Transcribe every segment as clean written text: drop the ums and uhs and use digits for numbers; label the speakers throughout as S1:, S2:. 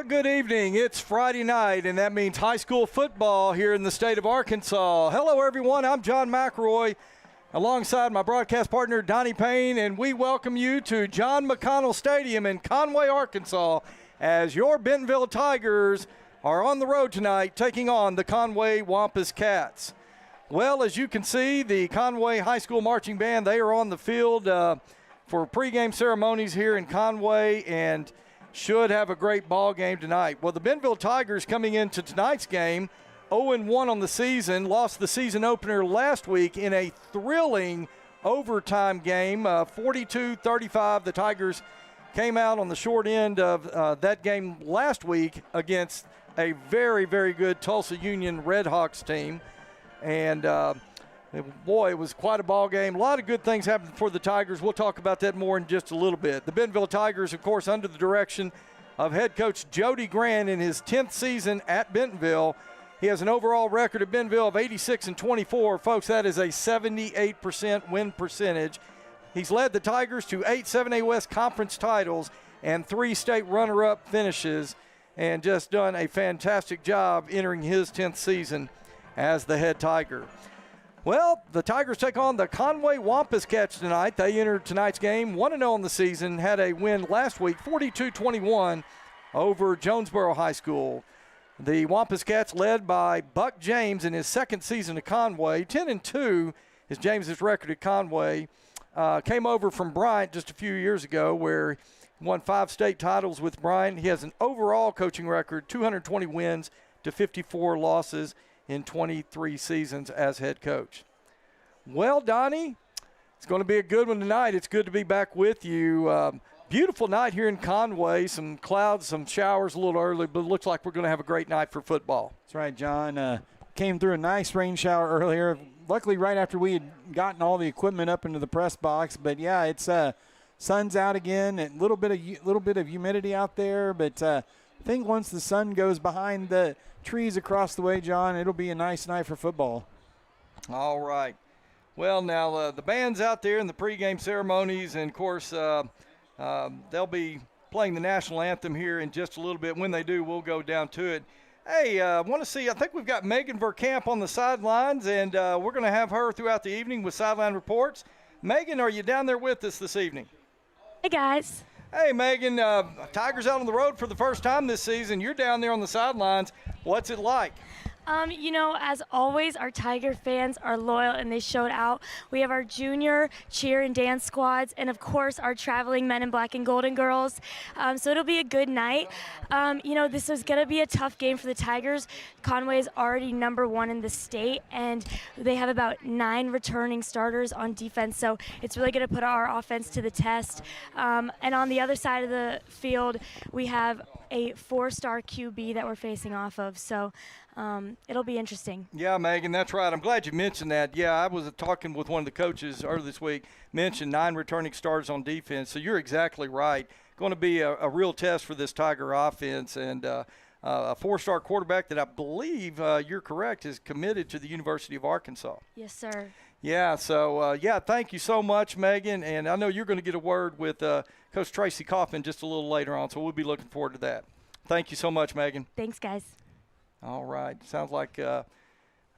S1: Well, good evening. It's Friday night, and that means high school football here in the state of Arkansas. Hello, everyone. I'm John McConnell, alongside my broadcast partner, Donnie Payne, and we welcome you to John McConnell Stadium in Conway, Arkansas, as your Bentonville Tigers are on the road tonight taking on the Conway Wampus Cats. Well, as you can see, the Conway High School Marching Band, they are on the field for pregame ceremonies here in Conway, and should have a great ball game tonight. Well, the Bentonville Tigers coming into tonight's game 0-1 on the season, lost the season opener last week in a thrilling overtime game, 42-35. The Tigers came out on the short end of that game last week against a very, very good Tulsa Union Redhawks team. And boy, it was quite a ball game. A lot of good things happened for the Tigers. We'll talk about that more in just a little bit. The Bentonville Tigers, of course, under the direction of head coach Jody Grant in his 10th season at Bentonville. He has an overall record at Bentonville of 86-24. Folks, that is a 78% win percentage. He's led the Tigers to 8 7A West Conference titles and 3 state runner-up finishes, and just done a fantastic job entering his 10th season as the head Tiger. Well, the Tigers take on the Conway Wampus Cats tonight. They entered tonight's game 1-0 on the season, had a win last week, 42-21 over Jonesboro High School. The Wampus Cats led by Buck James in his second season at Conway. 10-2 is James's record at Conway. Came over from Bryant just a few years ago, where he won 5 state titles with Bryant. He has an overall coaching record, 220 wins to 54 losses in 23 seasons as head coach. Well, Donnie, it's going to be a good one tonight. It's good to be back with you. Beautiful night here in Conway. Some clouds, some showers a little early, but it looks like we're going to have a great night for football.
S2: That's right, John. Came through a nice rain shower earlier. Luckily, right after we had gotten all the equipment up into the press box. But yeah, it's sun's out again. A little bit of humidity out there, but I think once the sun goes behind the trees across the way, John, it'll be a nice night for football.
S1: All right. Well, now the band's out there in the pregame ceremonies, and of course they'll be playing the national anthem here in just a little bit. When they do, we'll go down to it. Hey, I think we've got Megan Verkamp on the sidelines, and we're going to have her throughout the evening with sideline reports. Megan, are you down there with us this evening?
S3: Hey, guys.
S1: Hey, Megan, Tigers out on the road for the first time this season. You're down there on the sidelines. What's it like?
S3: As always, our Tiger fans are loyal, and they showed out. We have our junior cheer and dance squads, and, of course, our traveling men in black and golden girls. So it'll be a good night. This is going to be a tough game for the Tigers. Conway is already #1 in the state, and they have about 9 returning starters on defense. So it's really going to put our offense to the test. And on the other side of the field, we have a 4-star QB that we're facing off of. So it'll be interesting.
S1: Yeah, Megan, that's right. I'm glad you mentioned that. Yeah, I was talking with one of the coaches earlier this week, mentioned 9 returning starters on defense. So you're exactly right. Going to be a real test for this Tiger offense, and a 4-star quarterback that I believe, you're correct, is committed to the University of Arkansas.
S3: Yes, sir.
S1: Yeah, so, thank you so much, Megan. And I know you're going to get a word with Coach Tracy Coffin just a little later on, so we'll be looking forward to that. Thank you so much, Megan.
S3: Thanks, guys.
S1: All right. Sounds like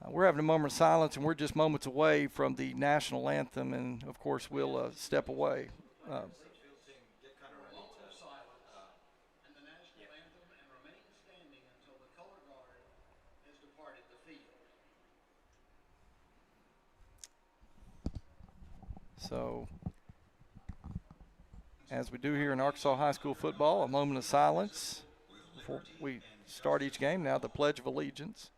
S1: we're having a moment of silence, and we're just moments away from the national anthem, and, of course, we'll step away. So, as we do here in Arkansas High School football, a moment of silence before we start each game. Now the Pledge of Allegiance.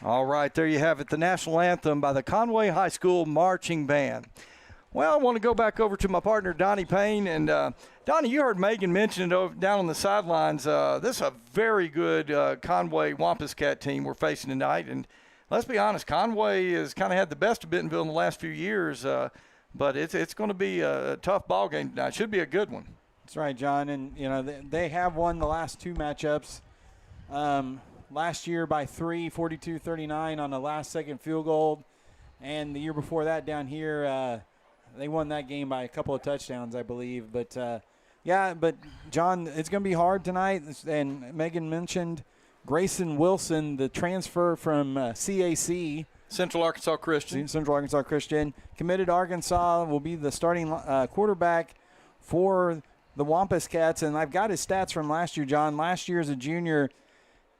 S1: All right, there you have it, the national anthem by the Conway High School Marching Band. Well, I want to go back over to my partner, Donnie Payne. And, Donnie, you heard Megan mention it down on the sidelines. This is a very good Conway Wampus Cat team we're facing tonight. And let's be honest, Conway has kind of had the best of Bentonville in the last few years. But it's going to be a tough ball game tonight. Should be a good one.
S2: That's right, John. And, they have won the last two matchups. Last year by 3, 42-39 on a last-second field goal. And the year before that down here, they won that game by a couple of touchdowns, I believe. But, but, John, it's going to be hard tonight. And Megan mentioned Grayson Wilson, the transfer from CAC.
S1: Central Arkansas Christian.
S2: Committed to Arkansas, will be the starting quarterback for the Wampus Cats. And I've got his stats from last year, John. Last year as a junior,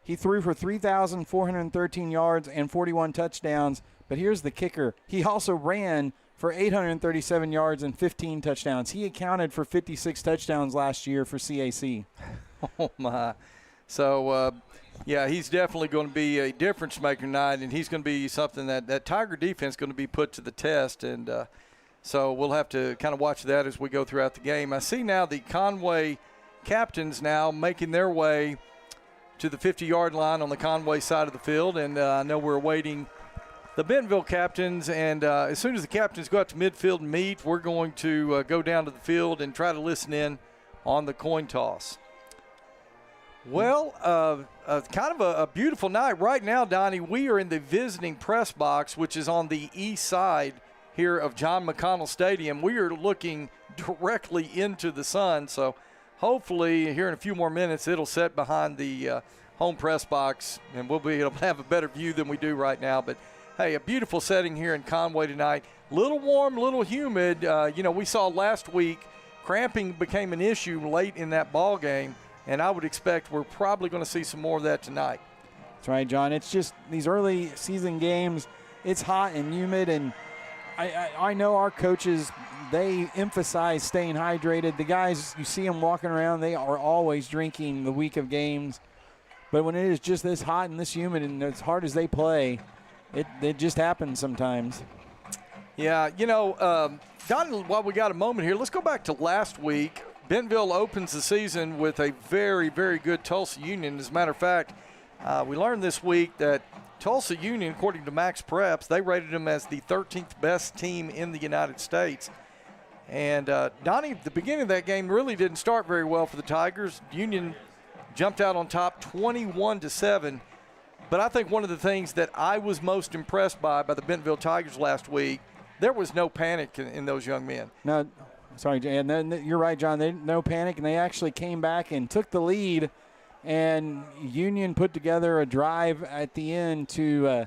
S2: he threw for 3,413 yards and 41 touchdowns. But here's the kicker. He also ran for 837 yards and 15 touchdowns. He accounted for 56 touchdowns last year for CAC.
S1: Oh, my. So, he's definitely going to be a difference maker tonight, and he's going to be something that Tiger defense is going to be put to the test. And so we'll have to kind of watch that as we go throughout the game. I see now the Conway captains now making their way to the 50-yard line on the Conway side of the field, and I know we're awaiting the Bentonville captains, and as soon as the captains go out to midfield and meet, we're going to go down to the field and try to listen in on the coin toss. Well, kind of a beautiful night. Right now, Donnie, we are in the visiting press box, which is on the east side here of John McConnell Stadium. We are looking directly into the sun, so hopefully here in a few more minutes it'll set behind the home press box, and we'll be able to have a better view than we do right now. But hey, a beautiful setting here in Conway tonight. Little warm, little humid. We saw last week cramping became an issue late in that ball game, and I would expect we're probably going to see some more of that tonight.
S2: That's right, John. It's just these early season games, it's hot and humid, and I know our coaches, they emphasize staying hydrated. The guys, you see them walking around, they are always drinking the week of games. But when it is just this hot and this humid and as hard as they play, it just happens sometimes.
S1: Yeah, Don, while we got a moment here, let's go back to last week. Bentonville opens the season with a very, very good Tulsa Union. As a matter of fact, we learned this week that Tulsa Union, according to Max Preps, they rated them as the 13th best team in the United States. And, Donnie, the beginning of that game really didn't start very well for the Tigers. Union jumped out on top 21-7. But I think one of the things that I was most impressed by the Bentonville Tigers last week, there was no panic in those young men.
S2: No, sorry, and you're right, John. No panic, and they actually came back and took the lead. And Union put together a drive at the end to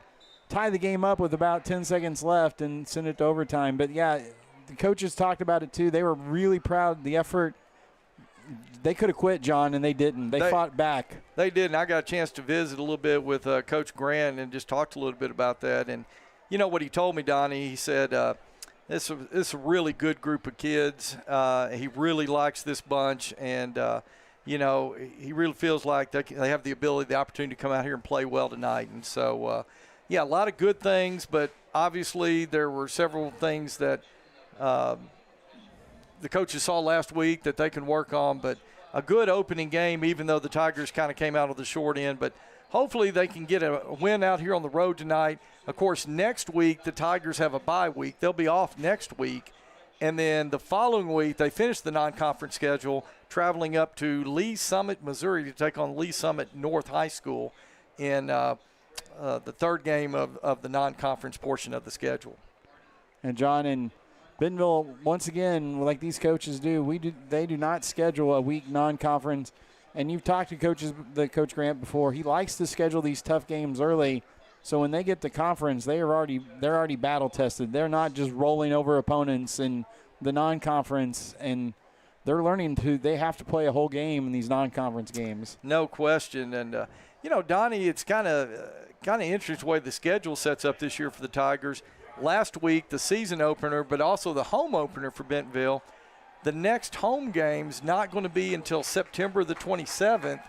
S2: tie the game up with about 10 seconds left and send it to overtime. But, yeah, the coaches talked about it too. They were really proud of the effort. They could have quit, John, and they didn't. They fought back.
S1: They did, and I got a chance to visit a little bit with Coach Grant and just talked a little bit about that. And you know what he told me, Donnie? He said, this is a really good group of kids. He really likes this bunch, and, he really feels like they have the ability, the opportunity to come out here and play well tonight. And so, a lot of good things, but obviously there were several things that the coaches saw last week that they can work on. But a good opening game, even though the Tigers kind of came out of the short end. But hopefully they can get a win out here on the road tonight. Of course, next week the Tigers have a bye week. They'll be off next week. And then the following week they finish the non-conference schedule, traveling up to Lee Summit, Missouri to take on Lee Summit North High School in the third game of the non-conference portion of the schedule.
S2: And, John, in Bentonville, once again, like these coaches do, they do not schedule a week non-conference. And you've talked to Coach Grant before. He likes to schedule these tough games early, so when they get to conference, they're already battle tested. They're not just rolling over opponents in the non-conference, and they're learning they have to play a whole game in these non-conference games.
S1: No question. And Donnie, it's kind of interesting the way the schedule sets up this year for the Tigers. Last week, the season opener, but also the home opener for Bentonville. The next home game's not going to be until September the 27th,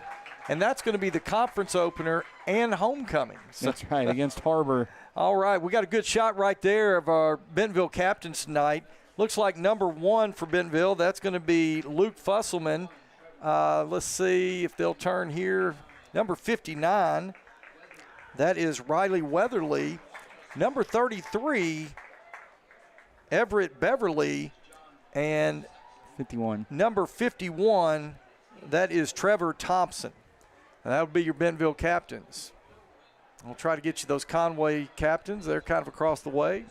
S1: and that's going to be the conference opener and homecoming. So,
S2: that's right, against Harbor.
S1: All right, we got a good shot right there of our Bentonville captains tonight. Looks like number 1 for Bentonville. That's going to be Luke Fusselman. Let's see if they'll turn here. Number 59, that is Riley Weatherly. Number 33, Everett Beverly. And
S2: 51.
S1: Number 51, that is Trevor Thompson. And that would be your Bentonville captains. I'll try to get you those Conway captains. They're kind of across the way.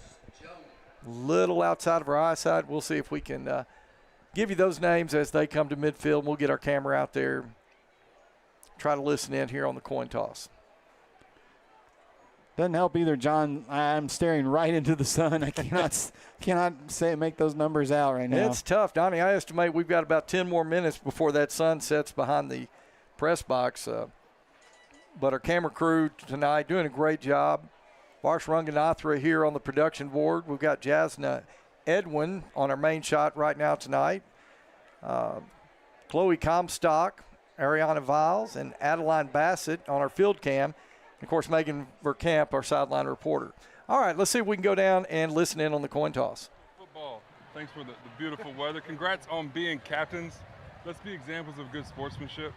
S1: A little outside of our eyesight. We'll see if we can give you those names as they come to midfield. We'll get our camera out there. Try to listen in here on the coin toss.
S2: Doesn't help either, John. I'm staring right into the sun. I cannot make those numbers out right now.
S1: It's tough, Donnie. I estimate we've got about 10 more minutes before that sun sets behind the press box. But our camera crew tonight doing a great job. Varsh Ranganathra here on the production board. We've got Jasna Edwin on our main shot right now tonight. Chloe Comstock, Ariana Viles, and Adeline Bassett on our field cam. And of course, Megan Verkamp, our sideline reporter. All right, let's see if we can go down and listen in on the coin toss.
S4: Football. Thanks for the beautiful weather. Congrats on being captains. Let's be examples of good sportsmanship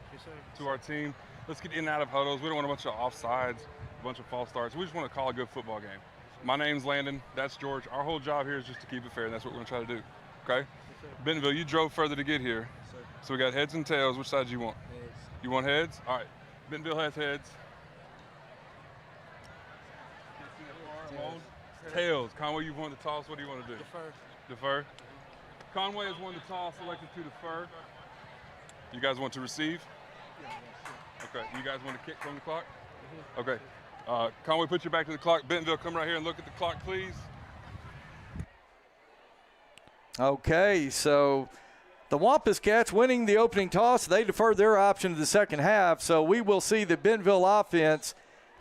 S4: to our team. Let's get in and out of huddles. We don't want a bunch of offsides, a bunch of false starts. We just want to call a good football game. My name's Landon. That's George. Our whole job here is just to keep it fair, and that's what we're going to try to do. Okay? Bentonville, you drove further to get here. So we got heads and tails. Which side do you want? Heads. You want heads? All right. Bentonville has heads. Tails. Conway, you won the toss. What do you want to do? Defer. Conway has won the toss, elected to defer. You guys want to receive? Okay. You guys want to kick from the clock? Okay. Conway, put your back to the clock. Bentonville, come right here and look at the clock, please.
S1: Okay, so the Wampus Cats winning the opening toss. They deferred their option to the second half, so we will see the Bentonville offense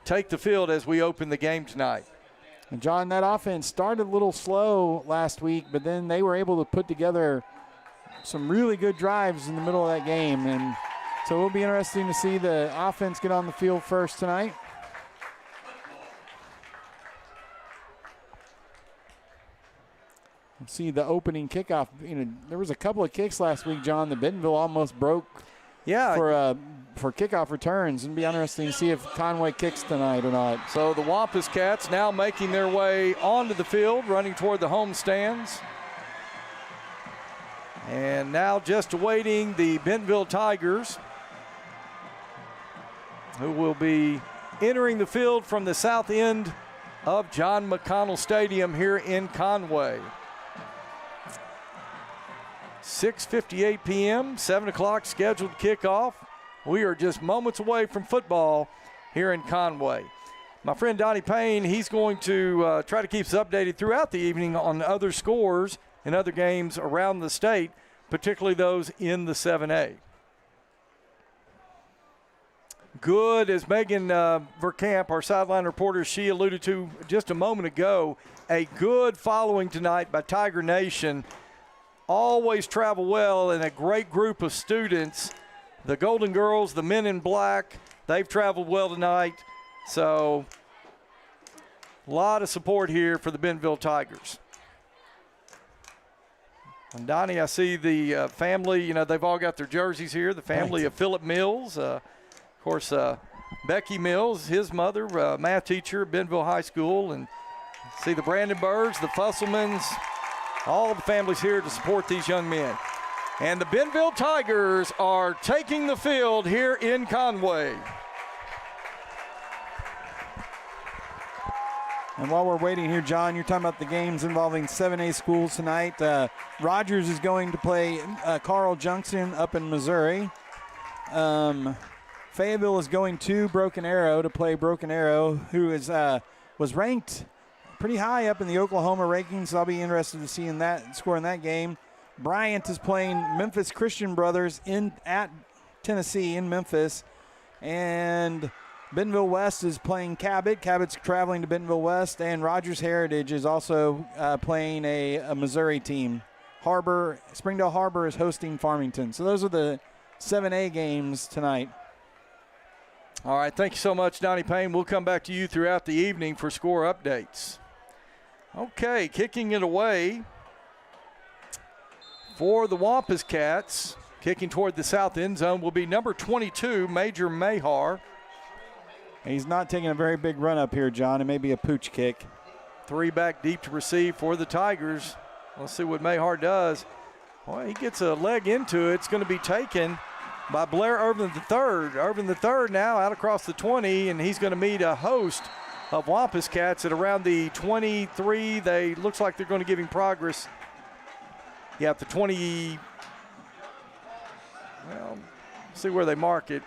S1: take the field as we open the game tonight.
S2: And John, that offense started a little slow last week, but then they were able to put together some really good drives in the middle of that game. And so it'll be interesting to see the offense get on the field first tonight. See the opening kickoff. You know, there was a couple of kicks last week, John. The Bentonville almost broke for kickoff returns. It'd be interesting to see if Conway kicks tonight or not.
S1: So the Wampus Cats now making their way onto the field, running toward the home stands. And now just awaiting the Bentonville Tigers, who will be entering the field from the south end of John McConnell Stadium here in Conway. 6:58 p.m., 7 o'clock scheduled kickoff. We are just moments away from football here in Conway. My friend Donnie Payne, he's going to try to keep us updated throughout the evening on other scores and other games around the state, particularly those in the 7A. Good, as Megan Verkamp, our sideline reporter, she alluded to just a moment ago, a good following tonight by Tiger Nation. Always travel well, and a great group of students. The Golden Girls, the men in black, they've traveled well tonight. So a lot of support here for the Bentonville Tigers. And Donnie, I see the family, you know, they've all got their jerseys here. The family of Philip Mills, of course, Becky Mills, his mother, math teacher at Bentonville High School. And see the Brandenburgs, the Fusselmans, all of the families here to support these young men. And the Bentonville Tigers are taking the field here in Conway.
S2: And while we're waiting here, John, you're talking about the games involving 7A schools tonight. Rogers is going to play Carl Junction up in Missouri. Fayetteville is going to Broken Arrow to play Broken Arrow, who is was ranked pretty high up in the Oklahoma rankings. So I'll be interested to see that score in that game. Bryant is playing Memphis Christian Brothers at Tennessee in Memphis. And Bentonville West is playing Cabot. Cabot's traveling to Bentonville West. And Rogers Heritage is also playing a Missouri team. Springdale Harbor is hosting Farmington. So those are the 7A games tonight.
S1: All right, thank you so much, Donnie Payne. We'll come back to you throughout the evening for score updates. Okay, kicking it away for the Wampus Cats. Kicking toward the south end zone will be number 22, Major Mahar.
S2: He's not taking a very big run up here, John. It may be a pooch kick.
S1: 3 back deep to receive for the Tigers. Let's see what Mahar does. Boy, he gets a leg into it. It's going to be taken by Blair Irvin III. Irvin III now out across the 20, and he's going to meet a host of Wampus Cats at around the 23. They looks like they're going to give him progress. Yeah, the 20. Well, see where they mark it.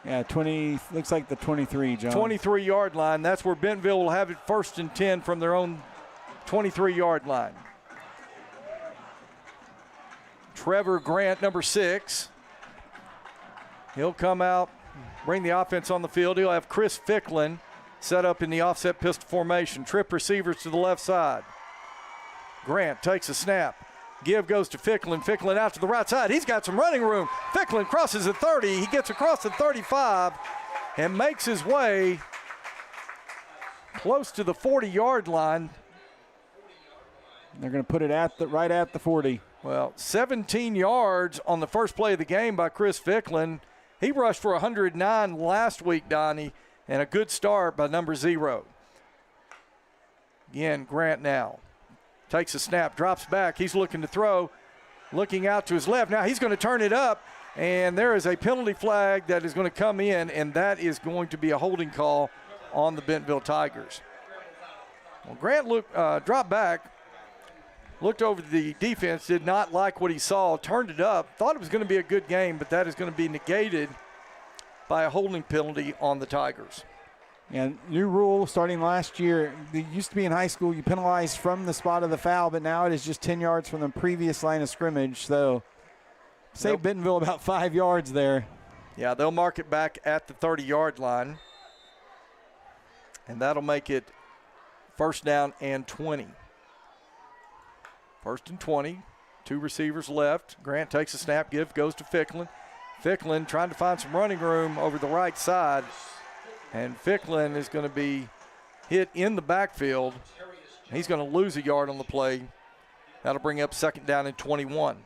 S2: Yeah, 20, looks like the 23, John.
S1: 23-yard line. That's where Bentonville will have it 1st and 10 from their own 23-yard line. Trevor Grant, number 6. He'll come out, bring the offense on the field. He'll have Chris Ficklin set up in the offset pistol formation. Trip receivers to the left side. Grant takes a snap. Give goes to Ficklin. Ficklin out to the right side. He's got some running room. Ficklin crosses the 30. He gets across the 35 and makes his way close to the 40-yard line.
S2: They're going to put it right at the 40.
S1: Well, 17 yards on the first play of the game by Chris Ficklin. He rushed for 109 last week, Donnie, and a good start by number 0. Again, Grant now takes a snap, drops back. He's looking to throw, looking out to his left. Now he's going to turn it up, and there is a penalty flag that is going to come in, and that is going to be a holding call on the Bentonville Tigers. Well, Grant dropped back, looked over the defense, did not like what he saw, turned it up, thought it was going to be a good game, but that is going to be negated by a holding penalty on the Tigers.
S2: And new rule starting last year. It used to be in high school you penalized from the spot of the foul, but now it is just 10 yards from the previous line of scrimmage. So save Bentonville about 5 yards there.
S1: Yeah, they'll mark it back at the 30-yard line. And that'll make it 1st down and 20. 1st and 20. 2 receivers left. Grant takes a snap. Give goes to Ficklin. Ficklin trying to find some running room over the right side. And Ficklin is going to be hit in the backfield. He's going to lose a yard on the play. That'll bring up 2nd down and 21.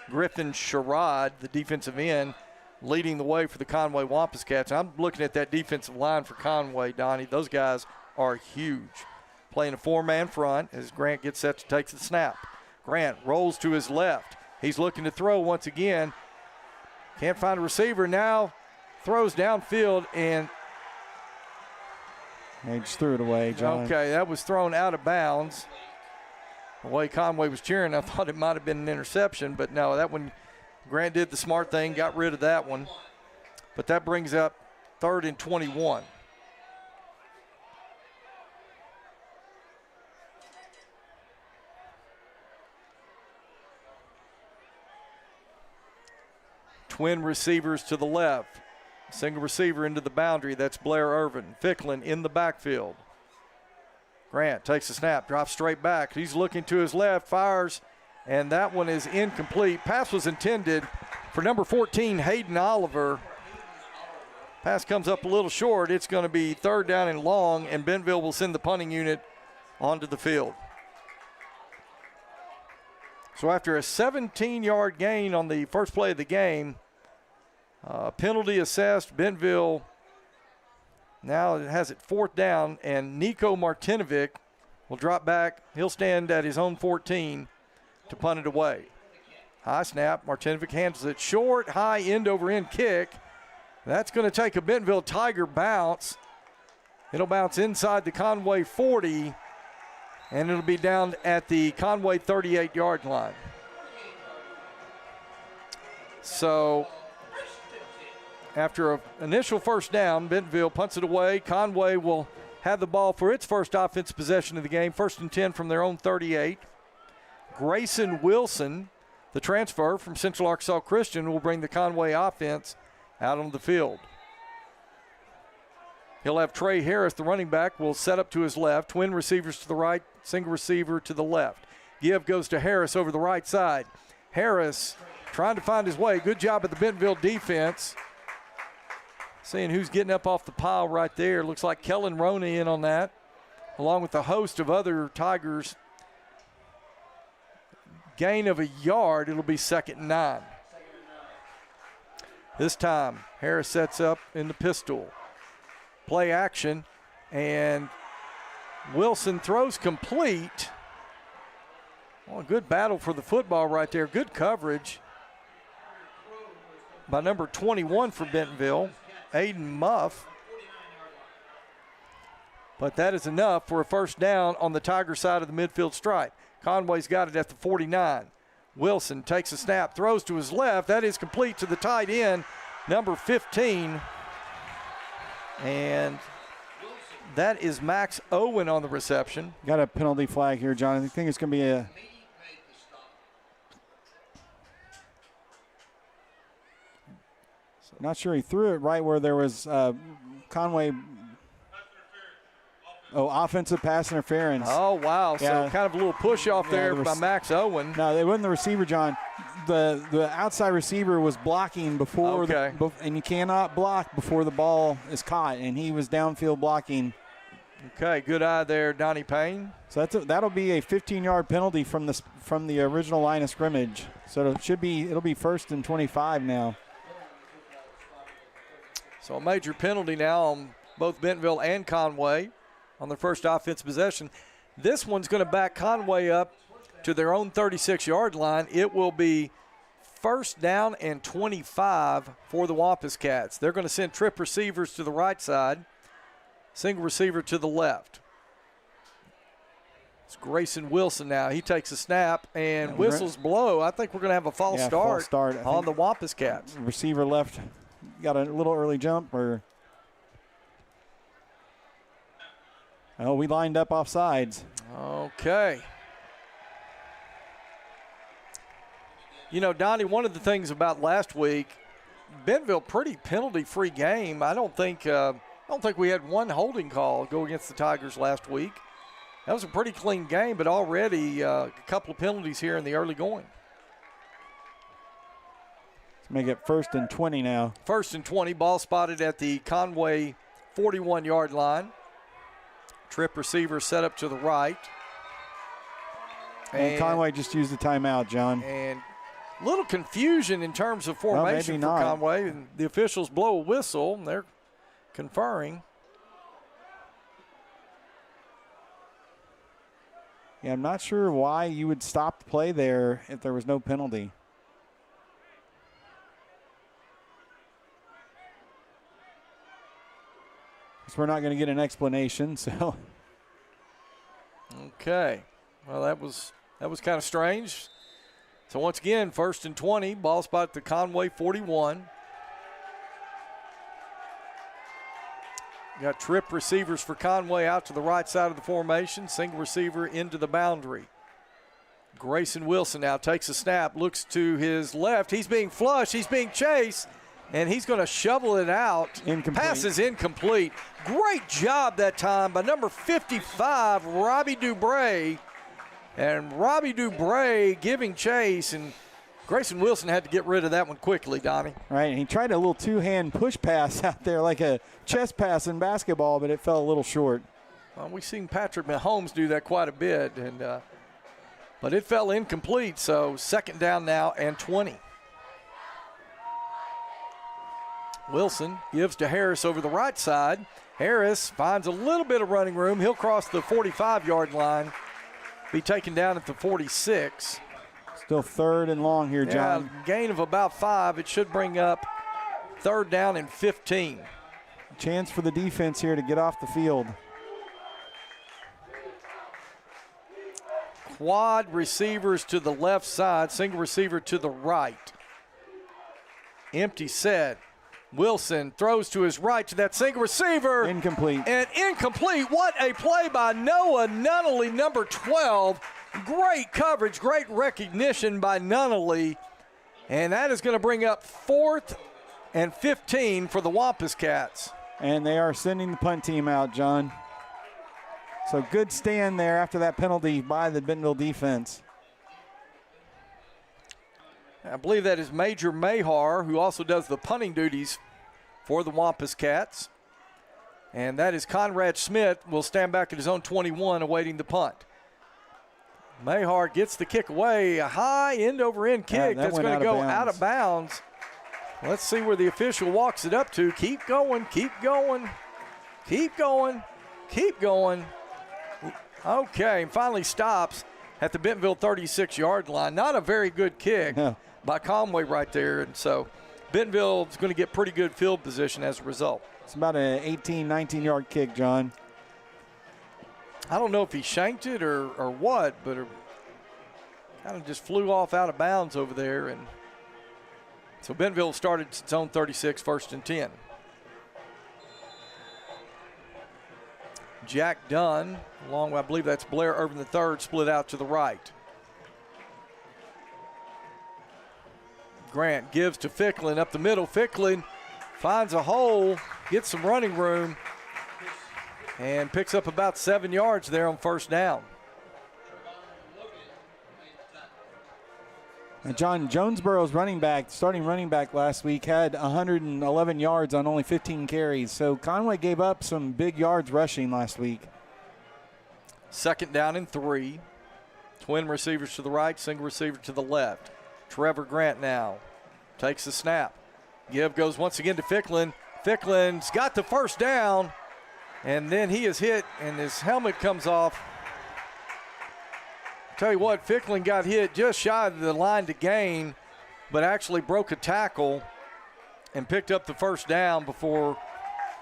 S1: Griffin Sherrod, the defensive end, leading the way for the Conway Wampus Cats. I'm looking at that defensive line for Conway, Donnie. Those guys are huge. Playing a 4-man front as Grant gets set to take the snap. Grant rolls to his left. He's looking to throw once again. Can't find a receiver. Now throws downfield and
S2: he just threw it away, John.
S1: Okay, that was thrown out of bounds. The way Conway was cheering, I thought it might have been an interception, but no, that one, Grant did the smart thing, got rid of that one. But that brings up 3rd and 21. Twin receivers to the left. Single receiver into the boundary. That's Blair Irvin. Ficklin in the backfield. Grant takes a snap, drops straight back. He's looking to his left, fires, and that one is incomplete. Pass was intended for number 14, Hayden Oliver. Pass comes up a little short. It's going to be 3rd down and long, and Bentonville will send the punting unit onto the field. So after a 17-yard gain on the first play of the game, penalty assessed, Bentonville now has it 4th down, and Nico Martinovic will drop back. He'll stand at his own 14 to punt it away. High snap, Martinovic handles it short, high end-over-end kick. That's going to take a Bentonville Tiger bounce. It'll bounce inside the Conway 40, and it'll be down at the Conway 38-yard line. So after an initial 1st down, Bentonville punts it away. Conway will have the ball for its first offensive possession of the game, 1st and 10 from their own 38. Grayson Wilson, the transfer from Central Arkansas Christian, will bring the Conway offense out on the field. He'll have Trey Harris, the running back, will set up to his left. Twin receivers to the right, single receiver to the left. Give goes to Harris over the right side. Harris trying to find his way. Good job of the Bentonville defense. Seeing who's getting up off the pile right there. Looks like Kellen Roney in on that, along with a host of other Tigers. Gain of a yard. It'll be 2nd and 9. This time, Harris sets up in the pistol. Play action, and Wilson throws complete. Well, a good battle for the football right there. Good coverage by number 21 for Bentonville, Aiden Muff. But that is enough for a first down on the Tiger side of the midfield stripe. Conway's got it at the 49. Wilson takes a snap, throws to his left. That is complete to the tight end, number 15. And that is Max Owen on the reception.
S2: Got a penalty flag here, John. I think it's going to be a... Not sure he threw it right where there was Conway... offensive pass interference.
S1: Oh, wow.
S2: Yeah.
S1: So kind of a little push off there by Max Owen.
S2: No, it wasn't the receiver, John. The outside receiver was blocking before.
S1: Okay.
S2: And you cannot block before the ball is caught, and he was downfield blocking.
S1: Okay, good eye there, Donnie Payne.
S2: So that'll be a 15-yard penalty from the original line of scrimmage. So it'll be 1st and 25 now.
S1: So a major penalty now on both Bentonville and Conway on their first offensive possession. This one's going to back Conway up to their own 36-yard line. It will be 1st down and 25 for the Wampus Cats. They're going to send trip receivers to the right side, single receiver to the left. It's Grayson Wilson now. He takes a snap and whistles blow. I think we're going to have a false start on the Wampus Cats.
S2: Receiver left, got a little early jump or... Oh, we lined up off sides.
S1: Okay. You know, Donnie, one of the things about last week, Bentonville pretty penalty-free game. I don't think we had one holding call go against the Tigers last week. That was a pretty clean game, but already a couple of penalties here in the early going.
S2: Let's make it 1st and 20 now.
S1: 1st and 20, ball spotted at the Conway 41-yard line. Trip receiver set up to the right.
S2: And Conway just used the timeout, John.
S1: And little confusion in terms of formation for Conway. And the officials blow a whistle, and they're conferring.
S2: Yeah, I'm not sure why you would stop the play there if there was no penalty. We're not going to get an explanation, so.
S1: Okay. Well, that was kind of strange. So once again, 1st and 20, ball spot at the Conway 41. Got trip receivers for Conway out to the right side of the formation, single receiver into the boundary. Grayson Wilson now takes a snap, looks to his left. He's being flushed, he's being chased. And he's going to shovel it out.
S2: Incomplete.
S1: Pass is incomplete. Great job that time by number 55, Robbie Dubray. And Robbie Dubray giving chase. And Grayson Wilson had to get rid of that one quickly, Donnie.
S2: Right, and he tried a little two-hand push pass out there like a chest pass in basketball, but it fell a little short.
S1: Well, we've seen Patrick Mahomes do that quite a bit. But it fell incomplete, so 2nd down now and 20. Wilson gives to Harris over the right side. Harris finds a little bit of running room. He'll cross the 45-yard line, be taken down at the 46.
S2: Still 3rd and long here, John.
S1: Yeah, gain of about 5. It should bring up 3rd down and 15.
S2: Chance for the defense here to get off the field.
S1: Quad receivers to the left side, single receiver to the right. Empty set. Wilson throws to his right to that single receiver.
S2: Incomplete.
S1: And incomplete. What a play by Noah Nunnally, number 12. Great coverage, great recognition by Nunnally. And that is going to bring up 4th and 15 for the Wampus Cats.
S2: And they are sending the punt team out, John. So good stand there after that penalty by the Bentonville defense.
S1: I believe that is Major Mahar, who also does the punting duties for the Wampus Cats. And that is Conrad Smith, will stand back at his own 21, awaiting the punt. Mahar gets the kick away, a high end-over-end kick that's going to go out of bounds. Let's see where the official walks it up to. Keep going, keep going, keep going, keep going. Okay, and finally stops at the Bentonville 36-yard line. Not a very good kick by Conway right there. And so Bentonville is going to get pretty good field position as a result.
S2: It's about an 18, 19-yard kick, John.
S1: I don't know if he shanked it or what, but it kind of just flew off out of bounds over there. And so Bentonville started its own 36, 1st and 10. Jack Dunn, along with, I believe that's Blair Irvin III, split out to the right. Grant gives to Ficklin up the middle. Ficklin finds a hole, gets some running room, and picks up about 7 yards there on 1st down.
S2: And John, Jonesboro's starting running back last week, had 111 yards on only 15 carries. So Conway gave up some big yards rushing last week.
S1: 2nd down and 3. Twin receivers to the right, single receiver to the left. Trevor Grant now takes the snap. Give goes once again to Ficklin. Ficklin's got the 1st down, and then he is hit, and his helmet comes off. Tell you what, Ficklin got hit just shy of the line to gain, but actually broke a tackle and picked up the 1st down before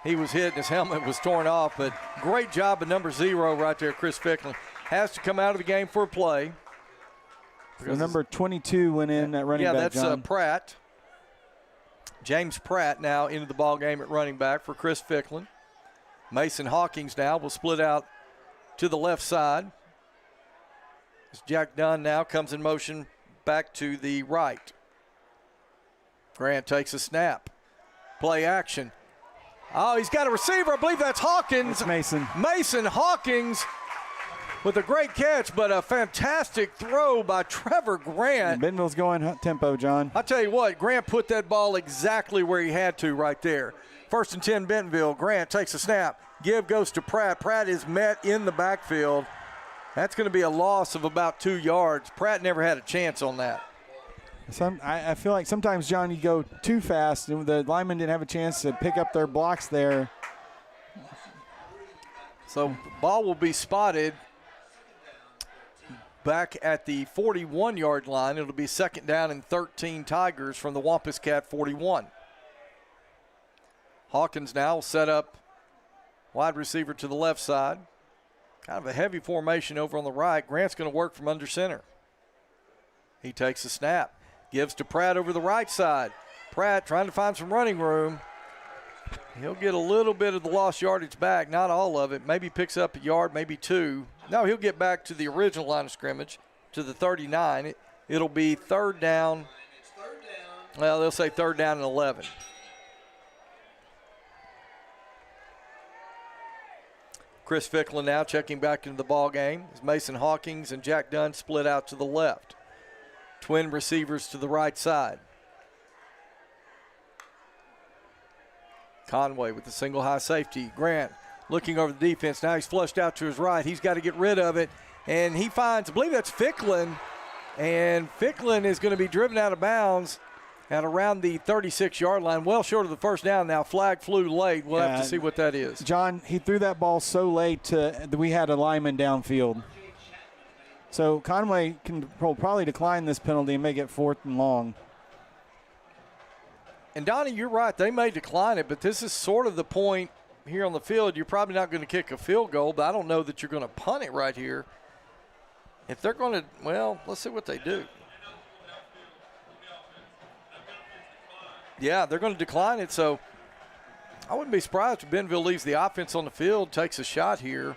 S1: he was hit and his helmet was torn off. But great job of number 0 right there, Chris Ficklin. Has to come out of the game for a play.
S2: So number 22 went in at running back,
S1: Yeah, that's
S2: John.
S1: Pratt. James Pratt now into the ball game at running back for Chris Ficklin. Mason Hawkins now will split out to the left side. As Jack Dunn now comes in motion back to the right. Grant takes a snap. Play action. Oh, he's got a receiver. I believe that's Hawkins.
S2: It's Mason.
S1: Mason Hawkins with a great catch, but a fantastic throw by Trevor Grant.
S2: And Bentonville's going tempo, John.
S1: I'll tell you what, Grant put that ball exactly where he had to right there. 1st and 10 Bentonville. Grant takes a snap. Give goes to Pratt. Pratt is met in the backfield. That's going to be a loss of about 2 yards. Pratt never had a chance on that.
S2: I feel like sometimes, John, you go too fast, and the linemen didn't have a chance to pick up their blocks there.
S1: So ball will be spotted back at the 41-yard line. It'll be 2nd down and 13 Tigers from the Wampus Cat 41. Hawkins now will set up wide receiver to the left side. Kind of a heavy formation over on the right. Grant's going to work from under center. He takes a snap. Gives to Pratt over the right side. Pratt trying to find some running room. He'll get a little bit of the lost yardage back, not all of it. Maybe picks up a yard, maybe 2. No, he'll get back to the original line of scrimmage, to the 39. It'll be 3rd down. Well, they'll say 3rd down and 11. Chris Ficklin now checking back into the ball game. As Mason Hawkins and Jack Dunn split out to the left. Twin receivers to the right side. Conway with the single high safety. Grant looking over the defense. Now he's flushed out to his right. He's got to get rid of it. And he finds, I believe that's Ficklin. And Ficklin is going to be driven out of bounds at around the 36-yard line, well short of the 1st down now. Flag flew late. We'll have to see what that is.
S2: John, he threw that ball so late that we had a lineman downfield. So Conway can probably decline this penalty and make it 4th and long.
S1: And, Donnie, you're right. They may decline it, but this is sort of the point here on the field. You're probably not going to kick a field goal, but I don't know that you're going to punt it right here. If they're going to, well, let's see what they do. Yeah, they're going to decline it, so I wouldn't be surprised if Bentonville leaves the offense on the field, takes a shot here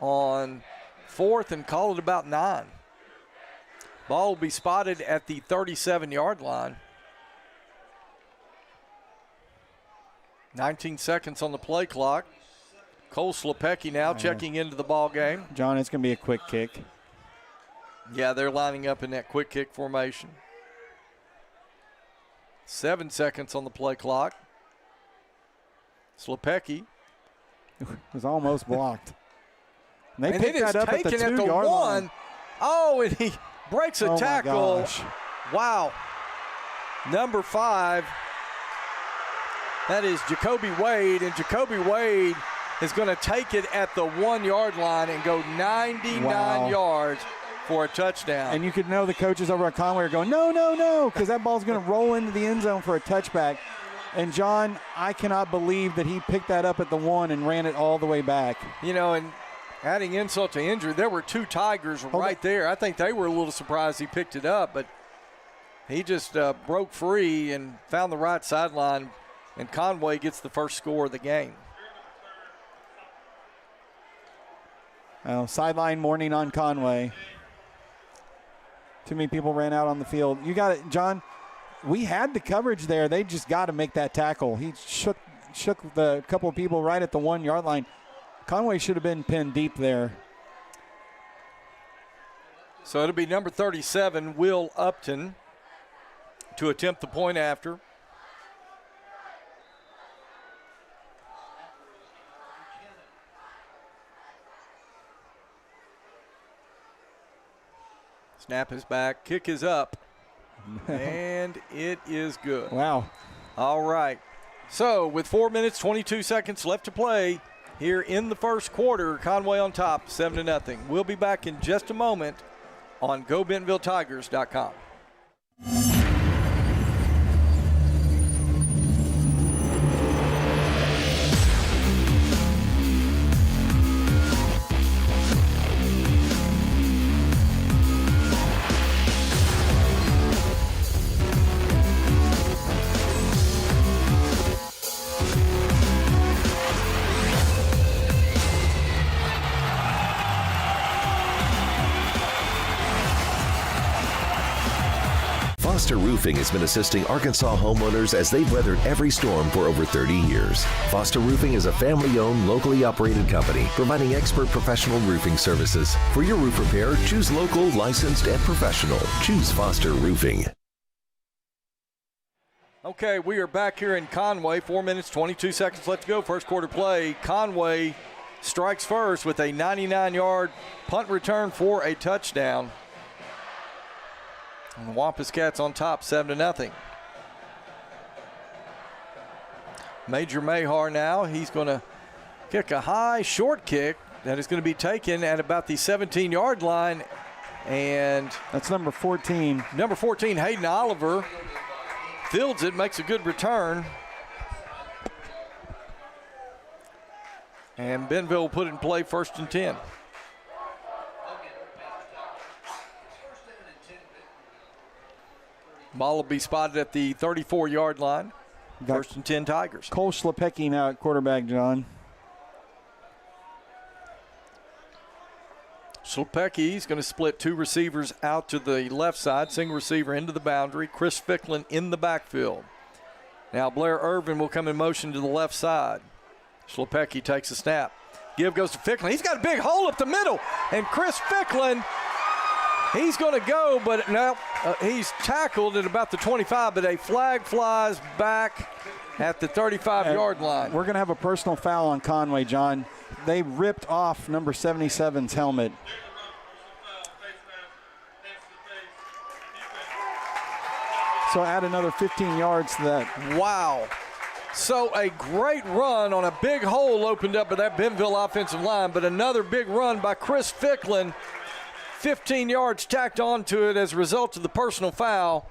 S1: on 4th and call it about 9. Ball will be spotted at the 37-yard line. 19 seconds on the play clock. Cole Slepecki now checking into the ball game.
S2: John, it's going to be a quick kick.
S1: Yeah, they're lining up in that quick kick formation. 7 seconds on the play clock. Slepecki.
S2: was almost blocked. And they
S1: and
S2: picked that up at the 2-yard line.
S1: Oh, and he breaks a tackle.
S2: My gosh.
S1: Wow. Number 5. That is Jacoby Wade, and Jacoby Wade is going to take it at the 1-yard line and go 99 yards for a touchdown.
S2: And you could know the coaches over at Conway are going, no, no, no, because that ball's going to roll into the end zone for a touchback. And, John, I cannot believe that he picked that up at the 1 and ran it all the way back.
S1: You know, and adding insult to injury, there were 2 Tigers right there. I think they were a little surprised he picked it up, but he just broke free and found the right sideline, and Conway gets the first score of the game.
S2: Sideline morning on Conway. Too many people ran out on the field. You got it, John. We had the coverage there. They just got to make that tackle. He shook the couple of people right at the 1-yard line. Conway should have been pinned deep there.
S1: So it'll be number 37, Will Upton, to attempt the point after. Snap is back, kick is up, and it is good.
S2: Wow.
S1: All right. So with 4 minutes, 22 seconds left to play here in the first quarter, Conway on top, 7-0. We'll be back in just a moment on GoBentonvilleTigers.com.
S5: Foster Roofing has been assisting Arkansas homeowners as they've weathered every storm for over 30 years. Foster Roofing is a family-owned, locally operated company providing expert professional roofing services. For your roof repair, choose local, licensed, and professional. Choose Foster Roofing.
S1: Okay, we are back here in Conway. 4 minutes, 22 seconds left to go. First quarter play. Conway strikes first with a 99-yard punt return for a touchdown. And the Wampus Cats on top, 7-0. Major Mahar now. He's going to kick a high short kick that is going to be taken at about the 17-yard line. And
S2: that's number 14.
S1: Number 14, Hayden Oliver, fields it, makes a good return. And Bentonville will put it in play, 1st and 10. Ball will be spotted at the 34-yard line. 1st and 10 Tigers.
S2: Cole Slepecki now at quarterback, John.
S1: Slepecki's going to split 2 receivers out to the left side, single receiver into the boundary. Chris Ficklin in the backfield. Now Blair Irvin will come in motion to the left side. Slepecki takes a snap. Give goes to Ficklin. He's got a big hole up the middle. And Chris Ficklin, he's going to go, but no, he's tackled at about the 25, but a flag flies back at the 35-yard line.
S2: We're going to have a personal foul on Conway, John. They ripped off number 77's helmet. So add another 15 yards to that.
S1: Wow. So a great run on a big hole opened up by that Bentonville offensive line, but another big run by Chris Ficklin. 15 yards tacked onto it as a result of the personal foul.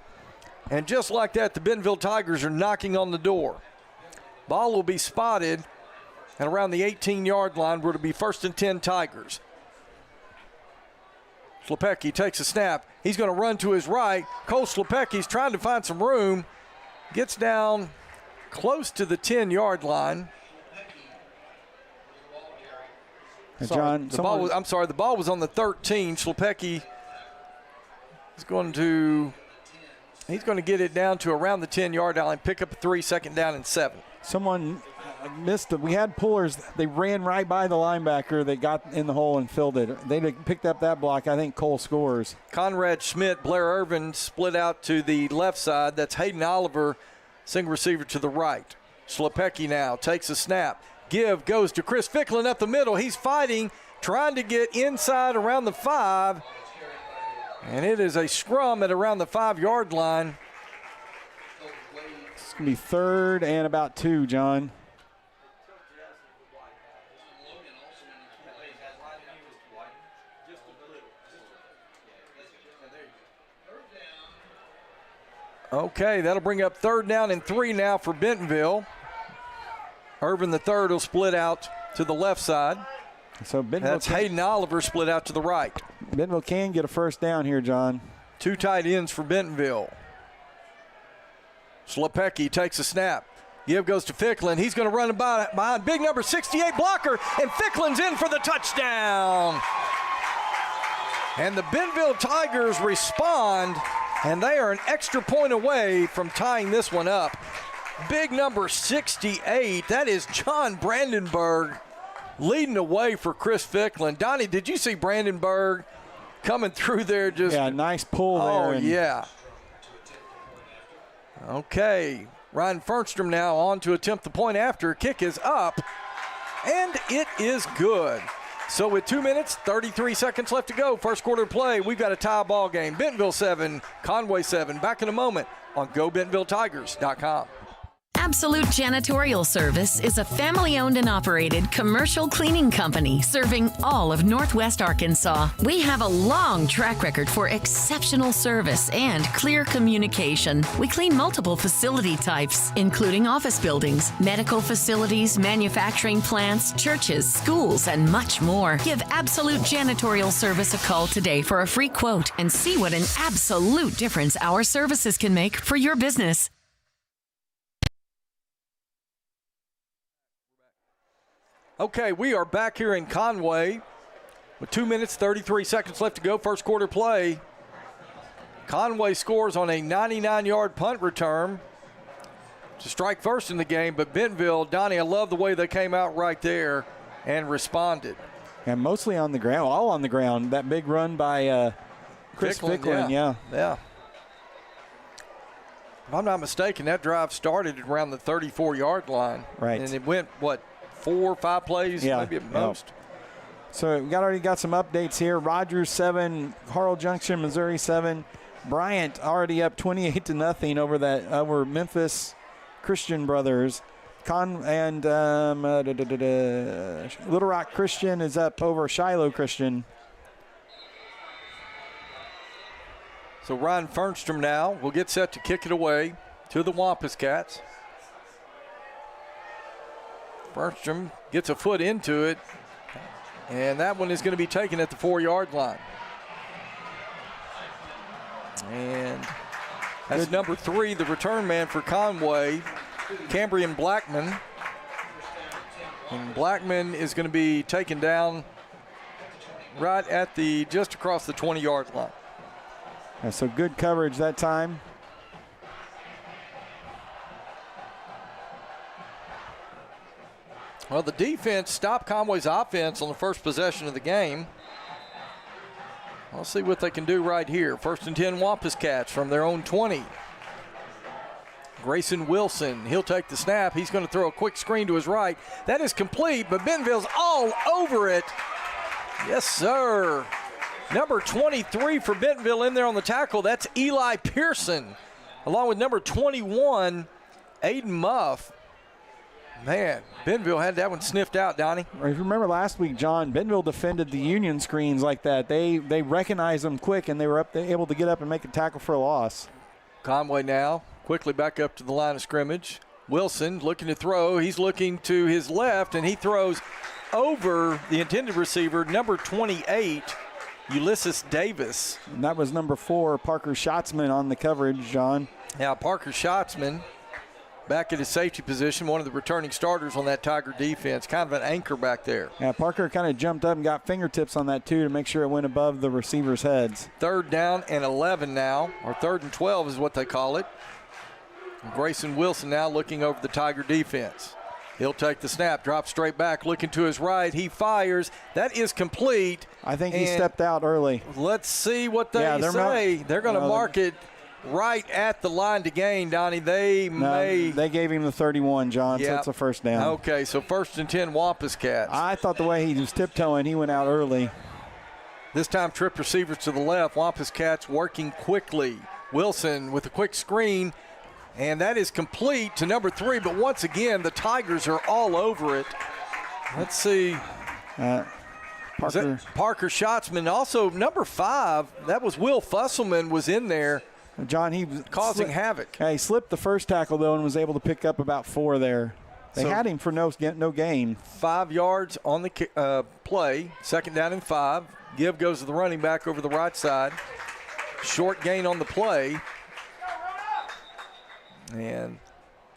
S1: And just like that, the Bentonville Tigers are knocking on the door. Ball will be spotted at around the 18-yard line, where it'll be 1st and 10 Tigers. Slepecki takes a snap. He's going to run to his right. Cole Slepecki's trying to find some room. Gets down close to the 10-yard line.
S2: John,
S1: the ball was on the 13. Slepecki is going to get it down to around the 10-yard line, pick up a 3, 2nd down and 7.
S2: Someone missed it. We had pullers. They ran right by the linebacker. They got in the hole and filled it. They picked up that block. I think Cole scores.
S1: Conrad Schmidt, Blair Irvin split out to the left side. That's Hayden Oliver, single receiver to the right. Schlepecki now takes a snap. Give goes to Chris Ficklin up the middle. He's fighting, trying to get inside around the 5. And it is a scrum at around the 5-yard line.
S2: It's going to be 3rd and about 2, John.
S1: Okay, that'll bring up 3rd down and 3 now for Bentonville. Irvin the third will split out to the left side.
S2: So
S1: that's Hayden Oliver split out to the right.
S2: Bentonville can get a 1st down here, John.
S1: 2 tight ends for Bentonville. Schlepecki takes a snap. Give goes to Ficklin. He's going to run behind big number 68 blocker, and Ficklin's in for the touchdown. And the Bentonville Tigers respond, and they are an extra point away from tying this one up. Big number 68, that is John Brandenburg leading the way for Chris Ficklin. Donnie, did you see Brandenburg coming through there?
S2: Yeah, nice pull there.
S1: Oh, yeah. Okay, Ryan Fernstrom now on to attempt the point after. Kick is up, and it is good. So with 2 minutes, 33 seconds left to go, first quarter play, we've got a tie ball game. Bentonville 7, Conway 7. Back in a moment on GoBentonvilleTigers.com.
S6: Absolute Janitorial Service is a family-owned and operated commercial cleaning company serving all of Northwest Arkansas. We have a long track record for exceptional service and clear communication. We clean multiple facility types, including office buildings, medical facilities, manufacturing plants, churches, schools, and much more. Give Absolute Janitorial Service a call today for a free quote and see what an absolute difference our services can make for your business.
S1: Okay, we are back here in Conway with 2 minutes, 33 seconds left to go, first quarter play. Conway scores on a 99-yard punt return to strike first in the game, but Bentonville, Donnie, I love the way they came out right there and responded.
S2: And mostly on the ground, all on the ground. That big run by Chris Ficklin, yeah.
S1: If I'm not mistaken, that drive started around the 34-yard line.
S2: Right.
S1: And it went, 4 or 5 plays, maybe at most.
S2: So we already got some updates here. Rogers 7, Harl Junction, Missouri 7. Bryant already up 28-0 over Memphis Christian Brothers. Little Rock Christian is up over Shiloh Christian.
S1: So Ryan Fernstrom now will get set to kick it away to the Wampus Cats. Fernstrom gets a foot into it, and that one is going to be taken at the 4-yard line. And that's number 3, the return man for Conway, Cambrian Blackman. And Blackman is going to be taken down right at just across the 20-yard line.
S2: So good coverage that time.
S1: Well, the defense stopped Conway's offense on the first possession of the game. I'll see what they can do right here. 1st and 10 Wampus Cats from their own 20. Grayson Wilson, he'll take the snap. He's going to throw a quick screen to his right. That is complete, but Bentonville's all over it. Yes, sir. Number 23 for Bentonville in there on the tackle. That's Eli Pearson, along with number 21, Aiden Muff. Man, Bentonville had that one sniffed out, Donnie.
S2: If you remember last week, John, Bentonville defended the Union screens like that. They recognized them quick, and they were able to get up and make a tackle for a loss.
S1: Conway now quickly back up to the line of scrimmage. Wilson looking to throw. He's looking to his left, and he throws over the intended receiver, number 28, Ulysses Davis.
S2: And that was number 4, Parker Schatzman on the coverage, John.
S1: Now Parker Schatzman back at his safety position, one of the returning starters on that Tiger defense, kind of an anchor back there.
S2: Yeah, Parker kind of jumped up and got fingertips on that too to make sure it went above the receivers' heads.
S1: 3rd down and 11 now, or 3rd and 12 is what they call it. And Grayson Wilson now looking over the Tiger defense. He'll take the snap, drop straight back, looking to his right. He fires. That is complete.
S2: I think he stepped out early.
S1: Let's see what they say. They're going to mark it right at the line to gain, Donnie. They
S2: gave him the 31, John, so it's a first down.
S1: Okay, so 1st and 10 Wampus Cats.
S2: I thought the way he was tiptoeing, he went out early.
S1: This time trip receivers to the left. Wampus Cats working quickly. Wilson with a quick screen. And that is complete to number 3. But once again, the Tigers are all over it. Let's see. Parker Schatzman. Also, number 5, that was Will Fusselman was in there.
S2: John, he was
S1: causing havoc.
S2: Yeah, he slipped the first tackle, though, and was able to pick up about 4 there. They had him for no gain.
S1: 5 yards on the play. 2nd down and 5. Give goes to the running back over the right side. Short gain on the play. And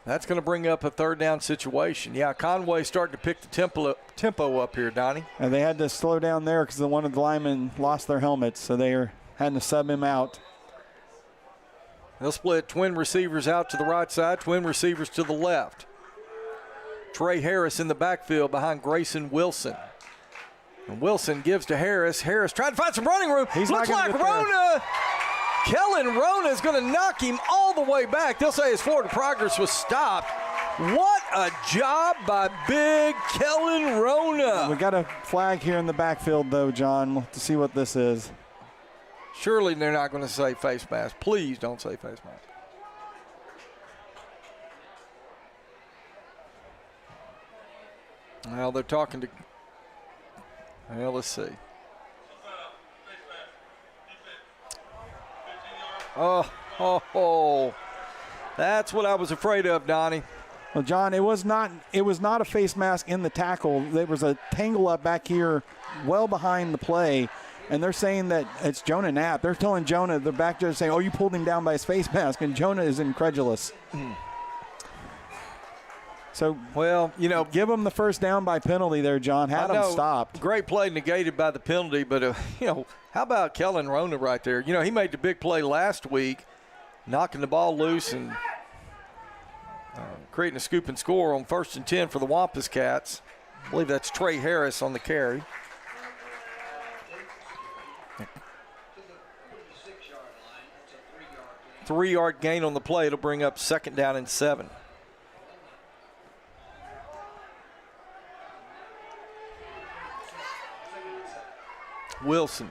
S1: that's going to bring up a 3rd down situation. Yeah, Conway starting to pick the tempo up here, Donnie.
S2: And they had to slow down there because one of the linemen lost their helmets, so they had to sub him out.
S1: They'll split twin receivers out to the right side, twin receivers to the left. Trey Harris in the backfield behind Grayson Wilson. And Wilson gives to Harris. Harris trying to find some running room. Looks like Rona. Kellen Rona is going to knock him all the way back. They'll say his forward progress was stopped. What a job by big Kellen Rona.
S2: We got a flag here in the backfield, though, John, to see what this is.
S1: Surely they're not going to say face mask. Please don't say face mask. Well, they're talking to. Well, let's see. Oh, that's what I was afraid of, Donnie.
S2: Well, John, it was not a face mask in the tackle. There was a tangle up back here well behind the play, and they're saying that it's Jonah Knapp. They're telling Jonah, the back judge saying, oh, you pulled him down by his face mask, and Jonah is incredulous. So,
S1: well,
S2: give him the first down by penalty there, John. Had him stopped.
S1: Great play negated by the penalty, but, how about Kellen Rona right there? He made the big play last week, knocking the ball loose and creating a scoop and score on 1st and 10 for the Wampus Cats. I believe that's Trey Harris on the carry. Three-yard gain on the play. It'll bring up 2nd down and 7. Wilson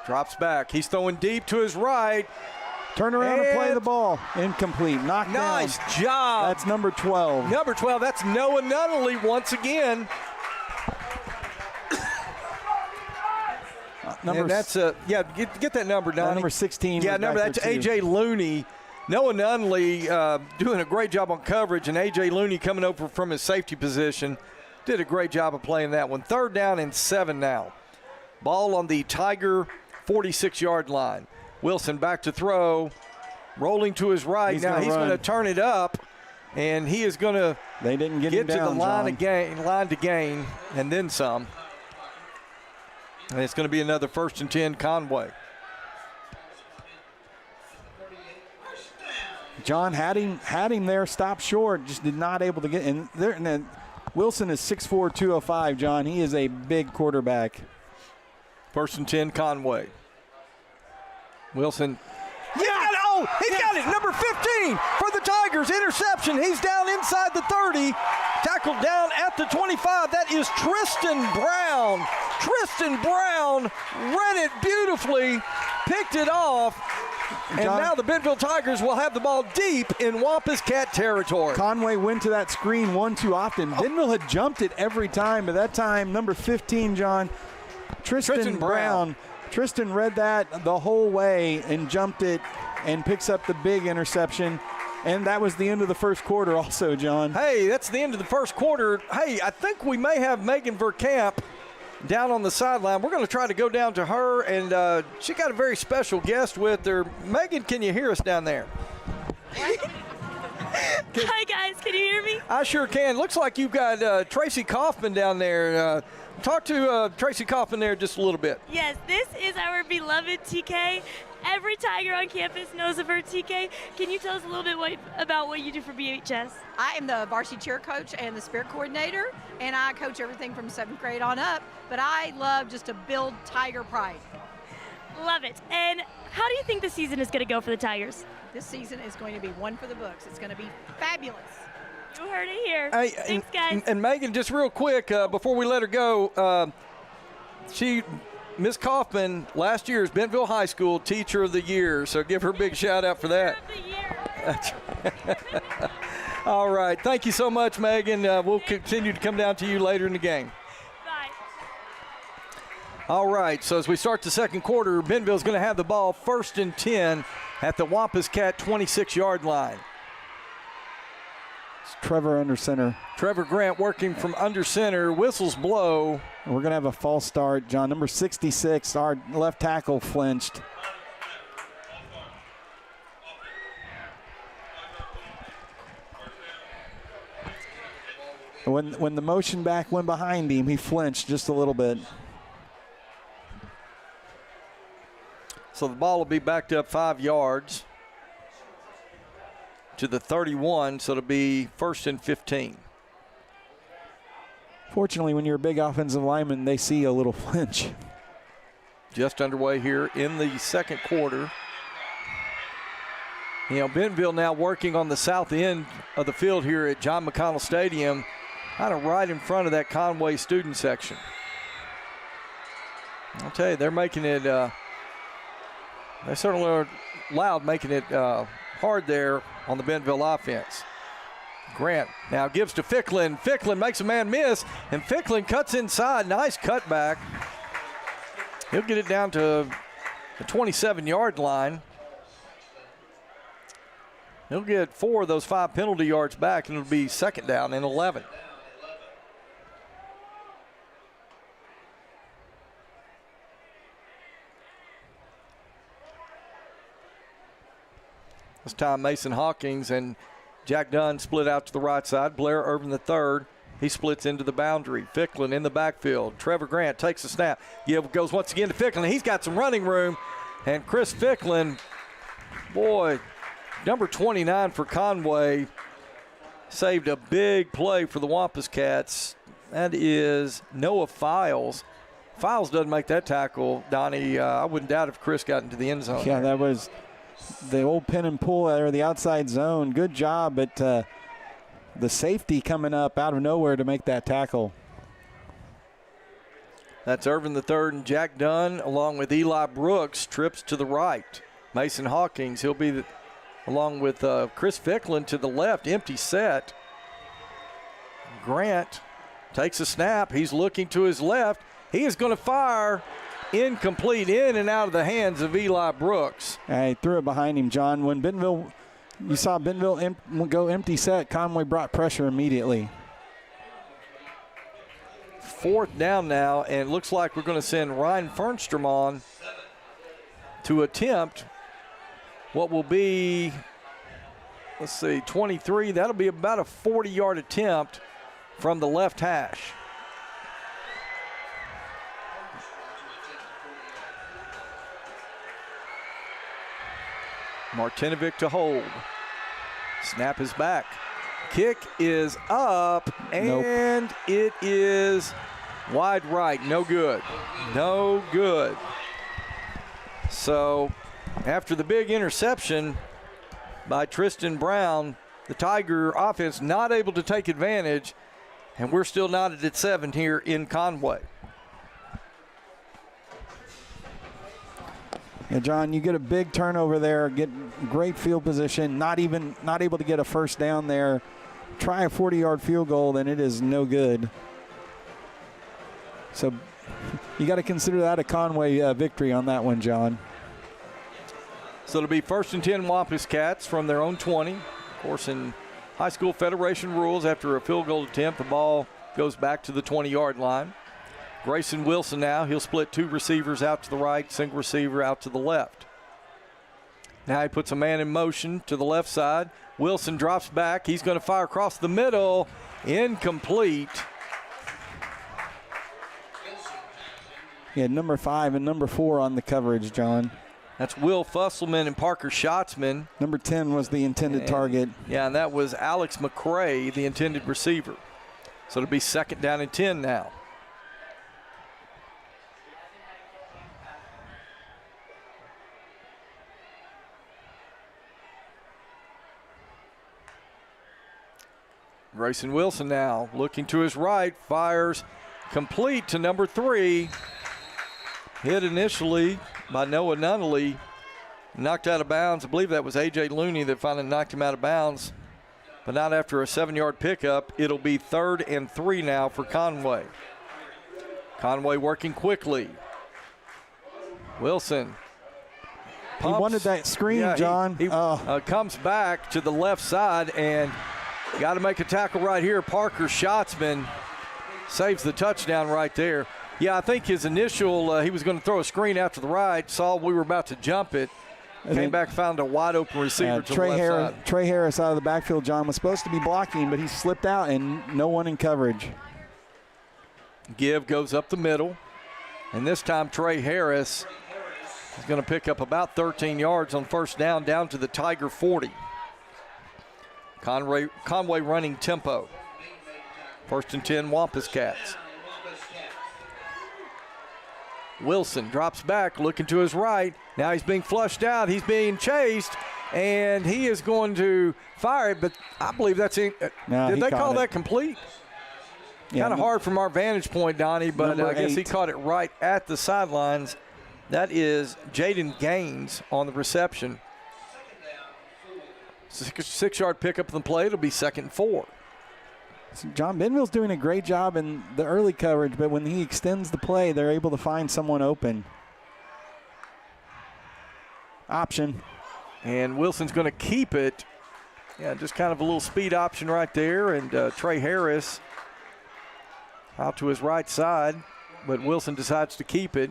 S1: drops back. He's throwing deep to his right.
S2: Turn around and play the ball. Incomplete. Knocked down.
S1: Nice job.
S2: That's number 12.
S1: Number 12. That's Noah Nunnally once again. And that's get that number, Donnie.
S2: Number 16.
S1: Yeah, that's A.J. Looney. Noah Nunnally doing a great job on coverage, and A.J. Looney coming over from his safety position. Did a great job of playing that one. 3rd down and 7 now. Ball on the Tiger 46-yard line. Wilson back to throw. Rolling to his right. He's going to turn it up, and he is going to
S2: get
S1: to the line to gain, and then some. And it's going to be another 1st and 10 Conway.
S2: John had him there, stopped short, just did not able to get in there. And then Wilson is 6'4", 205, John. He is a big quarterback.
S1: 1st and 10 Conway. Wilson. He's got it. Number 15 for the Tigers. Interception. He's down inside the 30. Tackled down at the 25. That is Tristan Brown. Tristan Brown ran it beautifully, picked it off. And now the Bentonville Tigers will have the ball deep in Wampus Cat territory.
S2: Conway went to that screen one too often. Bentonville had jumped it every time, but that time, number 15, John, Tristan Brown. Tristan read that the whole way and jumped it and picks up the big interception. And that was the end of the first quarter also, John.
S1: Hey, that's the end of the first quarter. Hey, I think we may have Megan Verkamp down on the sideline. We're going to try to go down to her, and she got a very special guest with her. Megan, can you hear us down there?
S3: Hi, guys. Can you hear me?
S1: I sure can. Looks like you've got Tracy Kaufman down there. Talk to Tracy Kaufman there just a little bit.
S3: Yes, this is our beloved TK. Every Tiger on campus knows of her. TK, can you tell us a little bit about what you do for BHS?
S7: I am the varsity cheer coach and the spirit coordinator, and I coach everything from 7th grade on up, but I love just to build Tiger pride.
S3: Love it. And how do you think the season is going to go for the Tigers?
S7: This season is going to be one for the books. It's going to be fabulous.
S3: You heard it here.
S1: Hey,
S3: Thanks, guys.
S1: And Megan, just real quick, before we let her go, Miss Kaufman, last year's Bentonville High School Teacher of the Year, so give her a big shout out for that.
S3: Teacher of the year.
S1: All right. Thank you so much, Megan. We'll continue to come down to you later in the game.
S3: Bye.
S1: All right. So as we start the second quarter, Bentonville's going to have the ball 1st and 10 at the Wampus Cat 26-yard line.
S2: It's Trevor under center.
S1: Trevor Grant working from under center. Whistles blow.
S2: We're going to have a false start, John. Number 66, our left tackle flinched. When the motion back went behind him, he flinched just a little bit.
S1: So the ball will be backed up 5 yards to the 31, so it'll be 1st and 15.
S2: Fortunately, when you're a big offensive lineman, they see a little flinch.
S1: Just underway here in the second quarter. You know, Bentonville now working on the south end of the field here at John McConnell Stadium, kind of right in front of that Conway student section. I'll tell you, they're making it, they certainly are loud, making it hard there on the Bentonville offense. Grant now gives to Ficklin. Ficklin makes a man miss, and Ficklin cuts inside. Nice cutback. He'll get it down to the 27-yard line. He'll get 4 of those 5 penalty yards back, and it'll be 2nd down and 11. This time Mason Hawkins and Jack Dunn split out to the right side. Blair Irvin III, he splits into the boundary. Ficklin in the backfield. Trevor Grant takes a snap. Goes once again to Ficklin. He's got some running room. And Chris Ficklin, boy, number 29 for Conway, saved a big play for the Wampus Cats. That is Noah Files. Files doesn't make that tackle, Donnie. I wouldn't doubt if Chris got into the end zone.
S2: Yeah, that was the old pin and pull there, the outside zone. Good job, but the safety coming up out of nowhere to make that tackle.
S1: That's Irvin III and Jack Dunn, along with Eli Brooks, trips to the right. Mason Hawkins, he'll be along with Chris Ficklin to the left, empty set. Grant takes a snap. He's looking to his left. He is going to fire. Incomplete, in and out of the hands of Eli Brooks.
S2: He threw it behind him, John. When Bentonville, you saw Bentonville go empty set, Conway brought pressure immediately.
S1: 4th down now, and it looks like we're going to send Ryan Fernstrom on to attempt what will be, 23. That'll be about a 40-yard attempt from the left hash. Martinovic to hold. Snap is back. Kick is up, and It is wide right. No good. No good. So after the big interception by Tristan Brown, the Tiger offense not able to take advantage, and we're still knotted at 7 here in Conway.
S2: Yeah, John, you get a big turnover there, get great field position, not able to get a first down there. Try a 40-yard field goal, and it is no good. So you got to consider that a Conway victory on that one, John.
S1: So it'll be 1st and 10 Wampus Cats from their own 20. Of course, in high school federation rules, after a field goal attempt, the ball goes back to the 20-yard line. Grayson Wilson now, he'll split 2 receivers out to the right, single receiver out to the left. Now he puts a man in motion to the left side. Wilson drops back. He's going to fire across the middle. Incomplete.
S2: He had number 5 and number 4 on the coverage, John.
S1: That's Will Fusselman and Parker Schatzman.
S2: Number 10 was the intended target.
S1: Yeah, and that was Alex McCray, the intended receiver. So it'll be 2nd down and 10 now. Grayson Wilson now looking to his right, fires complete to number 3. Hit initially by Noah Nunnally, knocked out of bounds. I believe that was A.J. Looney that finally knocked him out of bounds, but not after a 7-yard pickup. It'll be 3rd and 3 now for Conway. Conway working quickly. Wilson pumps.
S2: He wanted that screen,
S1: Yeah,
S2: John.
S1: He comes back to the left side and got to make a tackle right here. Parker Schatzman saves the touchdown right there. Yeah, I think his initial, he was going to throw a screen out to the right, saw we were about to jump it, came back, found a wide open receiver to the left side.
S2: Trey Harris out of the backfield, John, was supposed to be blocking, but he slipped out and no one in coverage.
S1: Give goes up the middle, and this time Trey Harris is going to pick up about 13 yards on 1st down to the Tiger 40. Conway running tempo. 1st and 10, Wampus Cats. Wilson drops back, looking to his right. Now he's being flushed out. He's being chased, and he is going to fire it, but I believe that's in. Did they call that complete? Yeah, kind of hard from our vantage point, Donnie, but I guess he caught it right at the sidelines. That is Jaden Gaines on the reception. 6-yard pickup of the play. It'll be 2nd and 4.
S2: John, Bentonville's doing a great job in the early coverage, but when he extends the play, they're able to find someone open. Option.
S1: And Wilson's going to keep it. Yeah, just kind of a little speed option right there. And Trey Harris out to his right side, but Wilson decides to keep it.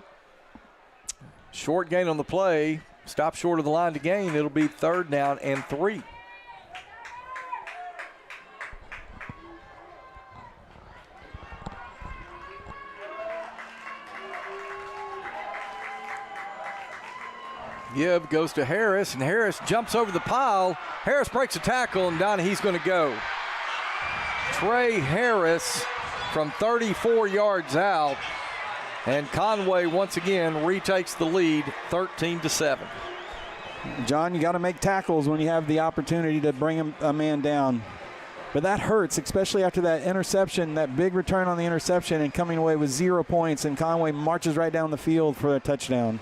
S1: Short gain on the play. Stop short of the line to gain. It'll be 3rd down and 3. Give goes to Harris, and Harris jumps over the pile. Harris breaks a tackle, and Donnie, he's going to go. Trey Harris from 34 yards out, and Conway once again retakes the lead, 13-7.
S2: John, you got to make tackles when you have the opportunity to bring a man down. But that hurts, especially after that interception, that big return on the interception, and coming away with 0 points, and Conway marches right down the field for a touchdown.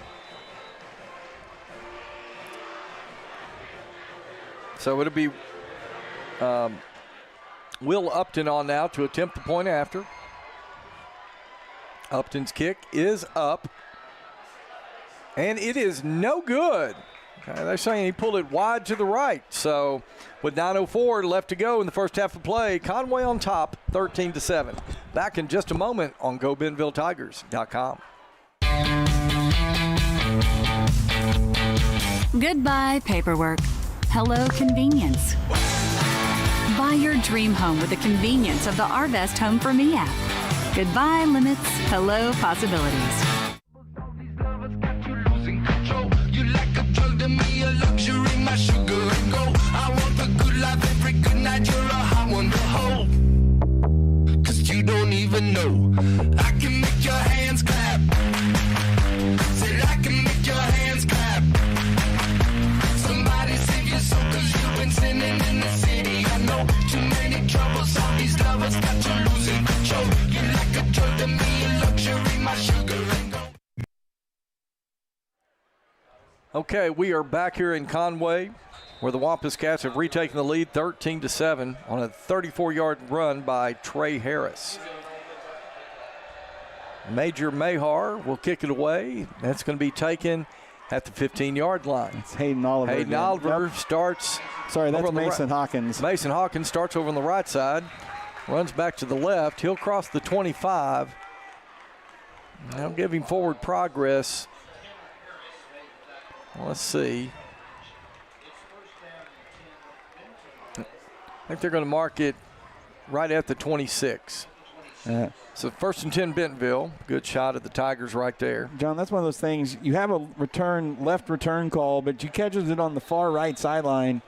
S1: So it'll be Will Upton on now to attempt the point after. Upton's kick is up, and it is no good. Okay, they're saying he pulled it wide to the right. So with 9:04 left to go in the first half of play, Conway on top, 13-7. Back in just a moment on GoBentonvilleTigers.com.
S8: Goodbye, paperwork. Hello, convenience. Buy your dream home with the convenience of the Arvest Home for Me app. Goodbye, limits. Hello, possibilities.
S9: You like a drug to me, a luxury, my sugar and gold. I want the good life every good night. You're a hot one to hold. 'Cause you don't even know. I can make your hands clap. Said I can make your hands clap. Somebody save your soul 'cause you've been sinning in the city. I know too many troubles. All these lovers got you losing control. You like a drug to me, a luxury, my sugar and gold.
S1: Okay, we are back here in Conway, where the Wampus Cats have retaken the lead 13-7 on a 34-yard run by Trey Harris. Major Mahar will kick it away. That's going to be taken at the 15-yard line.
S2: It's Hayden Oliver.
S1: Hayden Oliver starts.
S2: Sorry, that's Mason Hawkins.
S1: Mason Hawkins starts over on the right side, runs back to the left. He'll cross the 25. Now give him forward progress. Let's see. think they're going to mark it right at the 26. So 1st and 10 Bentonville. Good shot at the Tigers right there.
S2: John, that's one of those things. You have a left return call, but you catches it on the far right sideline.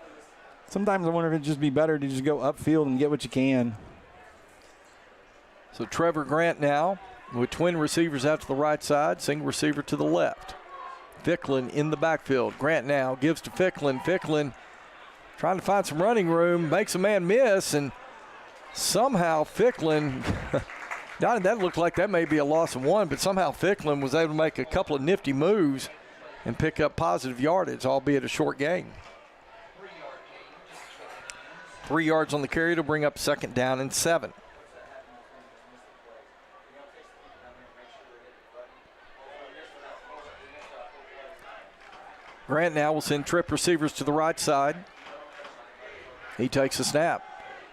S2: Sometimes I wonder if it'd just be better to just go upfield and get what you can.
S1: So Trevor Grant now with twin receivers out to the right side, single receiver to the left. Ficklin in the backfield. Grant now gives to Ficklin. Ficklin trying to find some running room, makes a man miss, and somehow Ficklin, that looked like that may be a loss of 1, but somehow Ficklin was able to make a couple of nifty moves and pick up positive yardage, albeit a short gain. 3 yards on the carry to bring up 2nd down and 7. Grant now will send trip receivers to the right side. He takes a snap.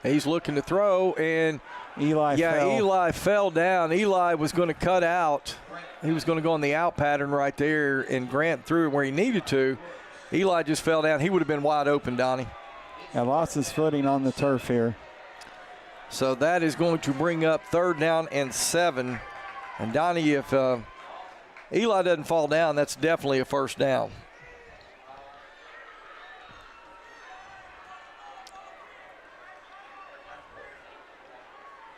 S1: He's looking to throw, and Eli fell down. Eli was going to cut out. He was going to go on the out pattern right there, and Grant threw it where he needed to. Eli just fell down. He would have been wide open, Donnie.
S2: Lost his footing on the turf here.
S1: So that is going to bring up 3rd down and 7. And Donnie, if Eli doesn't fall down, that's definitely a 1st down.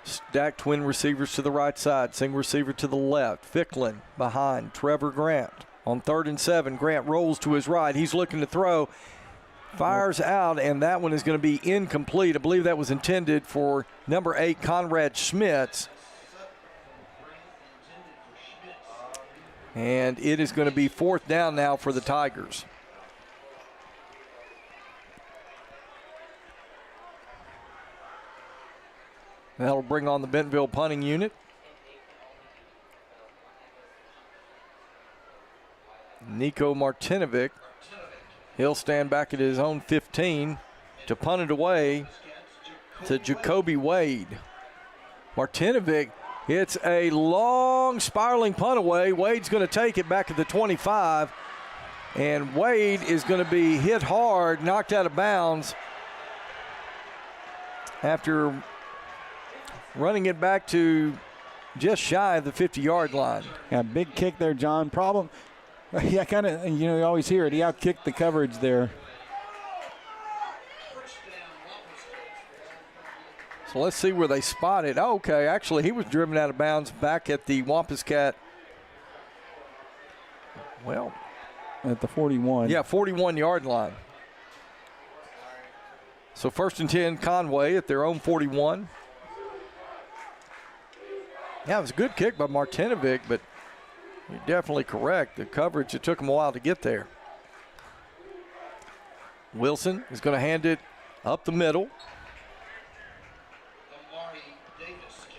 S1: Stacked twin receivers to the right side, single receiver to the left. Ficklin behind Trevor Grant. On 3rd and 7, Grant rolls to his right. He's looking to throw, fires out, and that one is going to be incomplete. I believe that was intended for number 8, Conrad Schmitz. And it is going to be 4th down now for the Tigers. That'll bring on the Bentonville punting unit. Nico Martinovic. He'll stand back at his own 15 to punt it away to Jacoby Wade. Martinovic hits a long spiraling punt away. Wade's going to take it back at the 25. And Wade is going to be hit hard, knocked out of bounds after running it back to just shy of the 50-yard line.
S2: Yeah, big kick there, John. Problem, yeah, kind of, you always hear it. He outkicked the coverage there.
S1: So let's see where they spot it. Oh, okay, actually, he was driven out of bounds back at the Wampus Cat. Well,
S2: at the 41.
S1: Yeah, 41-yard line. So 1st and 10, Conway at their own 41. Yeah, it was a good kick by Martinovic, but you're definitely correct. The coverage, it took him a while to get there. Wilson is going to hand it up the middle.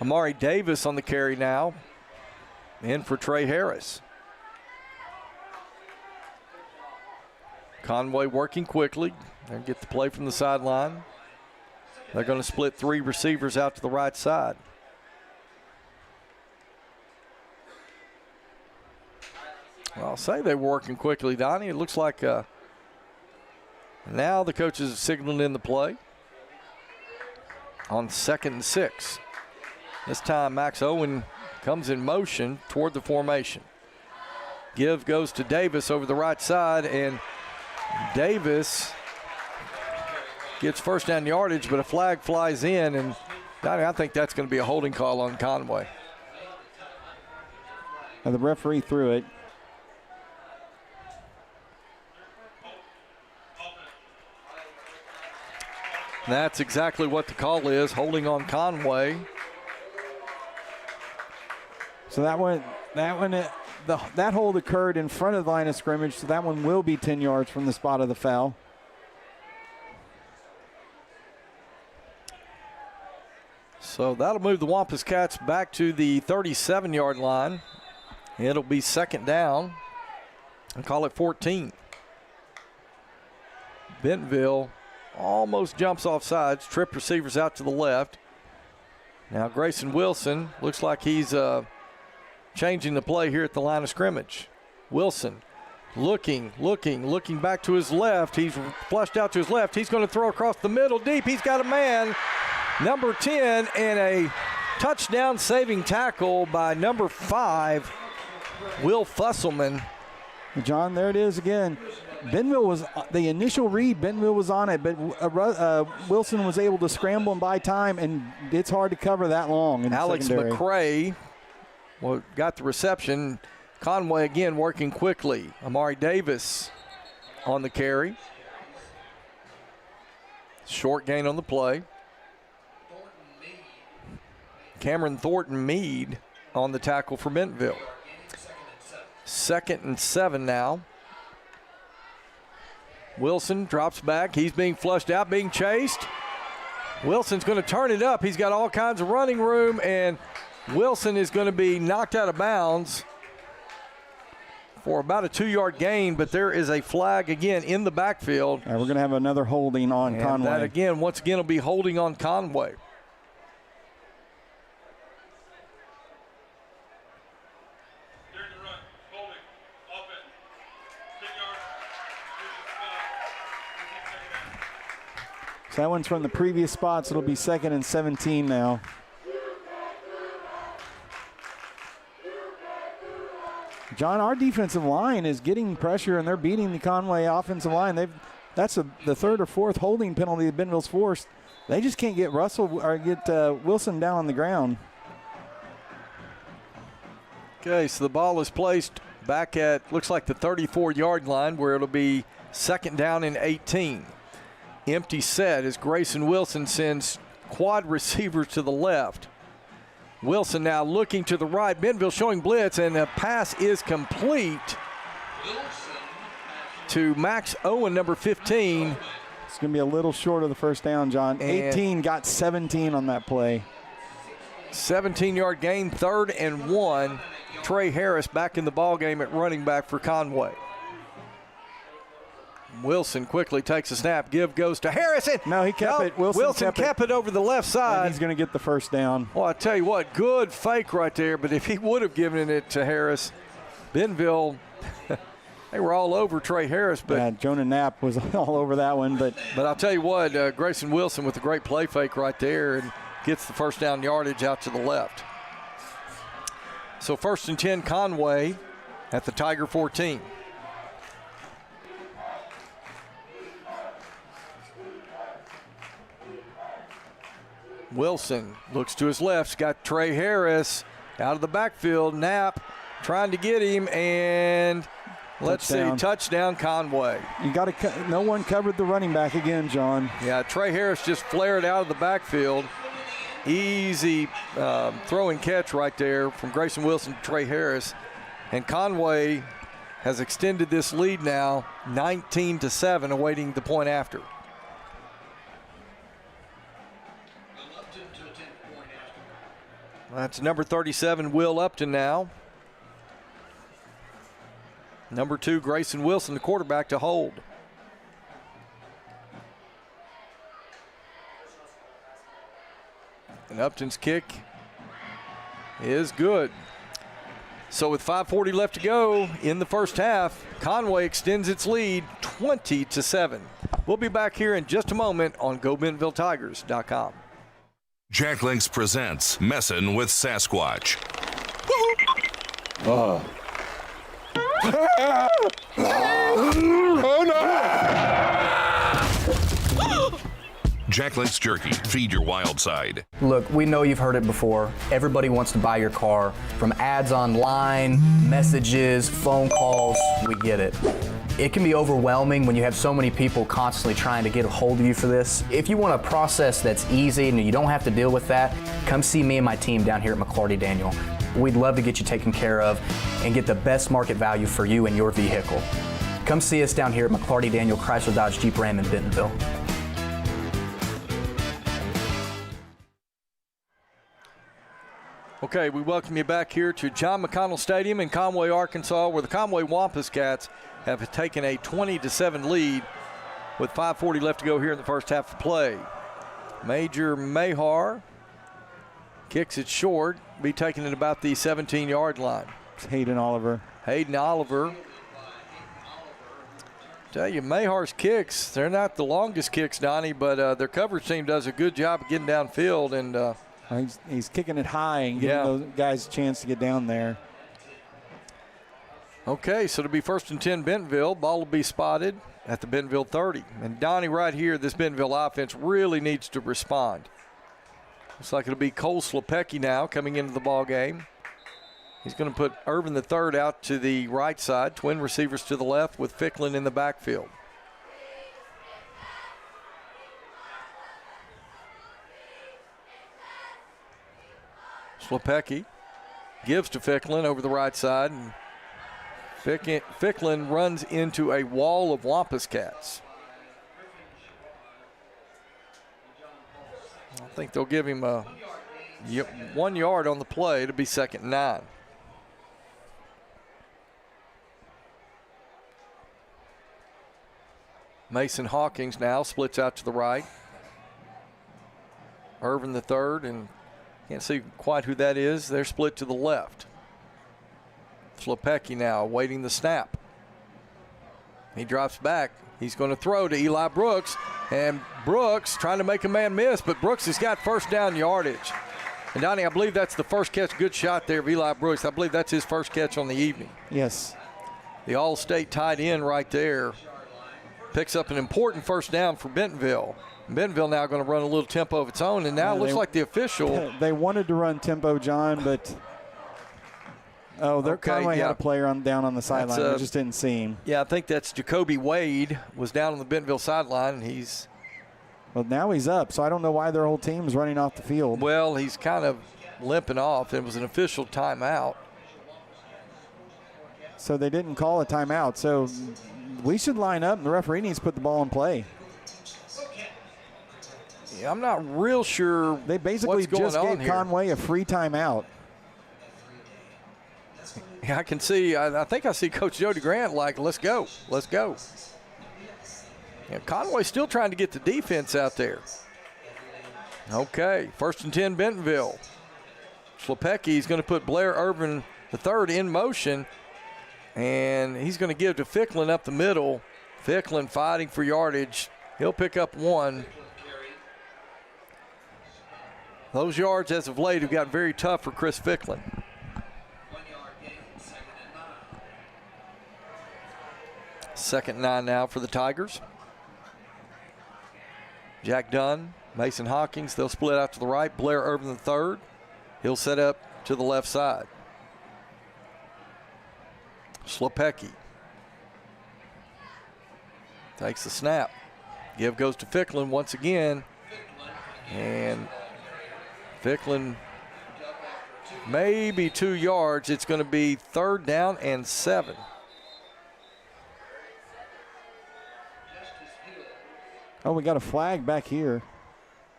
S1: Amari Davis on the carry now. In for Trey Harris. Conway working quickly. They'll get the play from the sideline. They're going to split 3 receivers out to the right side. Well, I'll say they were working quickly, Donnie. It looks like now the coaches have signaled in the play on 2nd and 6. This time Max Owen comes in motion toward the formation. Give goes to Davis over the right side, and Davis gets 1st down yardage, but a flag flies in, and Donnie, I think that's going to be a holding call on Conway.
S2: And the referee threw it.
S1: That's exactly what the call is, holding on Conway.
S2: So that hold occurred in front of the line of scrimmage, so that one will be 10 yards from the spot of the foul.
S1: So that'll move the Wampus Cats back to the 37-yard line. It'll be 2nd down. And call it 14. Bentonville almost jumps off sides. Trip receivers out to the left. Now Grayson Wilson looks like he's changing the play here at the line of scrimmage. Wilson Looking back to his left. He's flushed out to his left. He's going to throw across the middle deep. He's got a man, number 10, and a touchdown saving tackle by number 5, Will Fusselman.
S2: John, there it is again. Bentonville was the initial read. Bentonville was on it, but Wilson was able to scramble and buy time, and it's hard to cover that long. In
S1: Alex
S2: secondary.
S1: McCray got the reception. Conway again working quickly. Amari Davis on the carry. Short gain on the play. Cameron Thornton Mead on the tackle for Bentonville. 2nd and 7 now. Wilson drops back. He's being flushed out, being chased. Wilson's going to turn it up. He's got all kinds of running room, and Wilson is going to be knocked out of bounds for about a 2-yard gain, but there is a flag again in the backfield.
S2: We're going to have another holding on Conway.
S1: That again, once again, will be holding on Conway.
S2: So that one's from the previous spots. It'll be 2nd and 17 now. John, our defensive line is getting pressure, and they're beating the Conway offensive line. That's the 3rd or 4th holding penalty that Bentonville's forced. They just can't get Wilson down on the ground.
S1: Okay, so the ball is placed back at, looks like the 34-yard line, where it'll be 2nd down and 18. Empty set as Grayson Wilson sends quad receivers to the left. Wilson now looking to the right. Bentonville showing blitz, and the pass is complete to Max Owen, number 15.
S2: It's going to be a little short of the first down, John. 18 got 17 on that play.
S1: 17-yard gain, 3rd and 1. Trey Harris back in the ball game at running back for Conway. Wilson quickly takes a snap. Give goes to Harrison.
S2: No, he kept it.
S1: Wilson kept it over the left side.
S2: And he's going to get the first down.
S1: Well, I tell you what, good fake right there. But if he would have given it to Harris, Bentonville, they were all over Trey Harris. But
S2: yeah, Jonah Knapp was all over that one. But
S1: I'll tell you what, Grayson Wilson with a great play fake right there and gets the first down yardage out to the left. So 1st and 10 Conway at the Tiger 14. Wilson looks to his left. He's got Trey Harris out of the backfield. Knapp trying to get him, and let's see, touchdown Conway.
S2: You got to. No one covered the running back again, John.
S1: Yeah, Trey Harris just flared out of the backfield. Easy throw and catch right there from Grayson Wilson to Trey Harris, and Conway has extended this lead now 19-7, awaiting the point after. That's number 37, Will Upton now. Number 2, Grayson Wilson, the quarterback, to hold. And Upton's kick is good. So with 5:40 left to go in the first half, Conway extends its lead 20-7. We'll be back here in just a moment on GoBentonvilleTigers.com.
S10: Jack Links presents Messin' with Sasquatch.
S9: Oh no!
S10: Jack Links Jerky. Feed your wild side.
S11: Look, we know you've heard it before. Everybody wants to buy your car. From ads online, messages, phone calls, we get it. It can be overwhelming when you have so many people constantly trying to get a hold of you for this. If you want a process that's easy and you don't have to deal with that, come see me and my team down here at McClarty Daniel. We'd love to get you taken care of and get the best market value for you and your vehicle. Come see us down here at McClarty Daniel Chrysler Dodge Jeep Ram in Bentonville.
S1: Okay, we welcome you back here to John McConnell Stadium in Conway, Arkansas, where the Conway Wampus Cats have taken a 20-7 lead with 5:40 left to go here in the first half of play. Major Mahar kicks it short, be taken at about the 17-yard line.
S2: It's Hayden Oliver.
S1: Hayden Oliver Tell you, Mahar's kicks, they're not the longest kicks, Donnie, but their coverage team does a good job of getting downfield. And
S2: he's kicking it high and giving those guys a chance to get down there.
S1: Okay, so it'll be 1st and 10 Bentonville. Ball will be spotted at the Bentonville 30. And Donnie, right here, this Bentonville offense really needs to respond. Looks like it'll be Cole Slepecki now coming into the ball game. He's going to put Irvin the third out to the right side, twin receivers to the left with Ficklin in the backfield. Slepecki gives to Ficklin over the right side, and Ficklin runs into a wall of Wampus Cats. I think they'll give him 1 yard on the play. It'll be 2nd and 9. Mason Hawkins now splits out to the right. Irvin the third, and can't see quite who that is. They're split to the left. Slepecki now awaiting the snap. He drops back. He's going to throw to Eli Brooks, and Brooks trying to make a man miss, but Brooks has got first down yardage. And Donnie, I believe that's the first catch, good shot there of Eli Brooks. I believe that's his first catch on the evening.
S2: Yes.
S1: The All-State tight end right there picks up an important first down for Bentonville. Bentonville now going to run a little tempo of its own, and now it looks like the official.
S2: They wanted to run tempo, John, but Conway had a player down on the sideline. We just didn't see him.
S1: Yeah, I think that's Jacoby Wade was down on the Bentonville sideline, and
S2: well, now he's up, so I don't know why their whole team is running off the field.
S1: Well, he's kind of limping off. It was an official timeout.
S2: So they didn't call a timeout. So we should line up, and the referee needs to put the ball in play.
S1: Yeah, I'm not real sure.
S2: They basically just gave Conway a free timeout.
S1: Yeah, I can see. I think I see Coach Jody Grant like, let's go, let's go. Yeah, Conway's still trying to get the defense out there. Okay, 1st and 10 Bentonville. Slepecki's going to put Blair Irvin III in motion, and he's going to give to Ficklin up the middle. Ficklin fighting for yardage. He'll pick up 1. Those yards as of late have gotten very tough for Chris Ficklin. Second 9 now for the Tigers. Jack Dunn, Mason Hawkins, they'll split out to the right. Blair Irvin III, he'll set up to the left side. Slepecki takes the snap. Give goes to Ficklin once again. And Ficklin maybe 2 yards. It's going to be 3rd down and 7.
S2: Oh, we got a flag back here.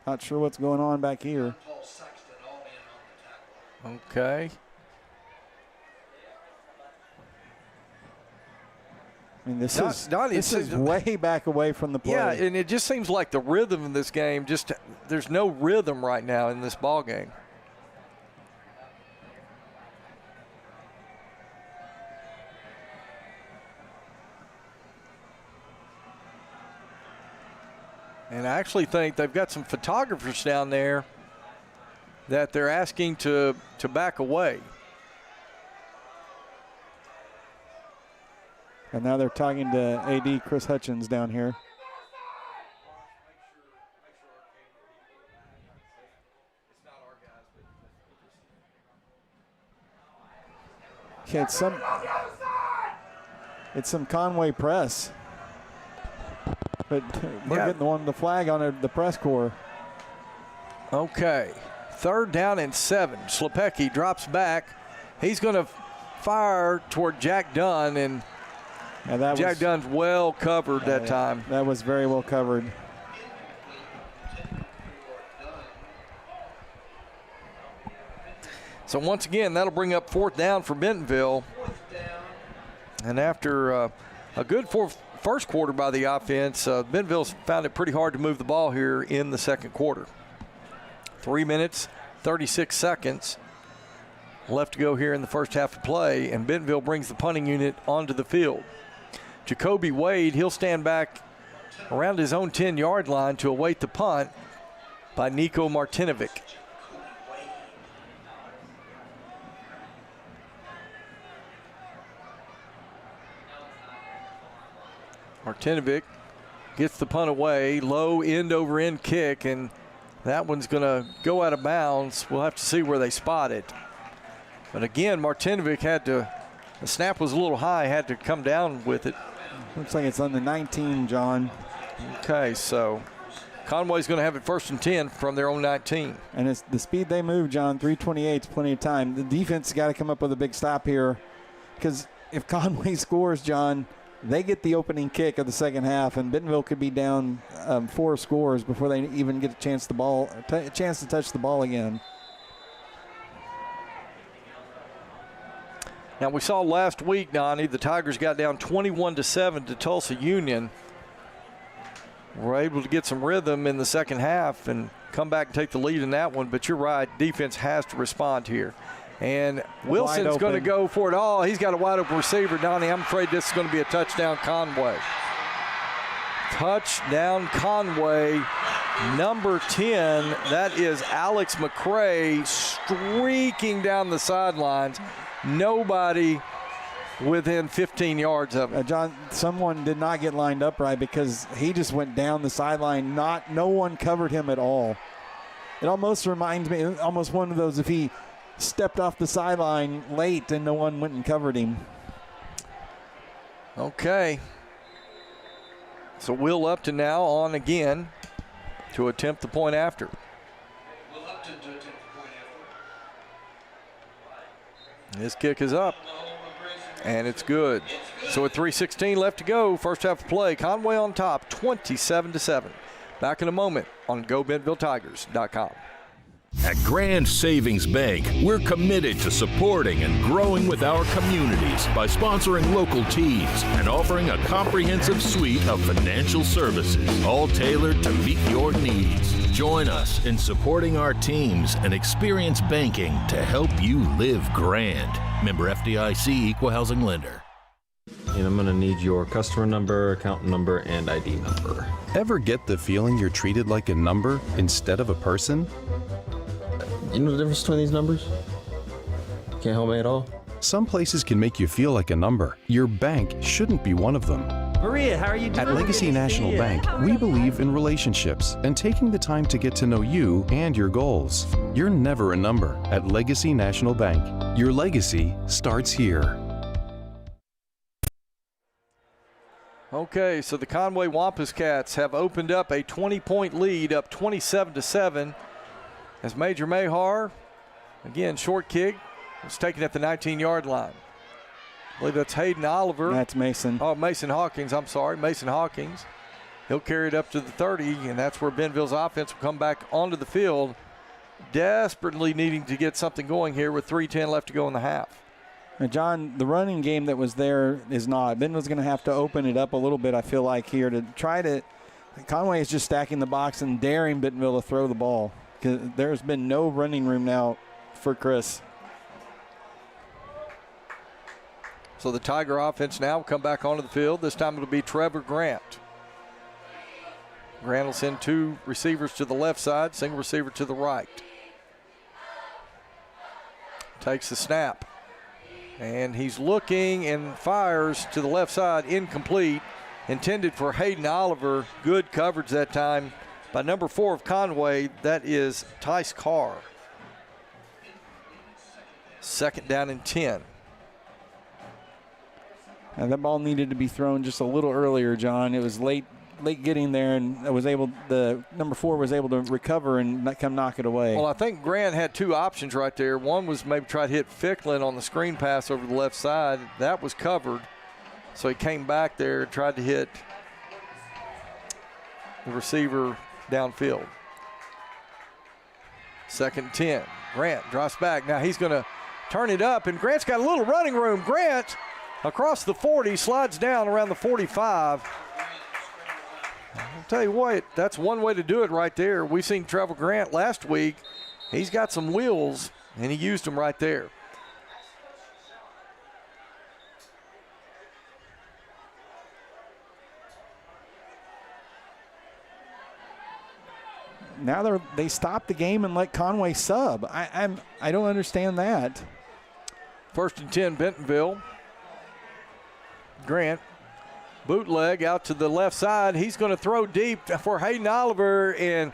S2: Not sure what's going on back here.
S1: Okay.
S2: I mean, this is way back away from the play.
S1: Yeah, and it just seems like the rhythm in this game, there's no rhythm right now in this ball game. And I actually think they've got some photographers down there that they're asking to back away.
S2: And now they're talking to AD Chris Hutchins down here. Okay, it's some Conway press. But we're getting the flag on the press corps.
S1: Okay, 3rd down and 7. Slepecki drops back. He's going to fire toward Jack Dunn, and Jack Dunn's well covered that time.
S2: That was very well covered.
S1: So once again, that'll bring up 4th down for Bentonville. And after a good first quarter by the offense, Bentonville's found it pretty hard to move the ball here in the second quarter. 3 minutes, 36 seconds left to go here in the first half of play, and Bentonville brings the punting unit onto the field. Jacoby Wade. He'll stand back around his own 10-yard line to await the punt by Nico Martinovic. Martinovic gets the punt away, low end-over-end kick, and that one's going to go out of bounds. We'll have to see where they spot it. But again, Martinovic the snap was a little high, had to come down with it.
S2: Looks like it's on the 19, John.
S1: Okay, so Conway's going to have it 1st and 10 from their own 19.
S2: And it's the speed they move, John, 3:28 is plenty of time. The defense has got to come up with a big stop here, because if Conway scores, John, they get the opening kick of the second half, and Bentonville could be down 4 scores before they even get a chance to touch the ball again.
S1: Now, we saw last week, Donnie, the Tigers got down 21-7 to Tulsa Union. Were able to get some rhythm in the second half and come back and take the lead in that one. But you're right, defense has to respond here. And Wilson's going to go for it all. He's got a wide open receiver, Donnie. I'm afraid this is going to be a touchdown Conway. Touchdown Conway, number 10. That is Alex McCray streaking down the sidelines. Nobody within 15 yards of it.
S2: John, someone did not get lined up right because he just went down the sideline. No one covered him at all. It almost reminds me, almost one of those if he stepped off the sideline late and no one went and covered him.
S1: Okay. So Will Upton now on again to attempt the point after. This kick is up, and it's good. So with 3:16 left to go, first half of play, Conway on top, 27-7. Back in a moment on GoBentonvilleTigers.com.
S12: At Grand Savings Bank, we're committed to supporting and growing with our communities by sponsoring local teams and offering a comprehensive suite of financial services, all tailored to meet your needs. Join us in supporting our teams and experience banking to help you live grand. Member FDIC, Equal Housing Lender.
S13: And I'm going to need your customer number, account number, and ID number.
S14: Ever get the feeling you're treated like a number instead of a person?
S13: You know the difference between these numbers? Can't help me at all?
S14: Some places can make you feel like a number. Your bank shouldn't be one of them.
S15: Maria, how are you doing?
S14: At Legacy National Bank, we believe in relationships and taking the time to get to know you and your goals. You're never a number at Legacy National Bank. Your legacy starts here.
S1: Okay, so the Conway Wampus Cats have opened up a 20-point lead, up 27-7. As Major Mahar, again, short kick, was taken at the 19-yard line. I believe that's Hayden Oliver.
S2: That's Mason.
S1: Oh, Mason Hawkins, I'm sorry, Mason Hawkins. He'll carry it up to the 30, and that's where Bentonville's offense will come back onto the field, desperately needing to get something going here with 3:10 left to go in the half.
S2: Now, John, the running game that was there is not. Bentonville's going to have to open it up a little bit, I feel like, here to try to. Conway is just stacking the box and daring Bentonville to throw the ball. There's been no running room now for Chris.
S1: So the Tiger offense now will come back onto the field. This time it'll be Trevor Grant. Grant will send 2 receivers to the left side, single receiver to the right. Takes the snap. And he's looking and fires to the left side, incomplete. Intended for Hayden Oliver. Good coverage that time by number 4 of Conway. That is Tice Carr. 2nd down and 10.
S2: And that ball needed to be thrown just a little earlier, John. It was late getting there, and the number 4 was able to recover and come knock it away.
S1: Well, I think Grant had 2 options right there. One was maybe try to hit Ficklin on the screen pass over the left side. That was covered. So he came back there and tried to hit the receiver downfield. 2nd and 10. Grant drops back. Now he's going to turn it up, and Grant's got a little running room. Grant across the 40, slides down around the 45. I'll tell you what, that's one way to do it right there. We've seen Trevor Grant last week. He's got some wheels, and he used them right there.
S2: now they stop the game and let Conway sub. I don't understand that.
S1: 1st and 10, Bentonville. Grant, bootleg out to the left side. He's going to throw deep for Hayden Oliver, and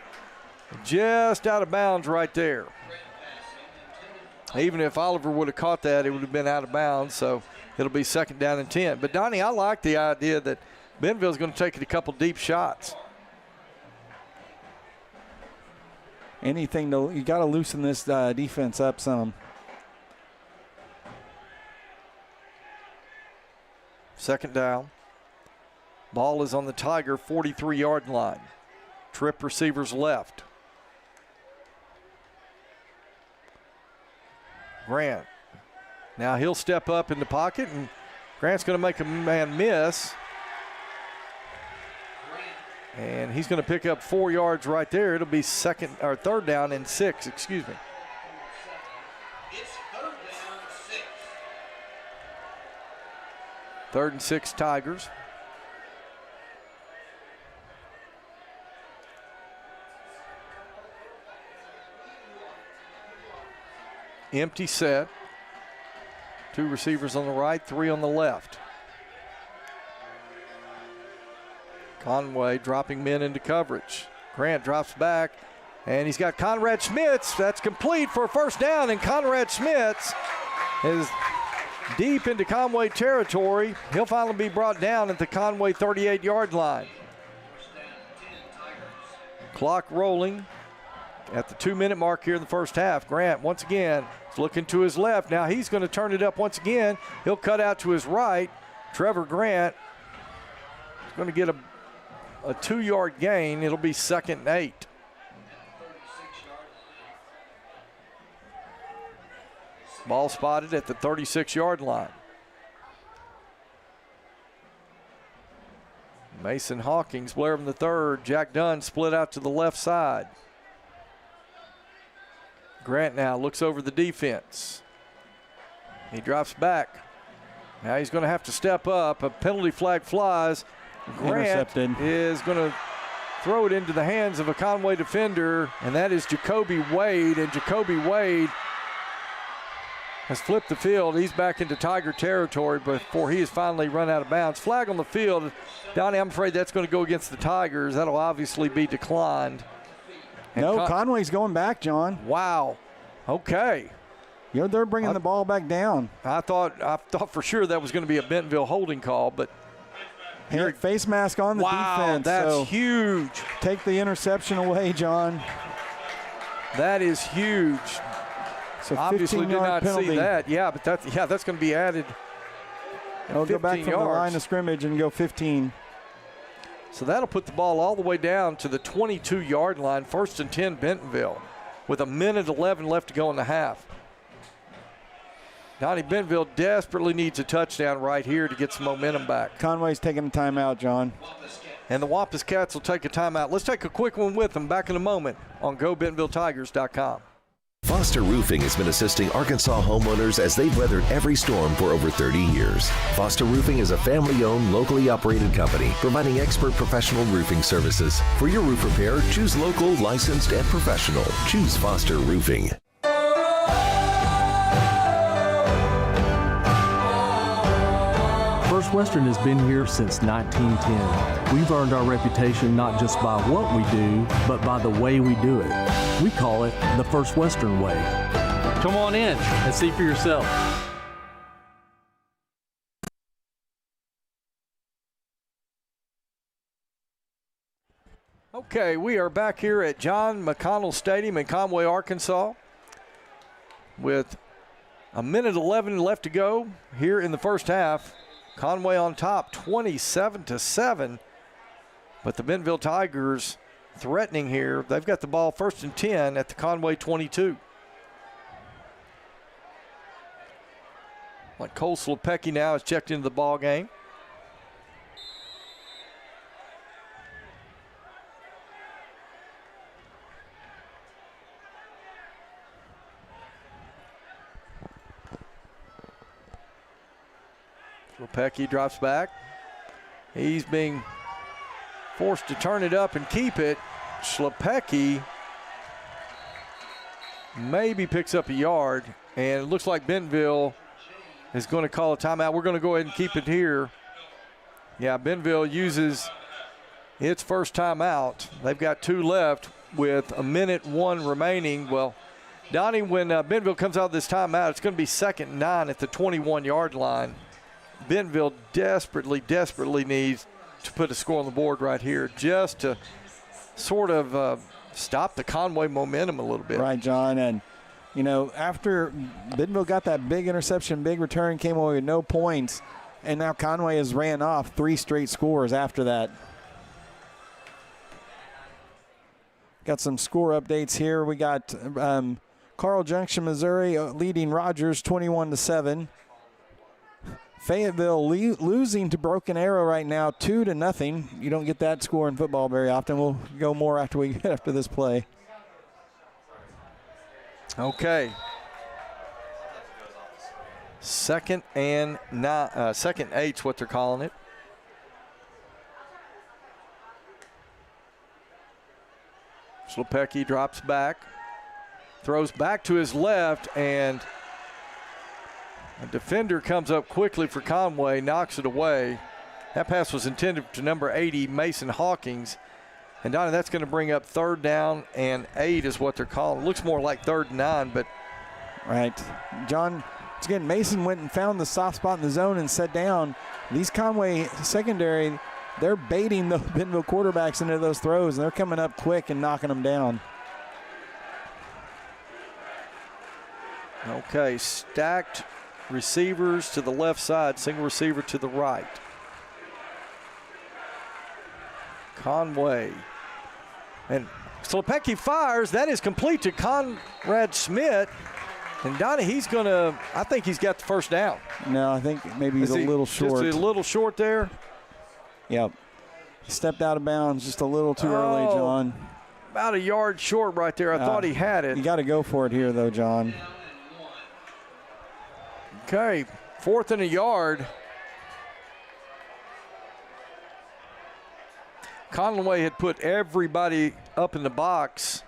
S1: just out of bounds right there. Even if Oliver would have caught that, it would have been out of bounds, so it'll be 2nd down and 10. But, Donnie, I like the idea that Bentonville's going to take a couple deep shots.
S2: You got to loosen this defense up some.
S1: 2nd down. Ball is on the Tiger 43-yard line. Trip receivers left. Grant. Now he'll step up in the pocket, and Grant's going to make a man miss. And he's going to pick up 4 yards right there. It'll be 3rd down and 6, excuse me.
S9: It's 3rd down and 6.
S1: 3rd and 6 Tigers. Empty set. 2 receivers on the right, 3 on the left. Conway dropping men into coverage. Grant drops back, and he's got Conrad Schmitz. That's complete for a 1st down, and Conrad Schmitz is deep into Conway territory. He'll finally be brought down at the Conway 38-yard line. Clock rolling at the 2-minute mark here in the 1st half. Grant once again is looking to his left. Now he's going to turn it up once again. He'll cut out to his right. Trevor Grant is going to get a 2-yard gain. It'll be 2nd and 8. Ball spotted at the 36-yard line. Mason Hawkins, Blair from the 3rd. Jack Dunn split out to the left side. Grant now looks over the defense. He drops back. Now he's going to have to step up. A penalty flag flies. Grant is going to throw it into the hands of a Conway defender, and that is Jacoby Wade. And Jacoby Wade has flipped the field. He's back into Tiger territory before he is finally run out of bounds. Flag on the field. Donnie, I'm afraid that's going to go against the Tigers. That'll obviously be declined. And
S2: no, Conway's going back, John.
S1: Wow. Okay.
S2: They're bringing the ball back down.
S1: I thought for sure that was going to be a Bentonville holding call, but
S2: face mask on the defense.
S1: That's huge.
S2: Take the interception away, John.
S1: That is huge.
S2: So
S1: obviously did not
S2: penalty.
S1: see that. Yeah, but that's going to be added.
S2: They'll go back from the line of scrimmage and go 15.
S1: So that'll put the ball all the way down to the 22-yard line. 1st and 10 Bentonville with 1:11 left to go in the half. Donnie, Bentonville desperately needs a touchdown right here to get some momentum back.
S2: Conway's taking a timeout, John.
S1: And the Wampus Cats will take a timeout. Let's take a quick one with them back in a moment on GoBentonvilleTigers.com.
S5: Foster Roofing has been assisting Arkansas homeowners as they've weathered every storm for over 30 years. Foster Roofing is a family-owned, locally operated company providing expert professional roofing services. For your roof repair, choose local, licensed, and professional. Choose Foster Roofing.
S15: First Western has been here since 1910. We've earned our reputation not just by what we do, but by the way we do it. We call it the First Western way.
S16: Come on in and see for yourself.
S1: Okay, we are back here at John McConnell Stadium in Conway, Arkansas, with 1:11 left to go here in the 1st half. Conway on top, 27-7. But the Bentonville Tigers threatening here. They've got the ball 1st and 10 at the Conway 22. Like Cole Slepecki now has checked into the ball game. Slepecki drops back. He's being forced to turn it up and keep it. Slepecki maybe picks up a yard, and it looks like Bentonville is going to call a timeout. We're going to go ahead and keep it here. Yeah, Bentonville uses its first timeout. They've got 2 left with 1:01 remaining. Well, Donnie, when Bentonville comes out of this timeout, it's going to be 2nd and 9 at the 21-yard line. Bentonville desperately needs to put a score on the board right here just to sort of stop the Conway momentum a little bit.
S2: Right, John. And, you know, after Bentonville got that big interception, big return, came away with no points, and now Conway has ran off 3 straight scores after that. Got some score updates here. We got Carl Junction, Missouri leading Rogers 21-7. Fayetteville losing to Broken Arrow right now 2-0. You don't get that score in football very often. We'll go more after we get after this play.
S1: Okay. 2nd and 8's what they're calling it. Slepecki drops back, throws back to his left, and a defender comes up quickly for Conway, knocks it away. That pass was intended to number 80, Mason Hawkins. And, Donnie, that's going to bring up 3rd down and 8 is what they're calling. It looks more like 3rd and 9, but.
S2: Right. John, again, Mason went and found the soft spot in the zone and sat down. These Conway secondary, they're baiting the Bentonville quarterbacks into those throws, and they're coming up quick and knocking them down.
S1: Okay, stacked receivers to the left side, single receiver to the right. Conway. And Slepecki fires. That is complete to Conrad Schmidt. And Donnie, I think he's got the first down.
S2: No, I think maybe he's a little short.
S1: Just a little short there?
S2: Yep. He stepped out of bounds just a little too early, John.
S1: About a yard short right there. I thought he had it.
S2: You got to go for it here, though, John.
S1: Okay, 4th and a yard. Conway had put everybody up in the box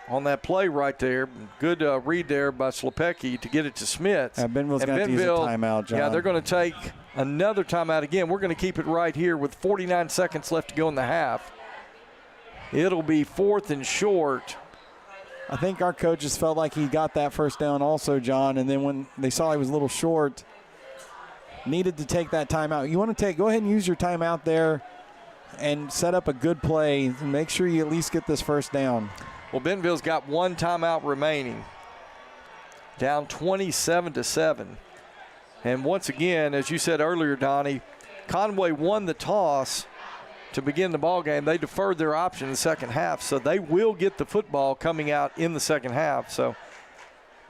S1: on that play right there. Good read there by Slepecki to get it to Smith.
S2: Bentonville's going to use a timeout, John.
S1: Yeah, they're going to take another timeout again. We're going to keep it right here with 49 seconds left to go in the half. It'll be 4th and short.
S2: I think our coaches felt like he got that first down also, John, and then when they saw he was a little short, needed to take that timeout. You want to go ahead and use your timeout there and set up a good play and make sure you at least get this first down.
S1: Well, Bentonville's got 1 timeout remaining, down 27-7. And once again, as you said earlier, Donnie, Conway won the toss to begin the ball game. They deferred their option in the second half, so they will get the football coming out in the second half. So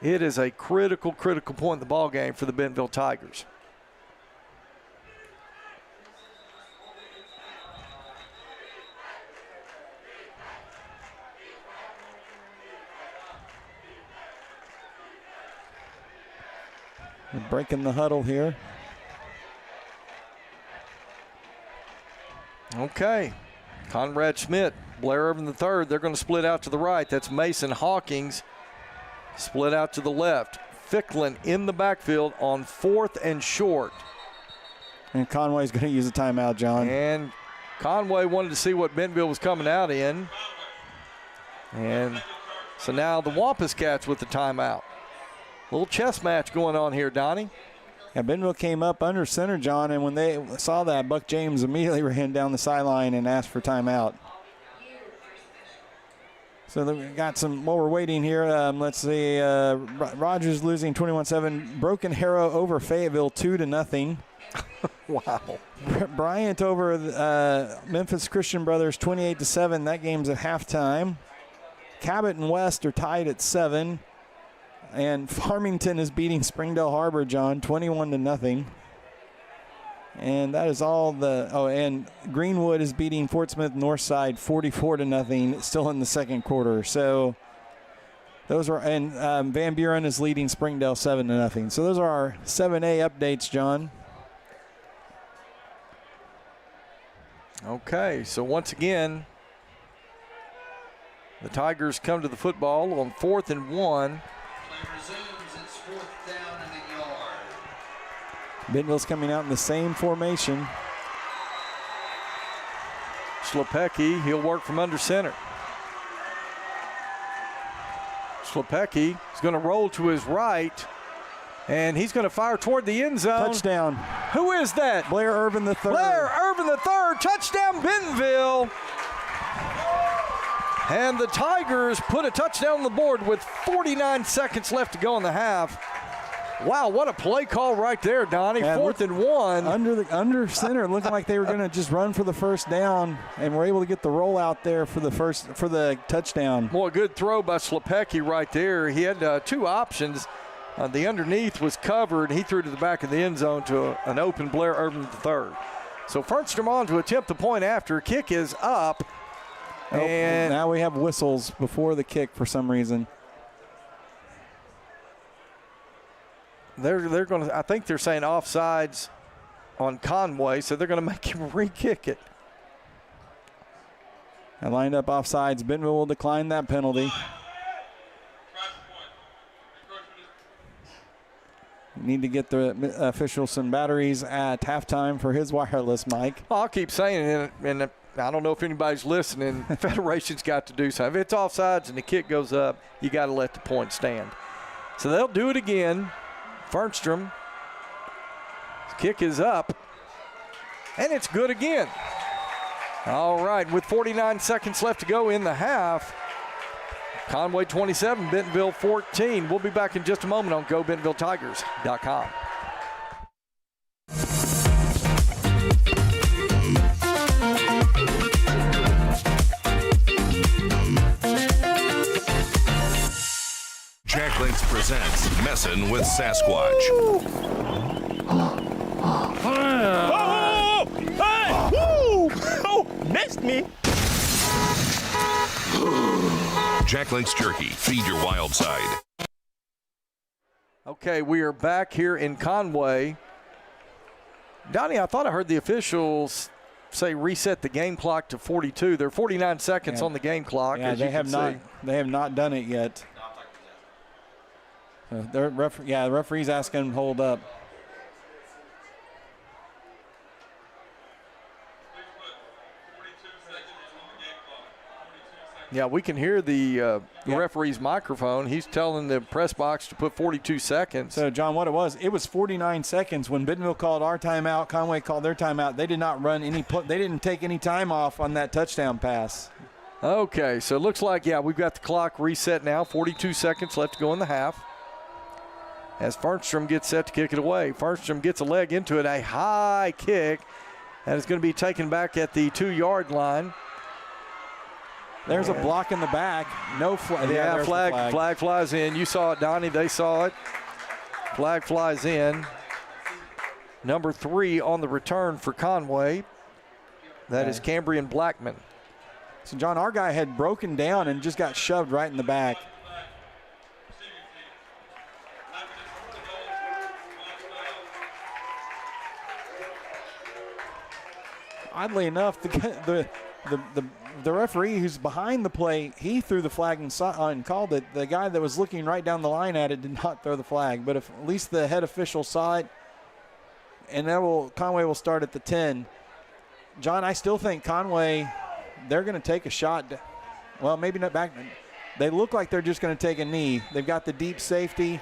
S1: it is a critical point in the ball game for the Bentonville Tigers.
S2: We're breaking the huddle here.
S1: Okay. Conrad Schmidt, Blair Irvin III, they're going to split out to the right. That's Mason Hawkins. Split out to the left. Ficklin in the backfield on 4th and short.
S2: And Conway's going to use a timeout, John.
S1: And Conway wanted to see what Bentonville was coming out in. And so now the Wampus Cats with the timeout. Little chess match going on here, Donnie.
S2: Yeah, Bentonville came up under center, John, and when they saw that, Buck James immediately ran down the sideline and asked for timeout. So we got some, while we're waiting here, let's see, Rogers losing 21-7. Broken Arrow over Fayetteville 2-0.
S1: Wow.
S2: Bryant over Memphis Christian Brothers 28-7. That game's at halftime. Cabot and West are tied at 7. And Farmington is beating Springdale Harbor, John, 21-0. And that is all and Greenwood is beating Fort Smith Northside 44-0, still in the second quarter. So those are, and Van Buren is leading Springdale 7-0. So those are our 7A updates, John.
S1: Okay, so once again, The Tigers come to the football on 4th and 1.
S2: Bentonville's coming out in the same formation.
S1: Schlepecki, he'll work from under center. Schlepecki is going to roll to his right, and he's going to fire toward the end zone.
S2: Touchdown.
S1: Who is that?
S2: Blair Irvin III.
S1: Blair Irvin III, touchdown Bentonville. And the Tigers put a touchdown on the board with 49 seconds left to go in the half. Wow, what a play call right there, Donnie. 4th and 1.
S2: Under center, looking like they were going to just run for the first down, and were able to get the roll out there for the touchdown.
S1: Boy, good throw by Schlepecki right there. He had 2 options. The underneath was covered. He threw to the back of the end zone to an open Blair Irvin III. So Fernstrom on to attempt the point after. Kick is up. And
S2: now we have whistles before the kick for some reason.
S1: They're going to, I think they're saying offsides on Conway, so they're going to make him re-kick it.
S2: I lined up offsides. Bentonville will decline that penalty. Need to get the official some batteries at halftime for his wireless mic.
S1: Well, I'll keep saying it, and I don't know if anybody's listening. The Federation's got to do something. If it's offsides and the kick goes up, you got to let the point stand. So they'll do it again. Fernstrom, kick is up, and it's good again. All right, with 49 seconds left to go in the half, Conway 27, Bentonville 14. We'll be back in just a moment on GoBentonvilleTigers.com.
S10: Jack Links presents Messin' with Sasquatch.
S17: Hey! Woo! Oh, missed me.
S10: Jack Links Jerky. Feed your wild side.
S1: Okay, we are back here in Conway. Donnie, I thought I heard the officials say reset the game clock to 42. There are 49 seconds on the game clock.
S2: Yeah, they have not done it yet. The referee's asking him to hold up.
S1: Yeah, we can hear the referee's microphone. He's telling the press box to put 42 seconds.
S2: So, John, what it was 49 seconds when Bentonville called our timeout, Conway called their timeout. They did not run they didn't take any time off on that touchdown pass.
S1: Okay, so it looks like, we've got the clock reset now. 42 seconds left to go in the half. As Fernstrom gets set to kick it away. Fernstrom gets a leg into it, a high kick. That is going to be taken back at the 2-yard line.
S2: There's a block in the back. No flag.
S1: Yeah, flag flies in. You saw it, Donnie. They saw it. Flag flies in. Number 3 on the return for Conway. That is Cambrian Blackman.
S2: So, John, our guy had broken down and just got shoved right in the back. Oddly enough, the referee who's behind the play, he threw the flag and called it. The guy that was looking right down the line at it did not throw the flag. But if at least the head official saw it, and Conway will start at the 10. John, I still think Conway, they're going to take a shot. Well, maybe not back. They look like they're just going to take a knee. They've got the deep safety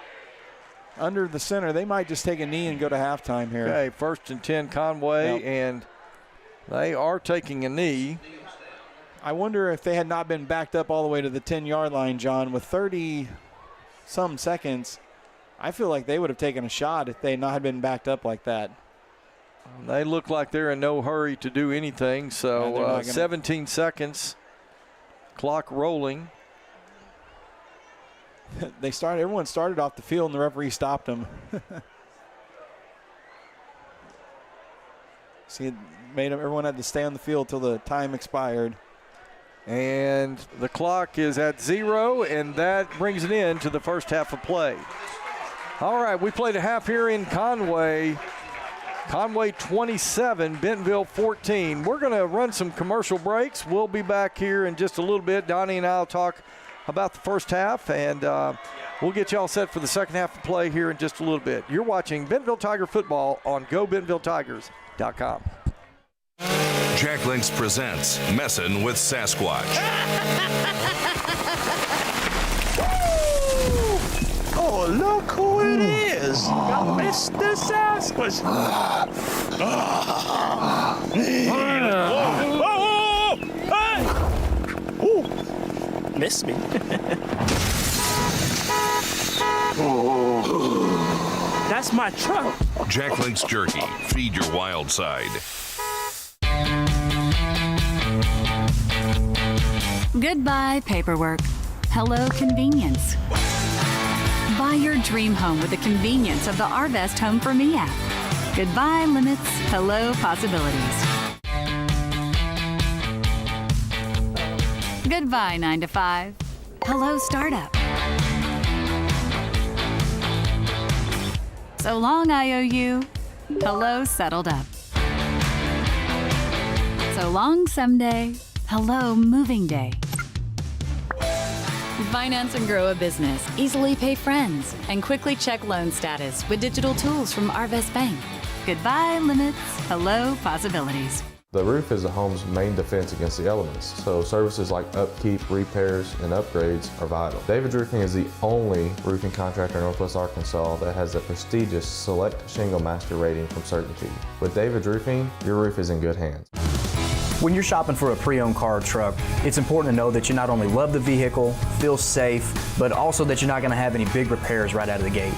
S2: under the center. They might just take a knee and go to halftime here.
S1: Okay, 1st and 10 Conway, and they are taking a knee.
S2: I wonder if they had not been backed up all the way to the 10-yard line, John, with 30-some seconds. I feel like they would have taken a shot if they had not been backed up like that.
S1: They look like they're in no hurry to do anything, so 17 seconds, clock rolling.
S2: Everyone started off the field, and the referee stopped them. See, everyone had to stay on the field till the time expired.
S1: And the clock is at 0, and that brings an end to the first half of play. All right, we played a half here in Conway. Conway 27, Bentonville 14. We're going to run some commercial breaks. We'll be back here in just a little bit. Donnie and I will talk about the first half, and we'll get you all set for the second half of play here in just a little bit. You're watching Bentonville Tiger football on GoBentonvilleTigers.com.
S10: Jack Links presents Messin' with Sasquatch.
S17: Oh, look who it is! Mr. Sasquatch! Hey! Ooh, missed me. That's my truck.
S10: Jack Links Jerky. Feed your wild side.
S8: Goodbye, paperwork. Hello, convenience. Buy your dream home with the convenience of the Arvest Home for Me app. Goodbye, limits. Hello, possibilities. Goodbye, 9 to 5. Hello, startup. So long, IOU. Hello, settled up. So long, someday. Hello, moving day. Finance and grow a business. Easily pay friends. And quickly check loan status with digital tools from Arvest Bank. Goodbye, limits. Hello, possibilities.
S18: The roof is a home's main defense against the elements, so services like upkeep, repairs, and upgrades are vital. David's Roofing is the only roofing contractor in Northwest Arkansas that has a prestigious Select Shingle Master rating from Certainty. With David's Roofing, your roof is in good hands.
S11: When you're shopping for a pre-owned car or truck, it's important to know that you not only love the vehicle, feel safe, but also that you're not going to have any big repairs right out of the gate.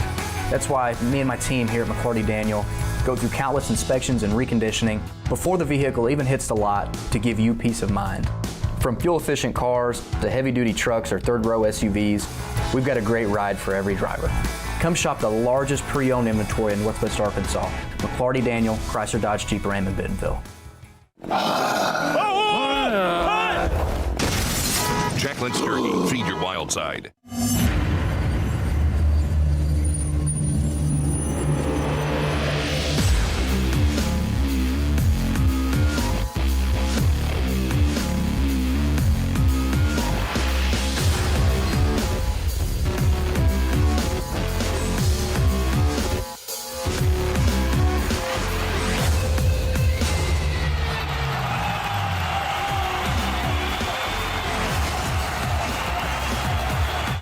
S11: That's why me and my team here at McClarty Daniel go through countless inspections and reconditioning before the vehicle even hits the lot to give you peace of mind. From fuel-efficient cars to heavy-duty trucks or third-row SUVs, we've got a great ride for every driver. Come shop the largest pre-owned inventory in Northwest Arkansas. McClarty Daniel, Chrysler Dodge Jeep Ram in Bentonville.
S10: Jack Links Jerky. Feed your wild side.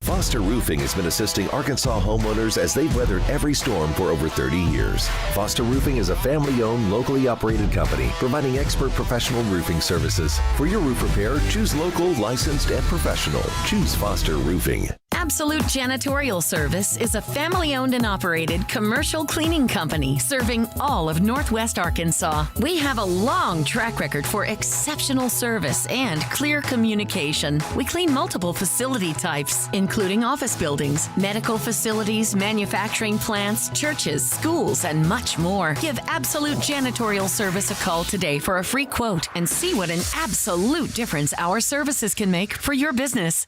S10: Foster Roofing has been assisting Arkansas homeowners as they've weathered every storm for over 30 years. Foster Roofing is a family-owned, locally operated company providing expert professional roofing services. For your roof repair, choose local, licensed, and professional. Choose Foster Roofing.
S6: Absolute Janitorial Service is a family-owned and operated commercial cleaning company serving all of Northwest Arkansas. We have a long track record for exceptional service and clear communication. We clean multiple facility types, including office buildings, medical facilities, manufacturing plants, churches, schools, and much more. Give Absolute Janitorial Service a call today for a free quote and see what an absolute difference our services can make for your business.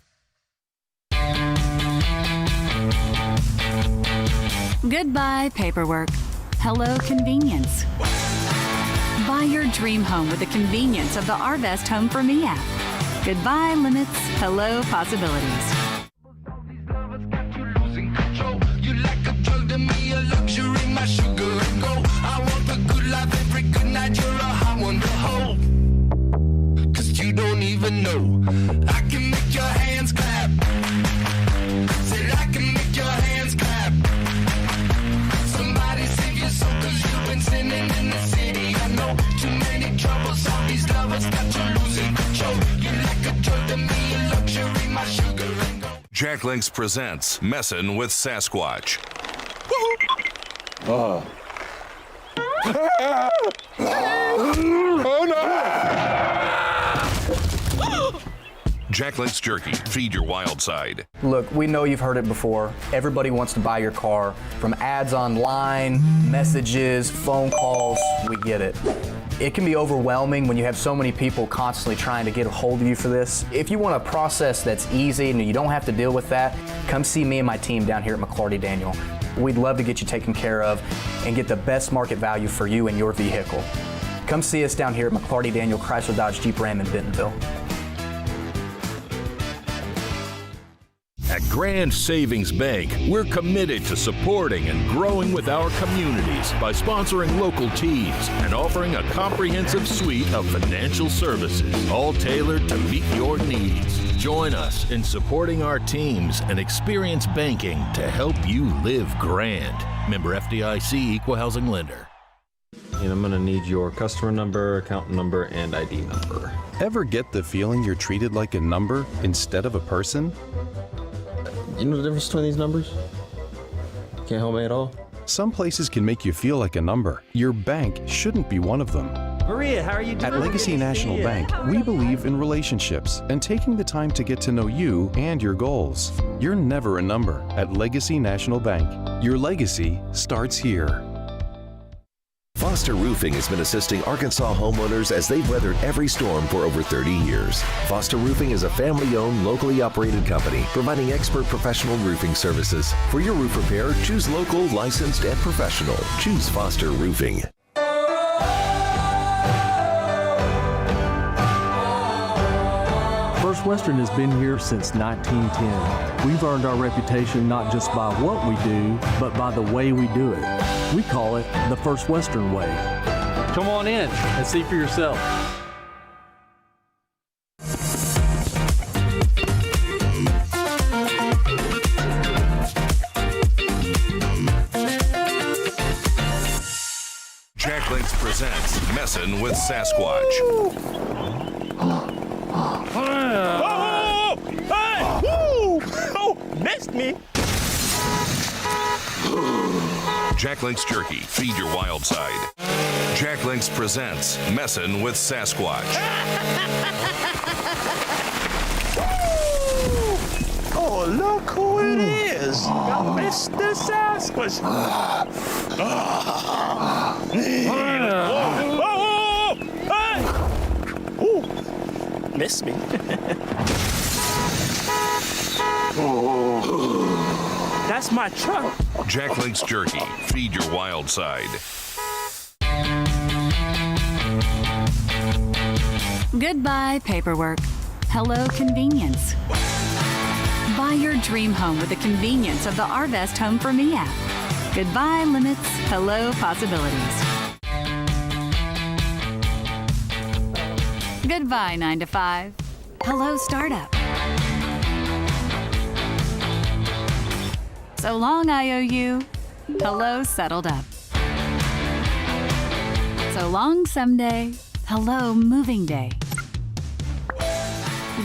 S8: Goodbye, paperwork. Hello, convenience. Buy your dream home with the convenience of the Arvest Home for Me app. Goodbye, limits. Hello, possibilities.
S9: You like a drug to me, a luxury, my sugar and gold. I want the good life every good night. You're a hot one to hold. 'Cause you don't even know. I can make your hands clap. Said I can make your hands clap. Somebody save your soul 'cause you've been sinning in the city. I know too many troubles. All these lovers got you losing control. You like a drug to me, a luxury, my sugar and gold.
S10: Jack Links presents Messin' with Sasquatch.
S17: Oh no!
S10: Jack Links Jerky. Feed your wild side.
S11: Look, we know you've heard it before. Everybody wants to buy your car. From ads online, messages, phone calls, we get it. It can be overwhelming when you have so many people constantly trying to get a hold of you for this. If you want a process that's easy and you don't have to deal with that, come see me and my team down here at McClarty Daniel. we'd love to get you taken care of and get the best market value for you and your vehicle. Come see us down here at McClarty Daniel Chrysler Dodge Jeep Ram in Bentonville.
S12: At Grand Savings Bank, we're committed to supporting and growing with our communities by sponsoring local teams and offering a comprehensive suite of financial services, all tailored to meet your needs. Join us in supporting our teams and experience banking to help you live grand. Member FDIC, Equal Housing Lender.
S13: And I'm gonna need your customer number, account number, and ID number.
S14: Ever get the feeling you're treated like a number instead of a person?
S13: You know the difference between these numbers? Can't help me at all?
S14: Some places can make you feel like a number. Your bank shouldn't be one of them.
S17: Maria, how are you doing?
S14: At Legacy National Bank, we believe in relationships and taking the time to get to know you and your goals. You're never a number at Legacy National Bank. Your legacy starts here.
S5: Foster Roofing has been assisting Arkansas homeowners as they've weathered every storm for over 30 years. Foster Roofing is a family-owned, locally operated company providing expert professional roofing services. For your roof repair, choose local, licensed, and professional. Choose Foster Roofing.
S15: First Western has been here since 1910. We've earned our reputation not just by what we do, but by the way we do it. We call it the First Western way.
S16: Come on in and see for yourself.
S12: Jack Links presents Messin' with Sasquatch.
S17: Oh! Hey! Woo! Oh, missed me.
S12: Jack Links Jerky, feed your wild side. Jack Links presents Messin' with Sasquatch.
S17: Oh, look who it is. Mr. Sasquatch. Hey! Ooh, missed me. That's my truck.
S12: Jack Links Jerky, feed your wild side.
S8: Goodbye, paperwork. Hello, convenience. Buy your dream home with the convenience of the Arvest Home for Me app. Goodbye, limits. Hello, possibilities. Goodbye, 9 to 5. Hello, startup. So long, IOU. Hello, settled up. So long, someday. Hello, moving day.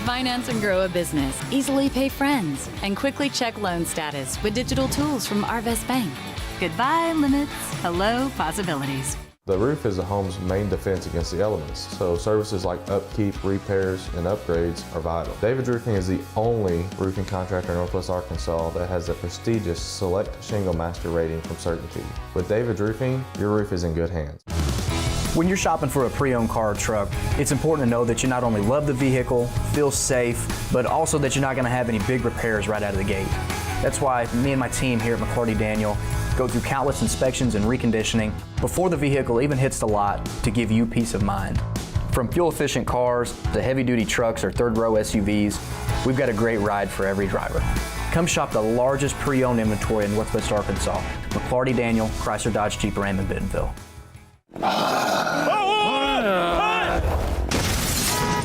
S8: Finance and grow a business. Easily pay friends and quickly check loan status with digital tools from Arvest Bank. Goodbye, limits. Hello, possibilities.
S18: The roof is a home's main defense against the elements, so services like upkeep, repairs, and upgrades are vital. David's Roofing is the only roofing contractor in Northwest Arkansas that has the prestigious Select Shingle Master rating from Certainty. With David's Roofing, your roof is in good hands.
S11: When you're shopping for a pre-owned car or truck, it's important to know that you not only love the vehicle, feel safe, but also that you're not going to have any big repairs right out of the gate. That's why me and my team here at McClarty Daniel go through countless inspections and reconditioning before the vehicle even hits the lot to give you peace of mind. From fuel-efficient cars to heavy-duty trucks or third-row SUVs, we've got a great ride for every driver. Come shop the largest pre-owned inventory in Northwest Arkansas. McClarty Daniel, Chrysler Dodge Jeep Ram in Bentonville.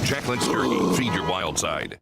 S12: Jack Links Jerky, feed your wild side.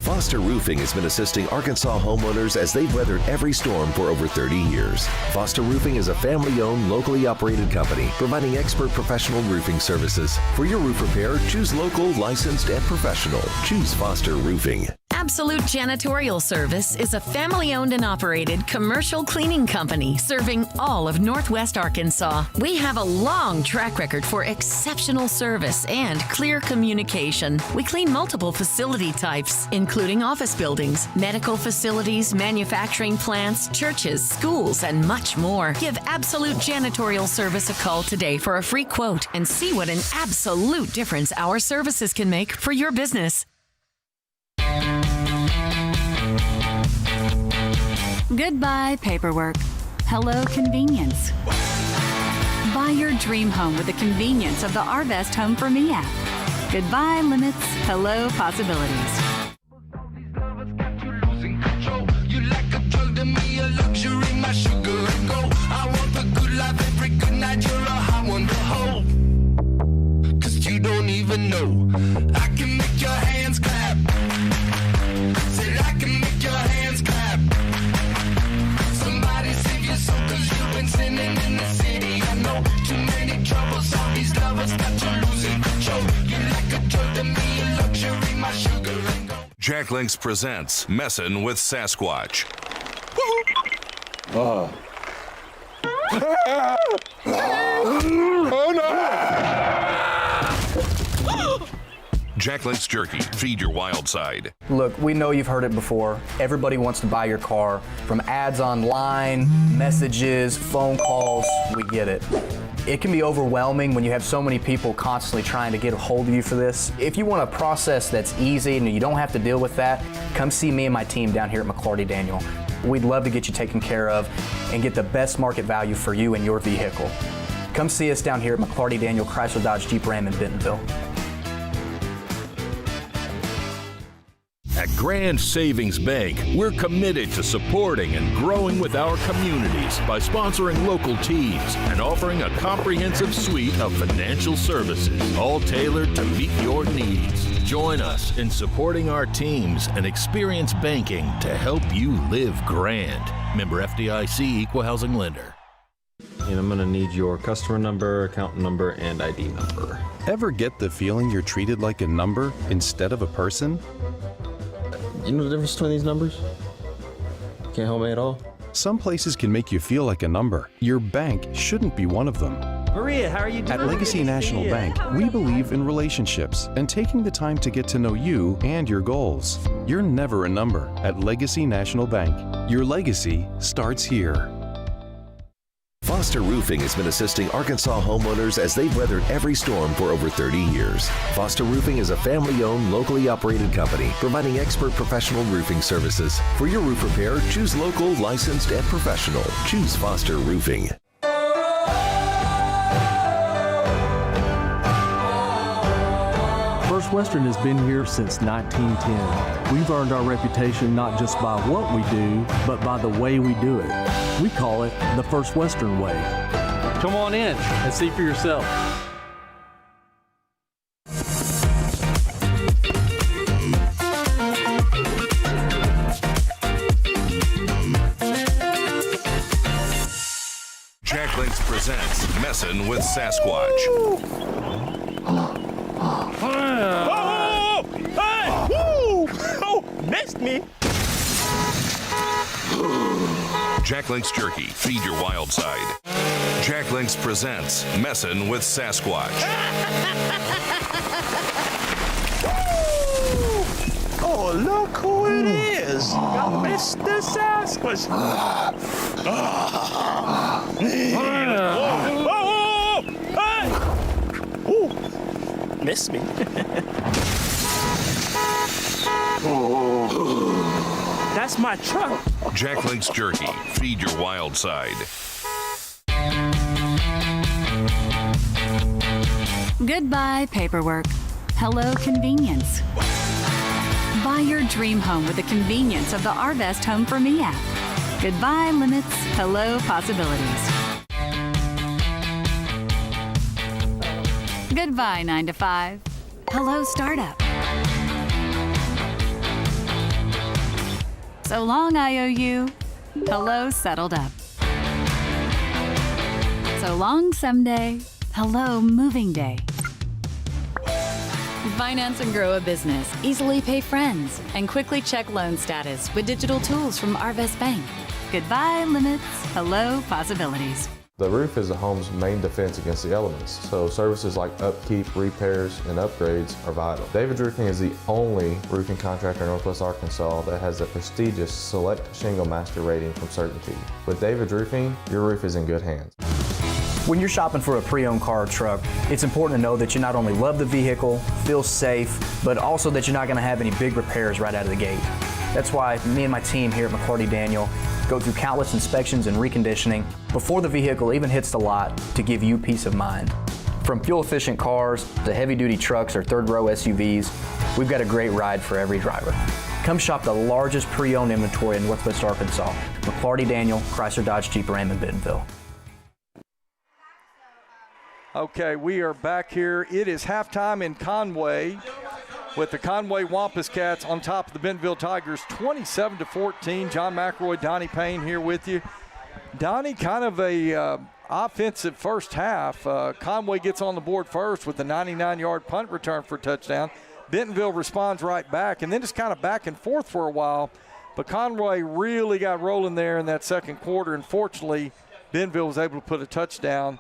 S5: Foster Roofing has been assisting Arkansas homeowners as they've weathered every storm for over 30 years. Foster Roofing is a family-owned, locally operated company providing expert professional roofing services. For your roof repair, choose local, licensed, and professional. Choose Foster Roofing.
S6: Absolute Janitorial Service is a family-owned and operated commercial cleaning company serving all of Northwest Arkansas. We have a long track record for exceptional service and clear communication. We clean multiple facility types, including office buildings, medical facilities, manufacturing plants, churches, schools, and much more. Give Absolute Janitorial Service a call today for a free quote and see what an absolute difference our services can make for your business.
S8: Goodbye, paperwork. Hello, convenience. Buy your dream home with the convenience of the Arvest Home for Me app. Goodbye, limits. Hello, possibilities.
S9: You like a drug to me, a luxury, my sugar and gold. I want the good life every good night. You're a hot one to hold. 'Cause you don't even know. I can make your hands clap. Said I can make your hands clap. Somebody save your soul 'cause you've been sinning in the city. I know too many troubles. All these lovers got you losing control. You like a drug to me, a luxury, my sugar and gold.
S12: Jack Links presents Messin' with Sasquatch.
S9: Oh no!
S12: Jack Links Jerky. Feed your wild side.
S11: Look, we know you've heard it before. Everybody wants to buy your car. From ads online, messages, phone calls, we get it. It can be overwhelming when you have so many people constantly trying to get a hold of you for this. If you want a process that's easy and you don't have to deal with that, come see me and my team down here at McClarty Daniel. We'd love to get you taken care of and get the best market value for you and your vehicle. Come see us down here at McClarty Daniel Chrysler Dodge Jeep Ram in Bentonville.
S12: At Grand Savings Bank, we're committed to supporting and growing with our communities by sponsoring local teams and offering a comprehensive suite of financial services, all tailored to meet your needs. Join us in supporting our teams and experience banking to help you live grand. Member FDIC, Equal Housing Lender.
S13: And I'm going to need your customer number, account number, and ID number.
S14: Ever get the feeling you're treated like a number instead of a person?
S13: You know the difference between these numbers? Can't help me at all?
S14: Some places can make you feel like a number. Your bank shouldn't be one of them.
S16: Maria, how are you doing?
S14: At Legacy National Bank, we believe in relationships and taking the time to get to know you and your goals. You're never a number at Legacy National Bank. Your legacy starts here.
S5: Foster Roofing has been assisting Arkansas homeowners as they've weathered every storm for over 30 years. Foster Roofing is a family-owned, locally operated company providing expert professional roofing services. For your roof repair, choose local, licensed, and professional. Choose Foster Roofing.
S15: First Western has been here since 1910. We've earned our reputation not just by what we do, but by the way we do it. We call it the First Western way.
S16: Come on in and see for yourself.
S12: Jack Links presents Messin' with Sasquatch.
S17: Oh! Hey! Woo! Oh, missed me.
S12: Jack Links Jerky. Feed your wild side. Jack Links presents Messin' with Sasquatch.
S17: Oh, look who it is. Mr. Sasquatch. Oh! Hey! Ooh! Missed me. That's my truck.
S12: Jack Links Jerky. Feed your wild side.
S8: Goodbye, paperwork. Hello, convenience. Buy your dream home with the convenience of the Arvest Home for Me app. Goodbye, limits. Hello, possibilities. Goodbye, 9 to 5. Hello, startup. So long, IOU. Hello, settled up. So long, someday. Hello, moving day. Finance and grow a business, easily pay friends, and quickly check loan status with digital tools from Arvest Bank. Goodbye, limits. Hello, possibilities.
S18: The roof is a home's main defense against the elements, so services like upkeep, repairs, and upgrades are vital. David's Roofing is the only roofing contractor in Northwest Arkansas that has the prestigious Select Shingle Master rating from Certainty. With David's Roofing, your roof is in good hands.
S11: When you're shopping for a pre-owned car or truck, it's important to know that you not only love the vehicle, feel safe, but also that you're not going to have any big repairs right out of the gate. That's why me and my team here at McClarty Daniel go through countless inspections and reconditioning before the vehicle even hits the lot to give you peace of mind. From fuel-efficient cars to heavy-duty trucks or third-row SUVs, we've got a great ride for every driver. Come shop the largest pre-owned inventory in Northwest Arkansas. McClarty Daniel, Chrysler Dodge Jeep Ram in Bentonville.
S1: Okay, we are back here. It is halftime in Conway with the Conway Wampus Cats on top of the Bentonville Tigers, 27-14. John McElroy, Donnie Payne here with you. Donnie, kind of a offensive first half. Conway gets on the board first with a 99-yard punt return for a touchdown. Bentonville responds right back, and then it's kind of back and forth for a while. But Conway really got rolling there in that second quarter, and fortunately, Bentonville was able to put a touchdown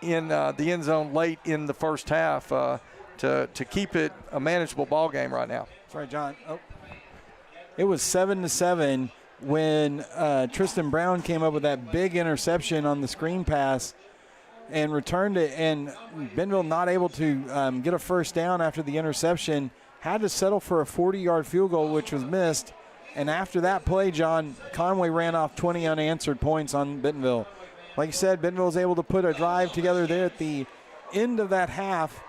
S1: in the end zone late in the first half to keep it a manageable ball game right now.
S2: That's right, John. Oh. It was 7-7 when Tristan Brown came up with that big interception on the screen pass and returned it, and Bentonville not able to get a first down after the interception, had to settle for a 40-yard field goal, which was missed. And after that play, John, Conway ran off 20 unanswered points on Bentonville. Like you said, Bentonville was able to put a drive together there at the end of that half.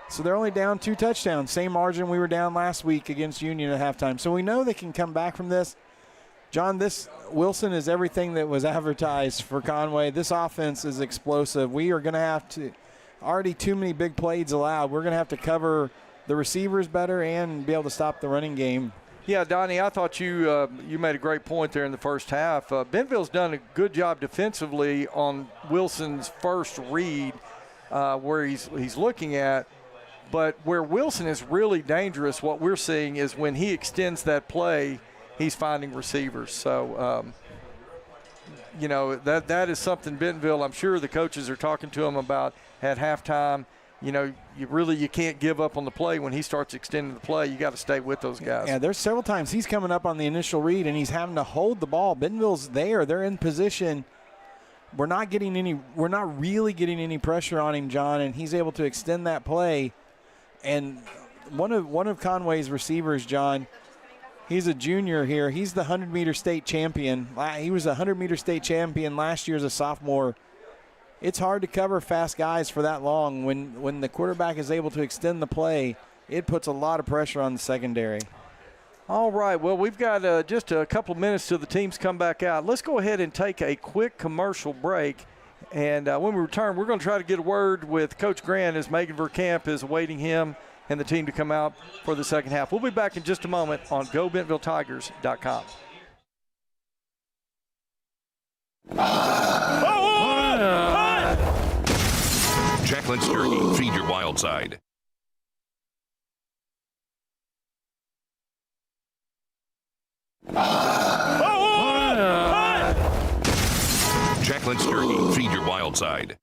S2: So they're only down 2 touchdowns. Same margin we were down last week against Union at halftime. So we know they can come back from this. John, this Wilson is everything that was advertised for Conway. This offense is explosive. We are going to have to, already too many big plays allowed. We're going to have to cover the receivers better and be able to stop the running game.
S1: Yeah, Donnie, I thought you made a great point there in the first half. Bentonville's done a good job defensively on Wilson's first read where he's looking at. But where Wilson is really dangerous, what we're seeing is when he extends that play, he's finding receivers. So, that is something Bentonville, I'm sure the coaches are talking to him about at halftime. You can't give up on the play when he starts extending the play. You got to stay with those guys.
S2: Yeah, there's several times he's coming up on the initial read and he's having to hold the ball. Bentonville's there. They're in position. We're not really getting any pressure on him, John, and he's able to extend that play. And one of Conway's receivers, John, he's a junior here. He's the 100-meter state champion. He was a 100-meter state champion last year as a sophomore. It's hard to cover fast guys for that long. When the quarterback is able to extend the play, it puts a lot of pressure on the secondary.
S1: All right, well, we've got just a couple of minutes till the teams come back out. Let's go ahead and take a quick commercial break. And when we return, we're going to try to get a word with Coach Grant as Megan Verkamp is awaiting him and the team to come out for the second half. We'll be back in just a moment on GoBentonvilleTigers.com.
S12: Jacqueline's Turkey, feed your wild side. Jacqueline's Turkey, feed your wild side.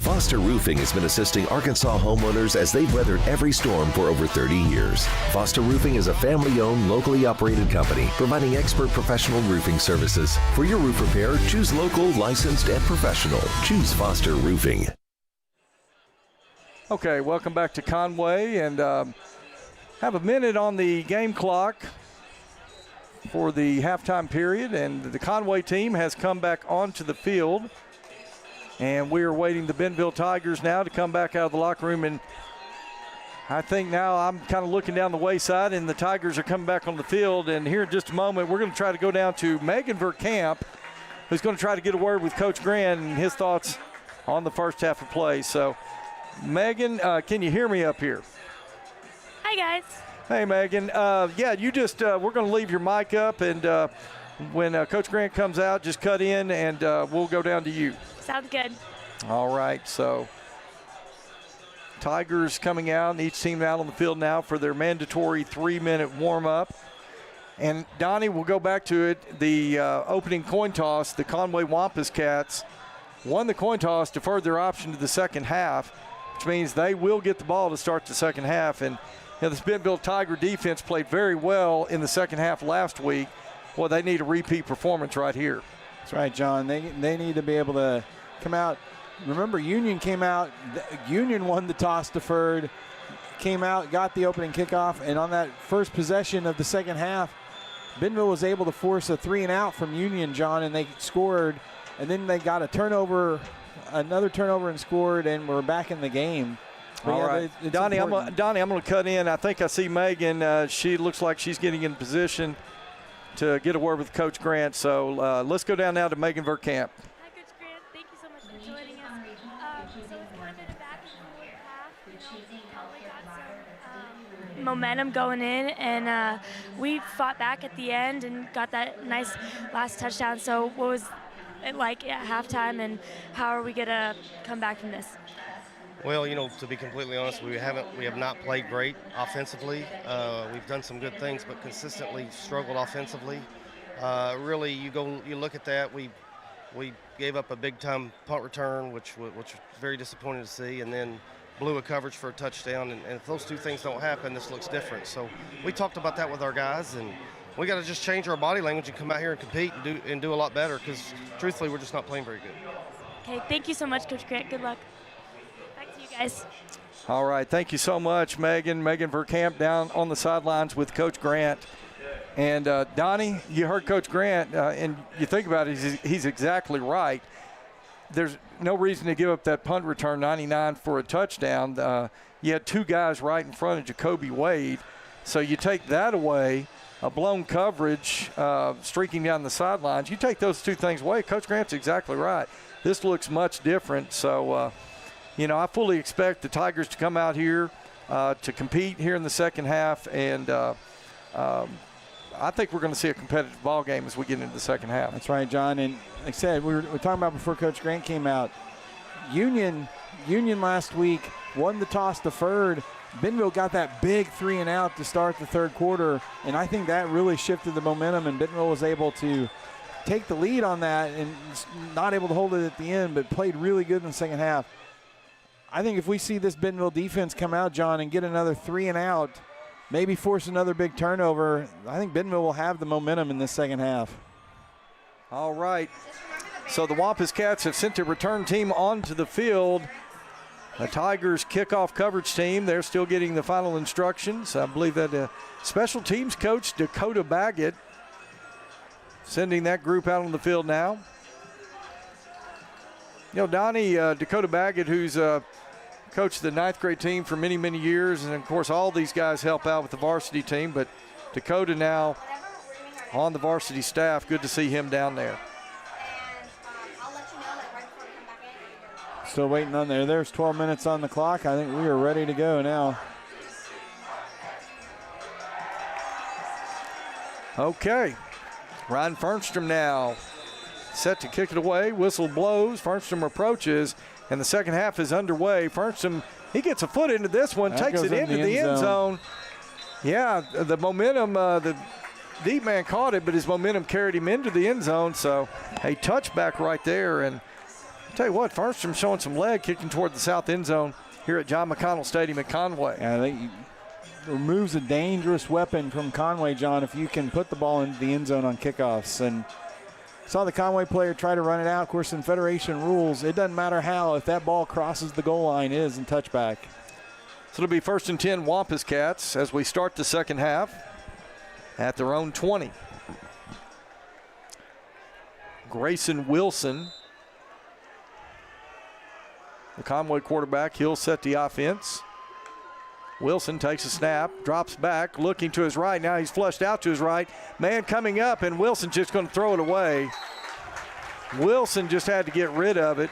S5: Foster Roofing has been assisting Arkansas homeowners as they've weathered every storm for over 30 years. Foster Roofing is a family-owned, locally operated company providing expert professional roofing services. For your roof repair, choose local, licensed, and professional. Choose Foster Roofing.
S1: Okay, welcome back to Conway, and have a minute on the game clock for the halftime period, and the Conway team has come back onto the field. And we are waiting the Bentonville Tigers now to come back out of the locker room and I think now I'm kind of looking down the wayside, and the Tigers are coming back on the field. And here in just a moment, we're going to try to go down to Megan Verkamp, who's going to try to get a word with Coach Grant and his thoughts on the first half of play. So, Megan, can you hear me up here?
S3: Hi, guys.
S1: Hey, Megan. Yeah, you just we're going to leave your mic up, and when Coach Grant comes out, just cut in, and we'll go down to you.
S3: Sounds good.
S1: All right, so Tigers coming out, and each team out on the field now for their mandatory 3-minute warm-up. And, Donnie, we'll go back to it. The opening coin toss, the Conway Wampus Cats won the coin toss, deferred their option to the second half, which means they will get the ball to start the second half. And this Bentonville Tiger defense played very well in the second half last week. Well, they need a repeat performance right here.
S2: That's right, John. They need to be able to come out. Remember, Union came out. Union won the toss deferred, came out, got the opening kickoff, and on that first possession of the second half, Bentonville was able to force a 3-and-out from Union, John, and they scored. And then they got a turnover, another turnover, and scored, and we're back in the game. But
S1: all
S2: yeah,
S1: right,
S2: it's
S1: Donnie, I'm
S2: important.
S1: going to cut in. I think I see Megan. She looks like she's getting in position to get a word with Coach Grant. So let's go down now to Megan Verkamp.
S3: Hi, Coach Grant. Thank you so much for joining us. So it's kind of been a back and forth half. Probably got some momentum going in, and we fought back at the end and got that nice last touchdown. So what was it like at halftime, and how are we going to come back from this?
S19: Well, to be completely honest, we have not played great offensively. We've done some good things, but consistently struggled offensively. Really, you look at that. We gave up a big-time punt return, which was very disappointing to see, and then blew a coverage for a touchdown. And if those two things don't happen, this looks different. So we talked about that with our guys, and we got to just change our body language and come out here and compete and do a lot better, because truthfully, we're just not playing very good.
S3: Okay, thank you so much, Coach Grant. Good luck. Back to you guys.
S1: All right, thank you so much, Megan. Megan Verkamp down on the sidelines with Coach Grant. And Donnie, you heard Coach Grant, and you think about it, he's exactly right. There's no reason to give up that punt return 99 for a touchdown. You had two guys right in front of Jacoby Wade. So you take that away, a blown coverage, streaking down the sidelines. You take those two things away, Coach Grant's exactly right. This looks much different. So, I fully expect the Tigers to come out here to compete here in the second half. And I think we're going to see a competitive ball game as we get into the second half.
S2: That's right, John. And like I said, we were talking about before Coach Grant came out, Union last week won the toss deferred. Bentonville got that big 3-and-out to start the third quarter, and I think that really shifted the momentum, and Bentonville was able to take the lead on that and not able to hold it at the end, but played really good in the second half. I think if we see this Bentonville defense come out, John, and get another 3-and-out, maybe force another big turnover, I think Bentonville will have the momentum in this second half.
S1: All right. So the Wampus Cats have sent their return team onto the field. The Tigers kickoff coverage team, they're still getting the final instructions. I believe that special teams coach Dakota Baggett sending that group out on the field now. Donnie, Dakota Baggett, who's coached the 9th grade team for many, many years, and of course all these guys help out with the varsity team, but Dakota now on the varsity staff. Good to see him down there.
S2: Still waiting on there. There's 12 minutes on the clock. I think we are ready to go now.
S1: Okay. Ryan Fernstrom now set to kick it away. Whistle blows. Fernstrom approaches, and the second half is underway. Fernstrom, he gets a foot into this one, takes it into the end zone. Yeah, the momentum, the deep man caught it, but his momentum carried him into the end zone. So a touchback right there. And I'll tell you what, Fernstrom showing some leg, kicking toward the south end zone here at John McConnell Stadium in Conway.
S2: Yeah, they removes a dangerous weapon from Conway, John, if you can put the ball into the end zone on kickoffs. And saw the Conway player try to run it out. Of course, in Federation rules, it doesn't matter how. If that ball crosses the goal line, it is in touchback.
S1: So it'll be 1st and 10 Wampus Cats as we start the second half at their own 20. Grayson Wilson, the Conway quarterback, he'll set the offense. Wilson takes a snap, drops back, looking to his right. Now he's flushed out to his right. Man coming up, and Wilson's just going to throw it away. Wilson just had to get rid of it.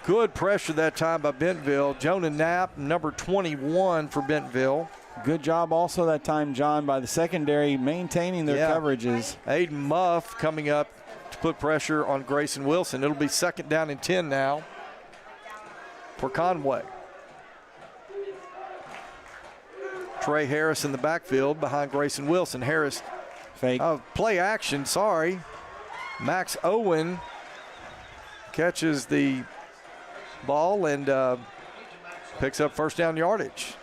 S1: Good pressure that time by Bentonville. Jonah Knapp, number 21 for Bentonville.
S2: Good job also that time, John, by the secondary maintaining their coverages.
S1: Aiden Muff coming up to put pressure on Grayson Wilson. It'll be 2nd down and 10 now for Conway. Trey Harris in the backfield behind Grayson Wilson. Harris,
S2: fake.
S1: Play action, sorry. Max Owen catches the ball and picks up 1st down yardage.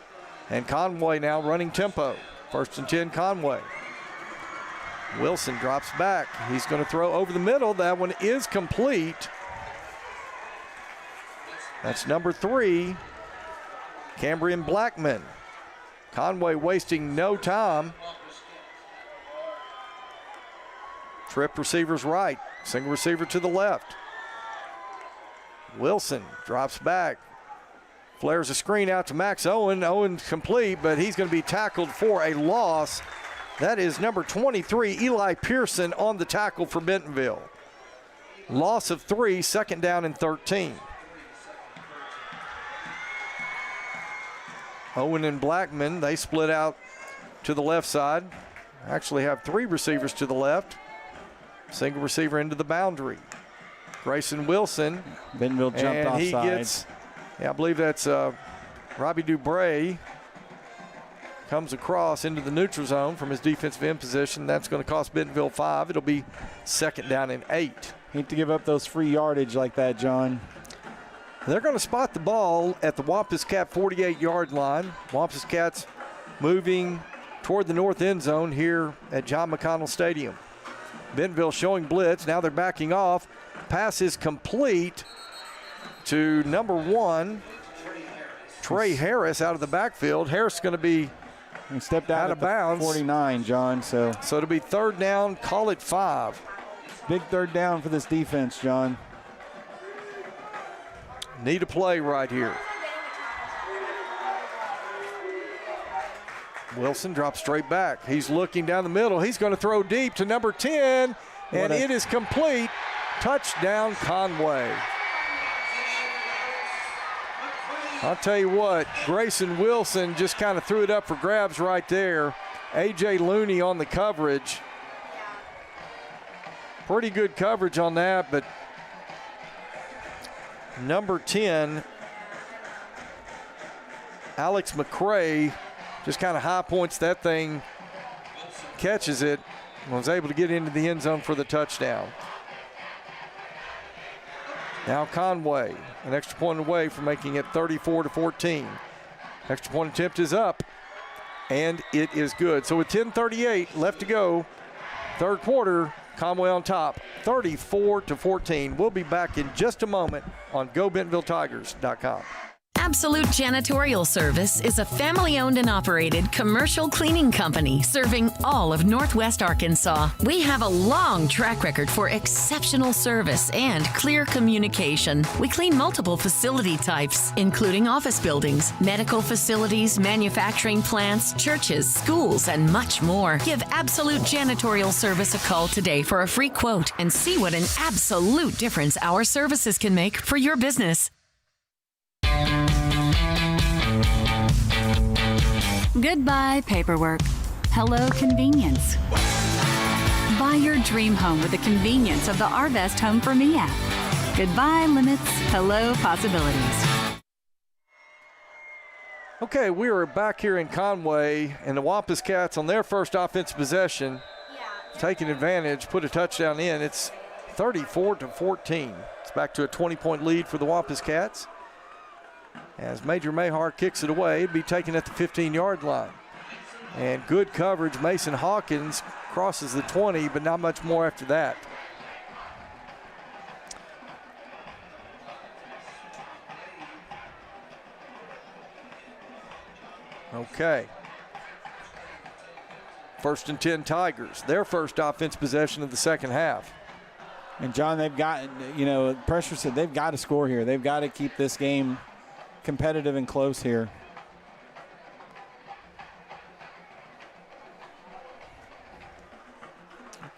S1: And Conway now running tempo. 1st and 10, Conway. Wilson drops back. He's going to throw over the middle. That one is complete. That's number 3, Cambrian Blackman. Conway wasting no time. Trip receivers right. Single receiver to the left. Wilson drops back. Flares a screen out to Max Owen. Owen complete, but he's going to be tackled for a loss. That is number 23, Eli Pearson, on the tackle for Bentonville. Loss of 3, 2nd down and 13. Owen and Blackman, they split out to the left side. Actually have 3 receivers to the left. Single receiver into the boundary. Grayson Wilson.
S2: Bentonville jumped offside.
S1: He gets, I believe that's Robbie Dubray. Comes across into the neutral zone from his defensive end position. That's going to cost Bentonville 5. It'll be 2nd down and 8.
S2: Hate to give up those free yardage like that, John.
S1: They're going to spot the ball at the Wampus Cat 48-yard line. Wampus Cats moving toward the north end zone here at John McConnell Stadium. Bentonville showing blitz. Now they're backing off. Pass is complete to number 1, Trey Harris, out of the backfield. Harris is going to be
S2: stepped out
S1: of bounds.
S2: 49, John. So
S1: it'll be 3rd down, call it 5.
S2: Big 3rd down for this defense, John.
S1: Need a play right here. Wilson drops straight back. He's looking down the middle. He's going to throw deep to number 10, and it is complete. Touchdown, Conway. I'll tell you what, Grayson Wilson just kind of threw it up for grabs right there. A.J. Looney on the coverage. Pretty good coverage on that, but number 10, Alex McCray, just kind of high points that thing, catches it, and was able to get into the end zone for the touchdown. Now Conway, an extra point away from making it 34-14. Extra point attempt is up, and it is good. So with 10:38 left to go, 3rd quarter, Conway on top, 34-14. We'll be back in just a moment on GoBentonvilleTigers.com.
S6: Absolute Janitorial Service is a family-owned and operated commercial cleaning company serving all of Northwest Arkansas. We have a long track record for exceptional service and clear communication. We clean multiple facility types, including office buildings, medical facilities, manufacturing plants, churches, schools, and much more. Give Absolute Janitorial Service a call today for a free quote and see what an absolute difference our services can make for your business.
S8: Goodbye, paperwork. Hello, convenience. Buy your dream home with the convenience of the Arvest Home for Me app. Goodbye, limits. Hello, possibilities.
S1: Okay, we are back here in Conway, and the Wampus Cats on their first offensive possession, taking advantage, put a touchdown in. It's 34-14. It's back to a 20-point lead for the Wampus Cats. As Major Mahar kicks it away, it'd be taken at the 15-yard line. And good coverage. Mason Hawkins crosses the 20, but not much more after that. Okay. 1st and 10 Tigers. Their first offense possession of the second half.
S2: And John, they've got, pressure said they've got to score here. They've got to keep this game competitive and close here.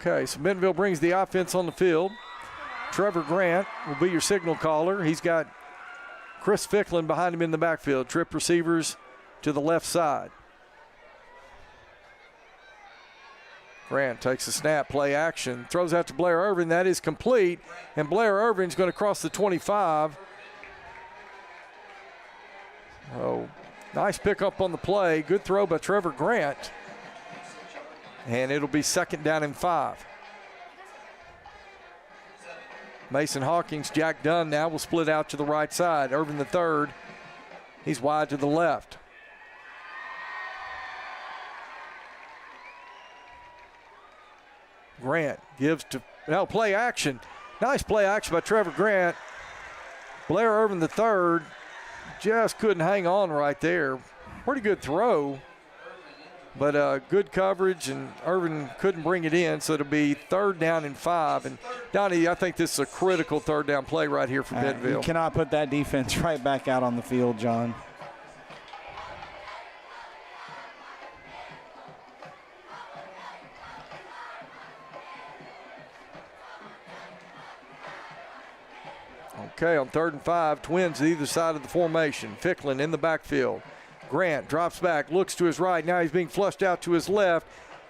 S1: Okay, so Bentonville brings the offense on the field. Trevor Grant will be your signal caller. He's got Chris Ficklin behind him in the backfield. Trip receivers to the left side. Grant takes a snap, play action, throws out to Blair Irvin. That is complete, and Blair Irvin's going to cross the 25. Oh, nice pickup on the play. Good throw by Trevor Grant. And it'll be 2nd down and 5. Mason Hawkins, Jack Dunn now will split out to the right side. Irvin the third, he's wide to the left. Grant gives to, play action. Nice play action by Trevor Grant. Blair Irvin the third just couldn't hang on right there. Pretty good throw, but good coverage, and Irvin couldn't bring it in, so it'll be 3rd down and 5. And Donnie, I think this is a critical 3rd down play right here for Bentonville.
S2: You cannot put that defense right back out on the field, John.
S1: Okay, on 3rd and 5, Twins either side of the formation. Ficklin in the backfield. Grant drops back, looks to his right. Now he's being flushed out to his left,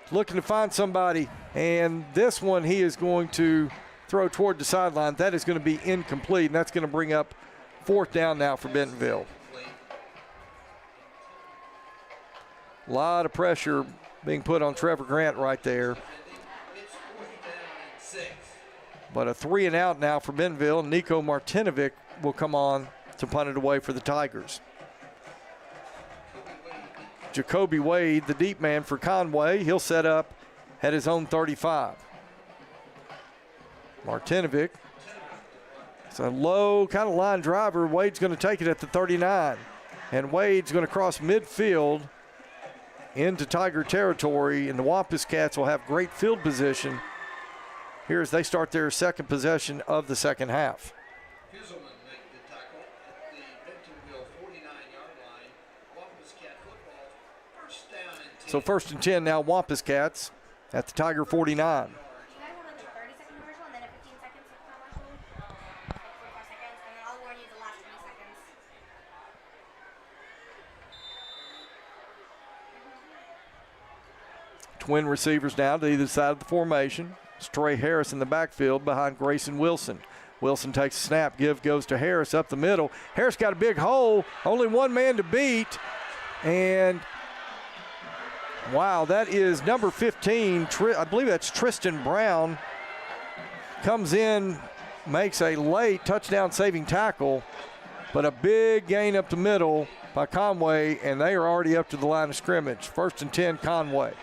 S1: looking to find somebody. And this one he is going to throw toward the sideline. That is going to be incomplete, and that's going to bring up 4th down now for Bentonville. A lot of pressure being put on Trevor Grant right there. But a 3 and out now for Bentonville. Nico Martinovic will come on to punt it away for the Tigers. Jacoby Wade, the deep man for Conway, he'll set up at his own 35. Martinovic, it's a low kind of line driver. Wade's going to take it at the 39. And Wade's going to cross midfield into Tiger territory, and the Wampus Cats will have great field position here as they start their second possession of the second half. So 1st and 10 now, Wampus Cats at the Tiger 49. Twin receivers now to either side of the formation. It's Trey Harris in the backfield behind Grayson Wilson. Wilson takes a snap, goes to Harris up the middle. Harris got a big hole, only one man to beat, and wow, that is number 15, I believe that's Tristan Brown, comes in, makes a late touchdown saving tackle, but a big gain up the middle by Conway, and they are already up to the line of scrimmage. 1st and 10, Conway.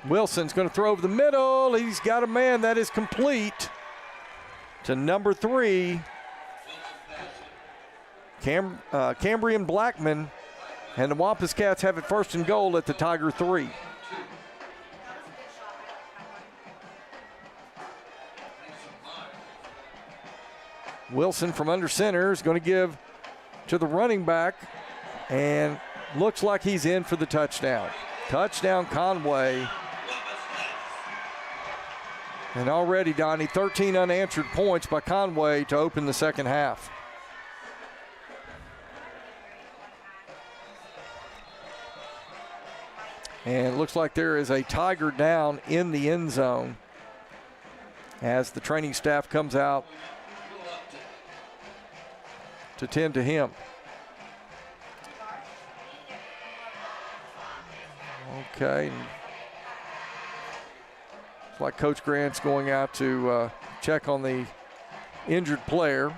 S1: Wilson's going to throw over the middle. He's got a man that is complete to number 3, Cambrian Blackman. And the Wampus Cats have it 1st and goal at the Tiger 3. Wilson from under center is going to give to the running back, and looks like he's in for the touchdown. Touchdown, Conway. And already, Donnie, 13 unanswered points by Conway to open the second half. And it looks like there is a Tiger down in the end zone as the training staff comes out to tend to him. Okay. It's like Coach Grant's going out to check on the injured player.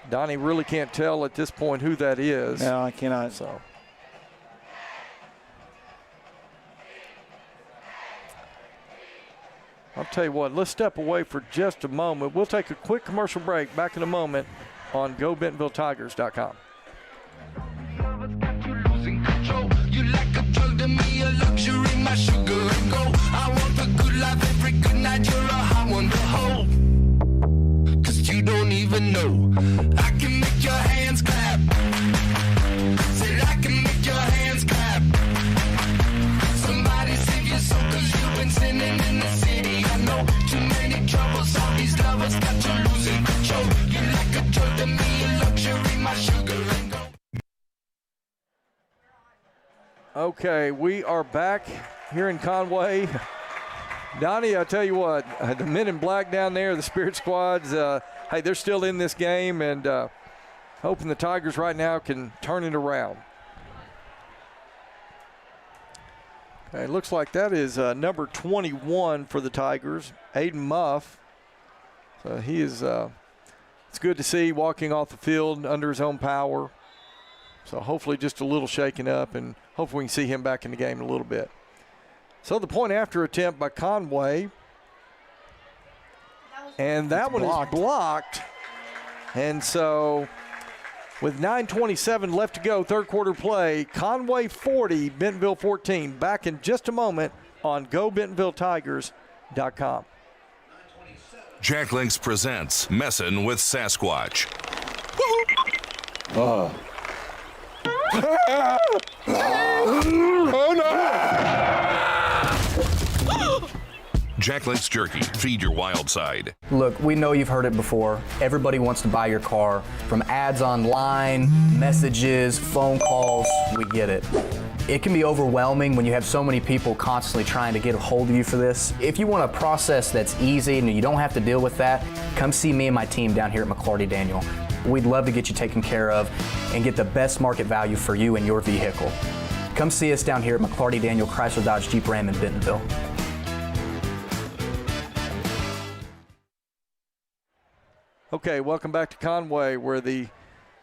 S1: Donnie really can't tell at this point who that is.
S2: No, I cannot.
S1: So. I'll tell you what, let's step away for just a moment. We'll take a quick commercial break. Back in a moment on GoBentonvilleTigers.com.
S9: You like a drug to me, a luxury, my sugar and gold. I want the good life every good night. You're a hot one to hold. 'Cause you don't even know. I can make your hands clap. Said I can make your hands clap. always got you losing control. You like a drug to me, a luxury, my sugar and gold.
S1: Okay, we are back here in Conway. Donnie, I tell you what, the men in black down there, the Spirit Squads, hey, they're still in this game, and hoping the Tigers right now can turn it around. Okay, looks like that is number 21 for the Tigers, Aiden Muff. So he is, it's good to see walking off the field under his own power. So hopefully just a little shaken up, and hopefully we can see him back in the game in a little bit. So the point after attempt by Conway. And that one is blocked. And so with 9:27 left to go, third quarter play, Conway 40, Bentonville 14. Back in just a moment on GoBentonvilleTigers.com.
S12: Jack Links presents Messin' with Sasquatch.
S9: Oh no!
S12: Jack Links Jerky. Feed your wild side.
S11: Look, we know you've heard it before. Everybody wants to buy your car. From ads online, messages, phone calls, we get it. It can be overwhelming when you have so many people constantly trying to get a hold of you for this. If you want a process that's easy and you don't have to deal with that, come see me and my team down here at McClarty Daniel. We'd love to get you taken care of and get the best market value for you and your vehicle. Come see us down here at McClarty Daniel Chrysler Dodge Jeep Ram in Bentonville.
S1: Okay, welcome back to Conway, where the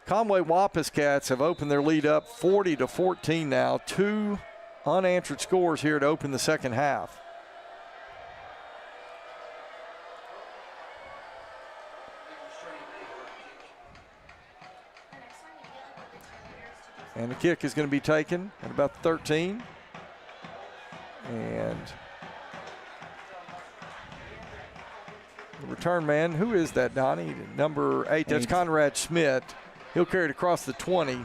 S1: Conway Wampus Cats have opened their lead up 40-14 now. 2 unanswered scores here to open the second half. And the kick is going to be taken at about 13. And the return man, who is that, Donnie? Number 8, that's Conrad Schmidt. He'll carry it across the 20.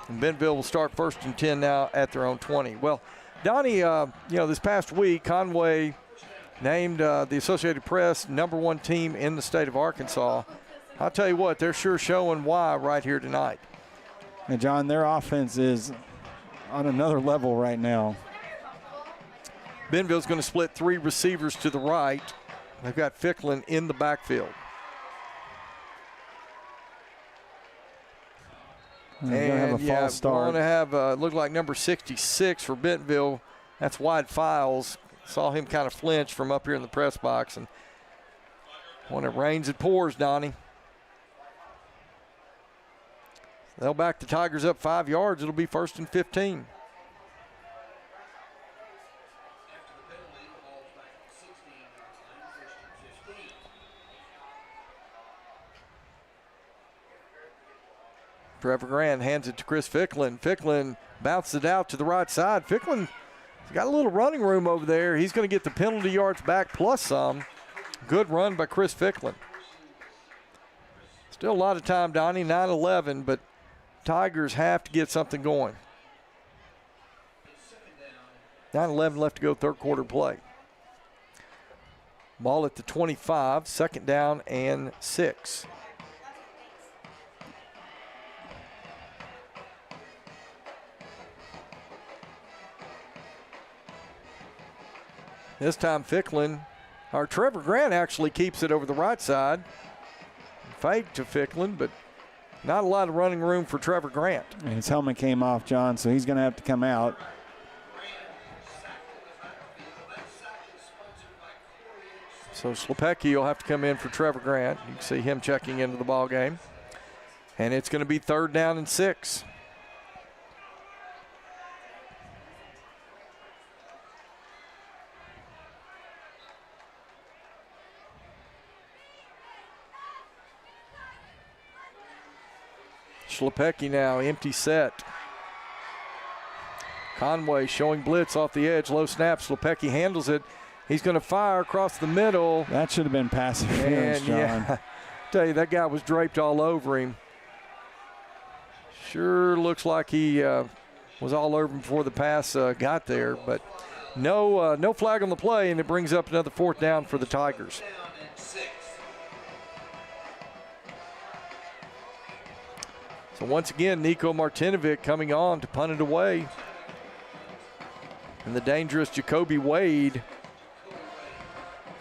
S1: And Bentonville will start 1st and 10 now at their own 20. Well, Donnie, this past week, Conway named the Associated Press #1 team in the state of Arkansas. I'll tell you what, they're sure showing why right here tonight.
S2: And John, their offense is on another level right now.
S1: Bentonville's going to split 3 receivers to the right. They've got Ficklin in the backfield.
S2: And have a false start.
S1: We're going to have look like number 66 for Bentonville. That's Wide Files. Saw him kind of flinch from up here in the press box. And when it rains, it pours, Donnie. They'll back the Tigers up 5 yards. It'll be 1st and 15. Trevor Grant hands it to Chris Ficklin. Ficklin bounced it out to the right side. Ficklin's got a little running room over there. He's going to get the penalty yards back plus some. Good run by Chris Ficklin. Still a lot of time, Donnie, 9-11, but Tigers have to get something going. 9-11 left to go, third quarter play. Ball at the 25, 2nd down and 6. This time Ficklin, or Trevor Grant actually keeps it over the right side. Fake to Ficklin, but not a lot of running room for Trevor Grant.
S2: And his helmet came off, John, so he's going to have to come out.
S1: So Slepecki will have to come in for Trevor Grant. You can see him checking into the ball game. And it's going to be 3rd down and 6. Slepecki now, empty set. Conway showing blitz off the edge, low snap. Slepecki handles it. He's going to fire across the middle.
S2: That should have been pass interference, John.
S1: Yeah, tell you, that guy was draped all over him. Sure looks like he was all over him before the pass got there, but no flag on the play, and it brings up another 4th down for the Tigers. So once again, Nico Martinovic coming on to punt it away. And the dangerous Jacoby Wade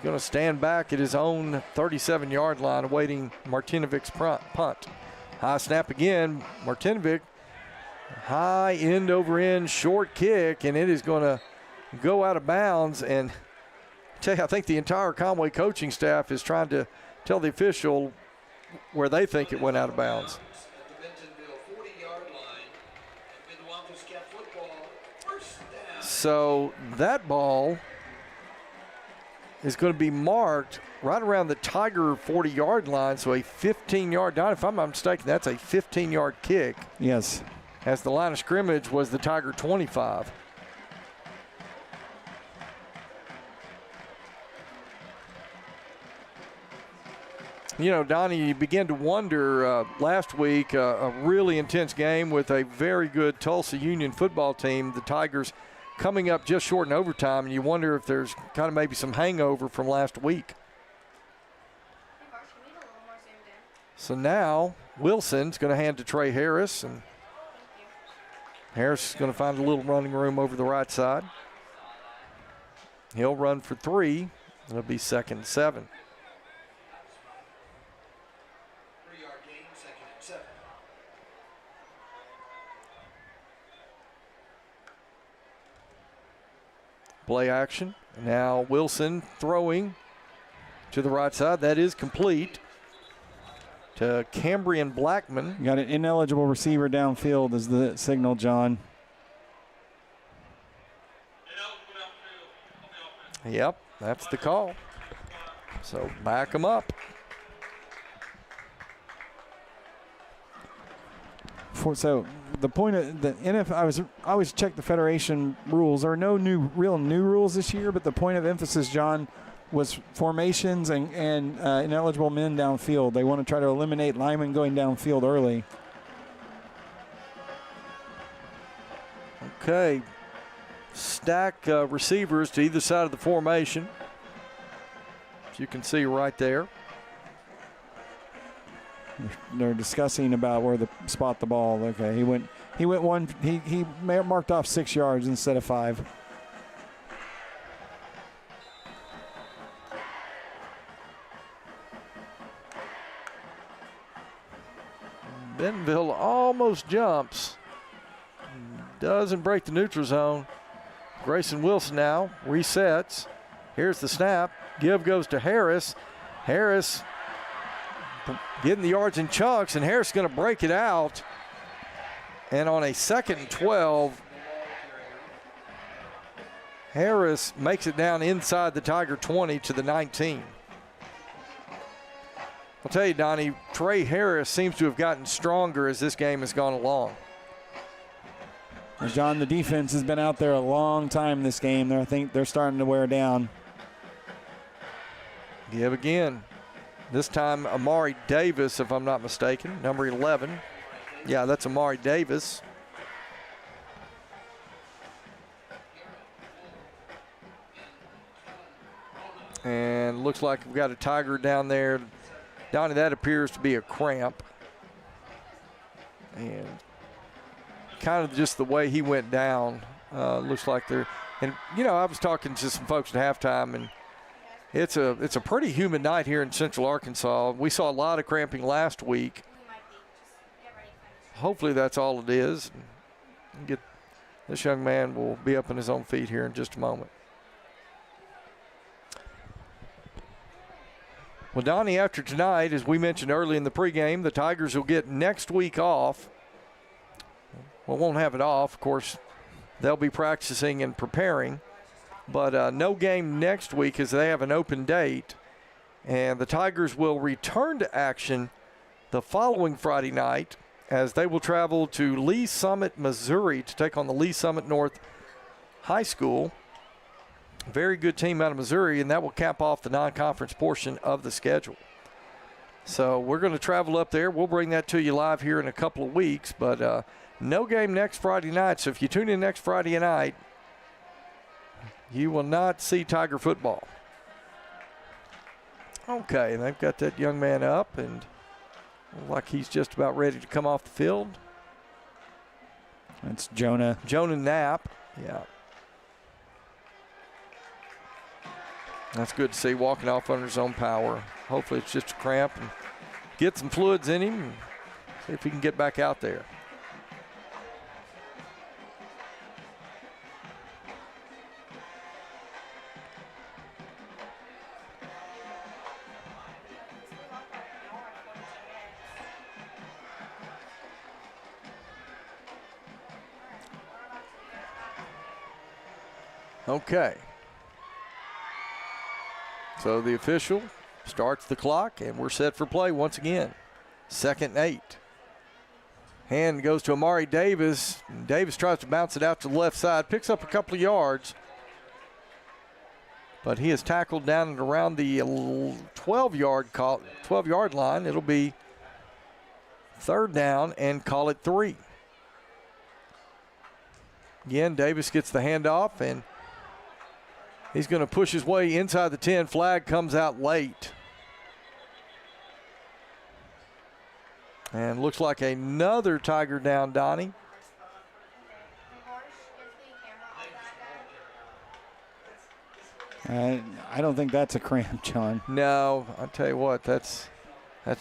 S1: going to stand back at his own 37-yard line awaiting Martinovic's punt. High snap again. Martinovic, high end over end, short kick, and it is going to go out of bounds. And I tell you, I think the entire Conway coaching staff is trying to tell the official where they think it went out of bounds. So that ball is going to be marked right around the Tiger 40-yard line, so a 15-yard down. If I'm not mistaken, that's a 15-yard kick.
S2: Yes.
S1: As the line of scrimmage was the Tiger 25. You know, Donnie, you began to wonder last week, a really intense game with a very good Tulsa Union football team. The Tigers coming up just short in overtime, and you wonder if there's kind of maybe some hangover from last week. So now Wilson's going to hand to Trey Harris, and Harris is going to find a little running room over the right side. He'll run for 3. It'll be 2nd and 7. Play action. Now Wilson throwing to the right side. That is complete to Cambrian Blackman.
S2: Got an ineligible receiver downfield is the signal, John.
S1: Yep, that's the call. So back him up.
S2: So the point of the NFL, I always check the Federation rules. There are no real new rules this year, but the point of emphasis, John, was formations and ineligible men downfield. They want to try to eliminate linemen going downfield early.
S1: Okay, stack receivers to either side of the formation, as you can see right there.
S2: They're discussing about where to spot the ball. Okay, he went one. He marked off 6 yards instead of 5.
S1: Bentonville almost jumps. Doesn't break the neutral zone. Grayson Wilson now resets. Here's the snap. Give goes to Harris. Harris getting the yards in chunks, and Harris is going to break it out. And on a 2nd and 12, Harris makes it down inside the Tiger 20 to the 19. I'll tell you, Donnie, Trey Harris seems to have gotten stronger as this game has gone along.
S2: John, the defense has been out there a long time this game. I think they're starting to wear down.
S1: Give again. This time, Amari Davis, if I'm not mistaken, number 11. Yeah, that's Amari Davis. And looks like we've got a Tiger down there. Donnie, that appears to be a cramp. And kind of just the way he went down, looks like they're, and you know, I was talking to some folks at halftime, and it's a pretty humid night here in Central Arkansas. We saw a lot of cramping last week. Hopefully that's all it is. This young man will be up on his own feet here in just a moment. Well, Donnie, after tonight, as we mentioned early in the pregame, the Tigers will get next week off. Well, won't have it off. Of course, they'll be practicing and preparing. But no game next week as they have an open date. And the Tigers will return to action the following Friday night as they will travel to Lee Summit, Missouri to take on the Lee Summit North High School. Very good team out of Missouri, and that will cap off the non-conference portion of the schedule. So we're going to travel up there. We'll bring that to you live here in a couple of weeks, but no game next Friday night. So if you tune in next Friday night, you will not see Tiger football. Okay, they've got that young man up, and like he's just about ready to come off the field.
S2: That's Jonah
S1: Knapp, yeah. That's good to see, walking off under his own power. Hopefully it's just a cramp and get some fluids in him and see if he can get back out there. Okay. So the official starts the clock, and we're set for play once again. 2nd and 8. Hand goes to Amari Davis. Davis tries to bounce it out to the left side, picks up a couple of yards, but he is tackled down and around the 12-yard line. It'll be 3rd down and call it 3. Again, Davis gets the handoff, and he's going to push his way inside the 10. Flag comes out late. And looks like another Tiger down, Donnie.
S2: I don't think that's a cramp, John.
S1: No, I'll tell you what, that's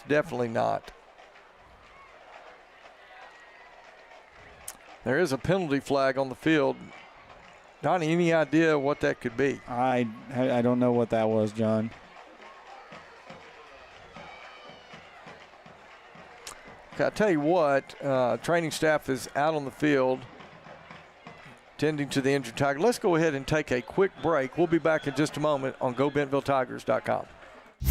S1: definitely not. There is a penalty flag on the field. Donnie, any idea what that could be?
S2: I don't know what that was, John.
S1: Okay, I'll tell you what, training staff is out on the field tending to the injured Tiger. Let's go ahead and take a quick break. We'll be back in just a moment on GoBentonvilleTigers.com.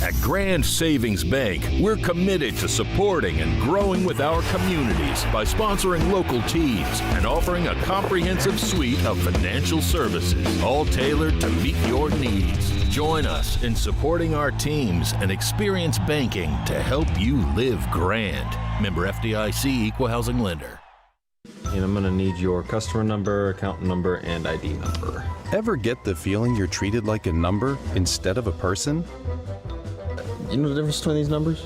S12: At Grand Savings Bank, we're committed to supporting and growing with our communities by sponsoring local teams and offering a comprehensive suite of financial services, all tailored to meet your needs. Join us in supporting our teams and experience banking to help you live grand. Member FDIC, Equal Housing Lender.
S13: And I'm going to need your customer number, account number, and ID number.
S14: Ever get the feeling you're treated like a number instead of a person?
S13: You know the difference between these numbers?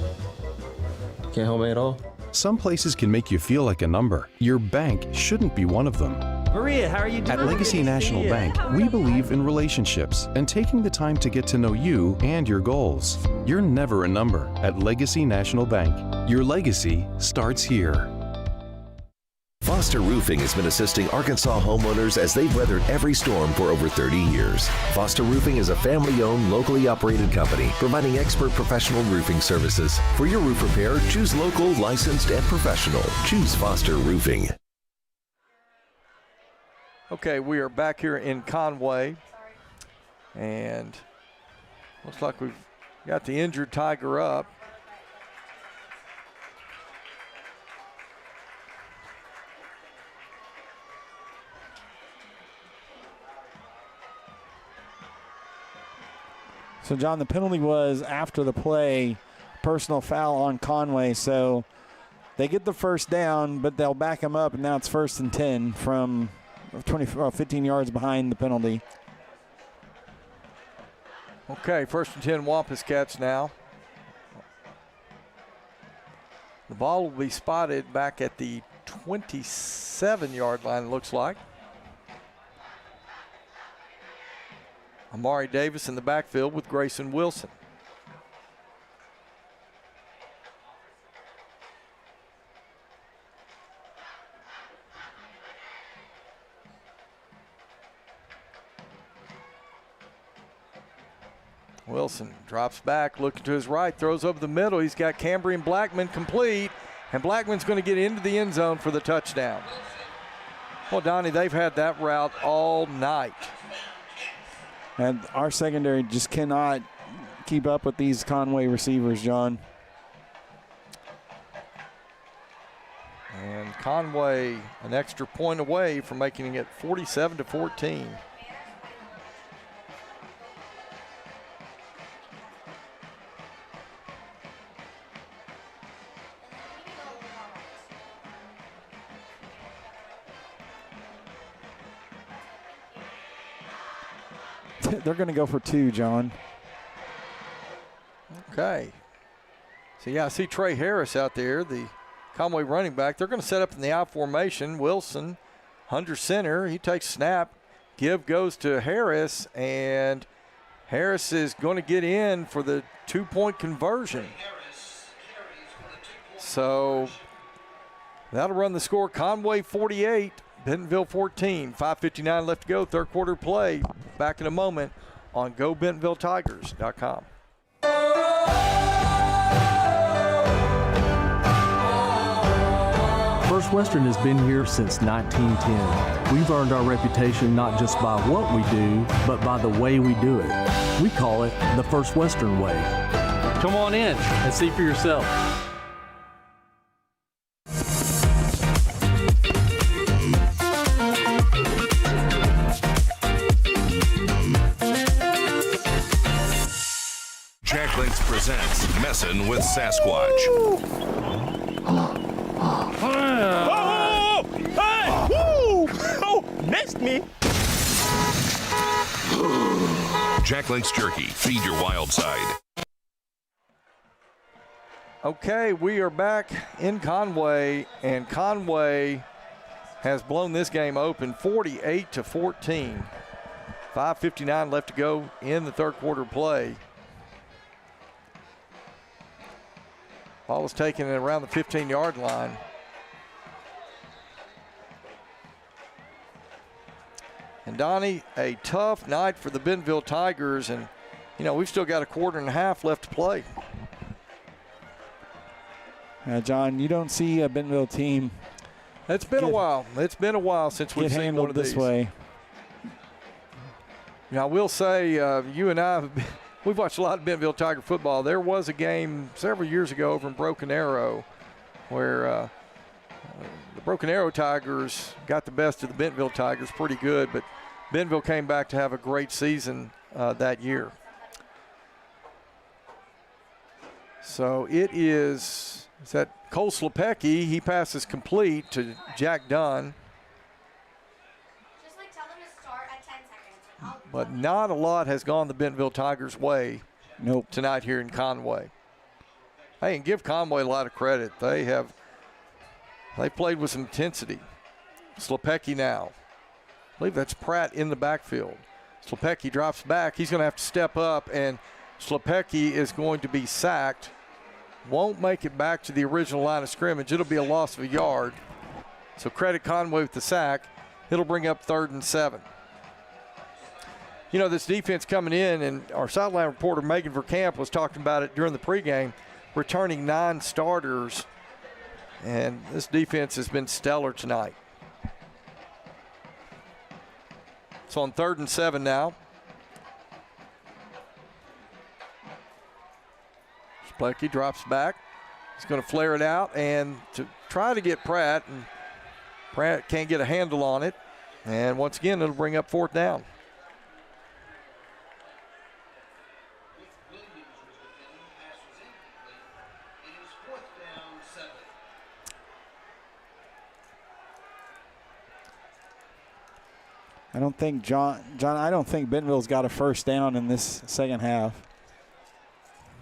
S13: Can't help me at all?
S14: Some places can make you feel like a number. Your bank shouldn't be one of them.
S16: Maria, how are you doing?
S14: At Legacy National Bank, we believe in relationships and taking the time to get to know you and your goals. You're never a number at Legacy National Bank. Your legacy starts here.
S5: Foster Roofing has been assisting Arkansas homeowners as they've weathered every storm for over 30 years. Foster Roofing is a family-owned, locally operated company providing expert professional roofing services. For your roof repair, choose local, licensed, and professional. Choose Foster Roofing.
S1: Okay, we are back here in Conway, and looks like we've got the injured Tiger up.
S2: So, John, the penalty was after the play, personal foul on Conway. So they get the first down, but they'll back him up, and now it's 1st and 10 from 15 yards behind the penalty.
S1: Okay, 1st and 10 Wampus Cats now. The ball will be spotted back at the 27-yard line, it looks like. Amari Davis in the backfield with Grayson Wilson. Wilson drops back, looking to his right, throws over the middle. He's got Cambrian Blackman complete, and Blackman's going to get into the end zone for the touchdown. Well, Donnie, they've had that route all night.
S2: And our secondary just cannot keep up with these Conway receivers, John.
S1: And Conway an extra point away from making it 47-14.
S2: They're going to go for 2, John.
S1: Okay. So, yeah, I see Trey Harris out there, the Conway running back. They're going to set up in the I formation. Wilson under center. He takes snap. Give goes to Harris, and Harris is going to get in for the 2-point conversion. So that'll run the score. Conway 48, Bentonville 14. 5:59 left to go, third quarter play. Back in a moment on GoBentonvilleTigers.com.
S15: First Western has been here since 1910. We've earned our reputation not just by what we do, but by the way we do it. We call it the First Western way.
S16: Come on in and see for yourself.
S12: Jack Links presents Messin' with Sasquatch.
S17: Oh! Hey! Woo! Oh, missed me.
S12: Jack Links Jerky. Feed your wild side.
S1: Okay, we are back in Conway, and Conway has blown this game open 48-14. 5:59 left to go in the third quarter play. Ball was taken at around the 15-yard line. And Donnie, a tough night for the Bentonville Tigers, and we've still got a quarter and a half left to play.
S2: John, you don't see a Bentonville team.
S1: It's been a while. It's been a while since we've seen one of these.
S2: This way.
S1: I will say, you and I, we've watched a lot of Bentonville Tiger football. There was a game several years ago over in Broken Arrow where the Broken Arrow Tigers got the best of the Bentonville Tigers pretty good, but Bentonville came back to have a great season that year. So it is that Cole Slepecki. He passes complete to Jack Dunn. But not a lot has gone the Bentonville Tigers' way tonight here in Conway. Hey, and give Conway a lot of credit. They played with some intensity. Slepecki now. I believe that's Pratt in the backfield. Slepecki drops back. He's going to have to step up, and Slepecki is going to be sacked. Won't make it back to the original line of scrimmage. It'll be a loss of a yard. So credit Conway with the sack. It'll bring up 3rd and 7. This defense coming in, and our sideline reporter Megan Verkamp was talking about it during the pregame, returning 9 starters, and this defense has been stellar tonight. So on 3rd and 7 now. Slepecki drops back. He's going to flare it out and to try to get Pratt, and Pratt can't get a handle on it. And once again, it'll bring up 4th down.
S2: I don't think John, I don't think Bentonville's got a first down in this second half.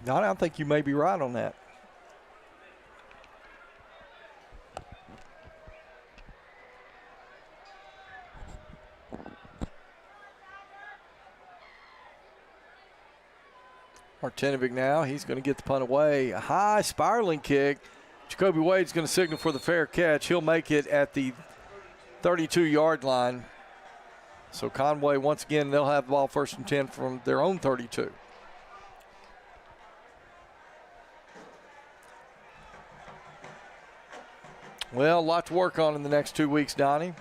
S1: No, I don't think you may be right on that. Martinovic now, he's going to get the punt away. A high spiraling kick. Jacoby Wade's going to signal for the fair catch. He'll make it at the 32-yard line. So Conway, once again, they'll have the ball 1st and 10 from their own 32. Well, a lot to work on in the next 2 weeks, Donnie.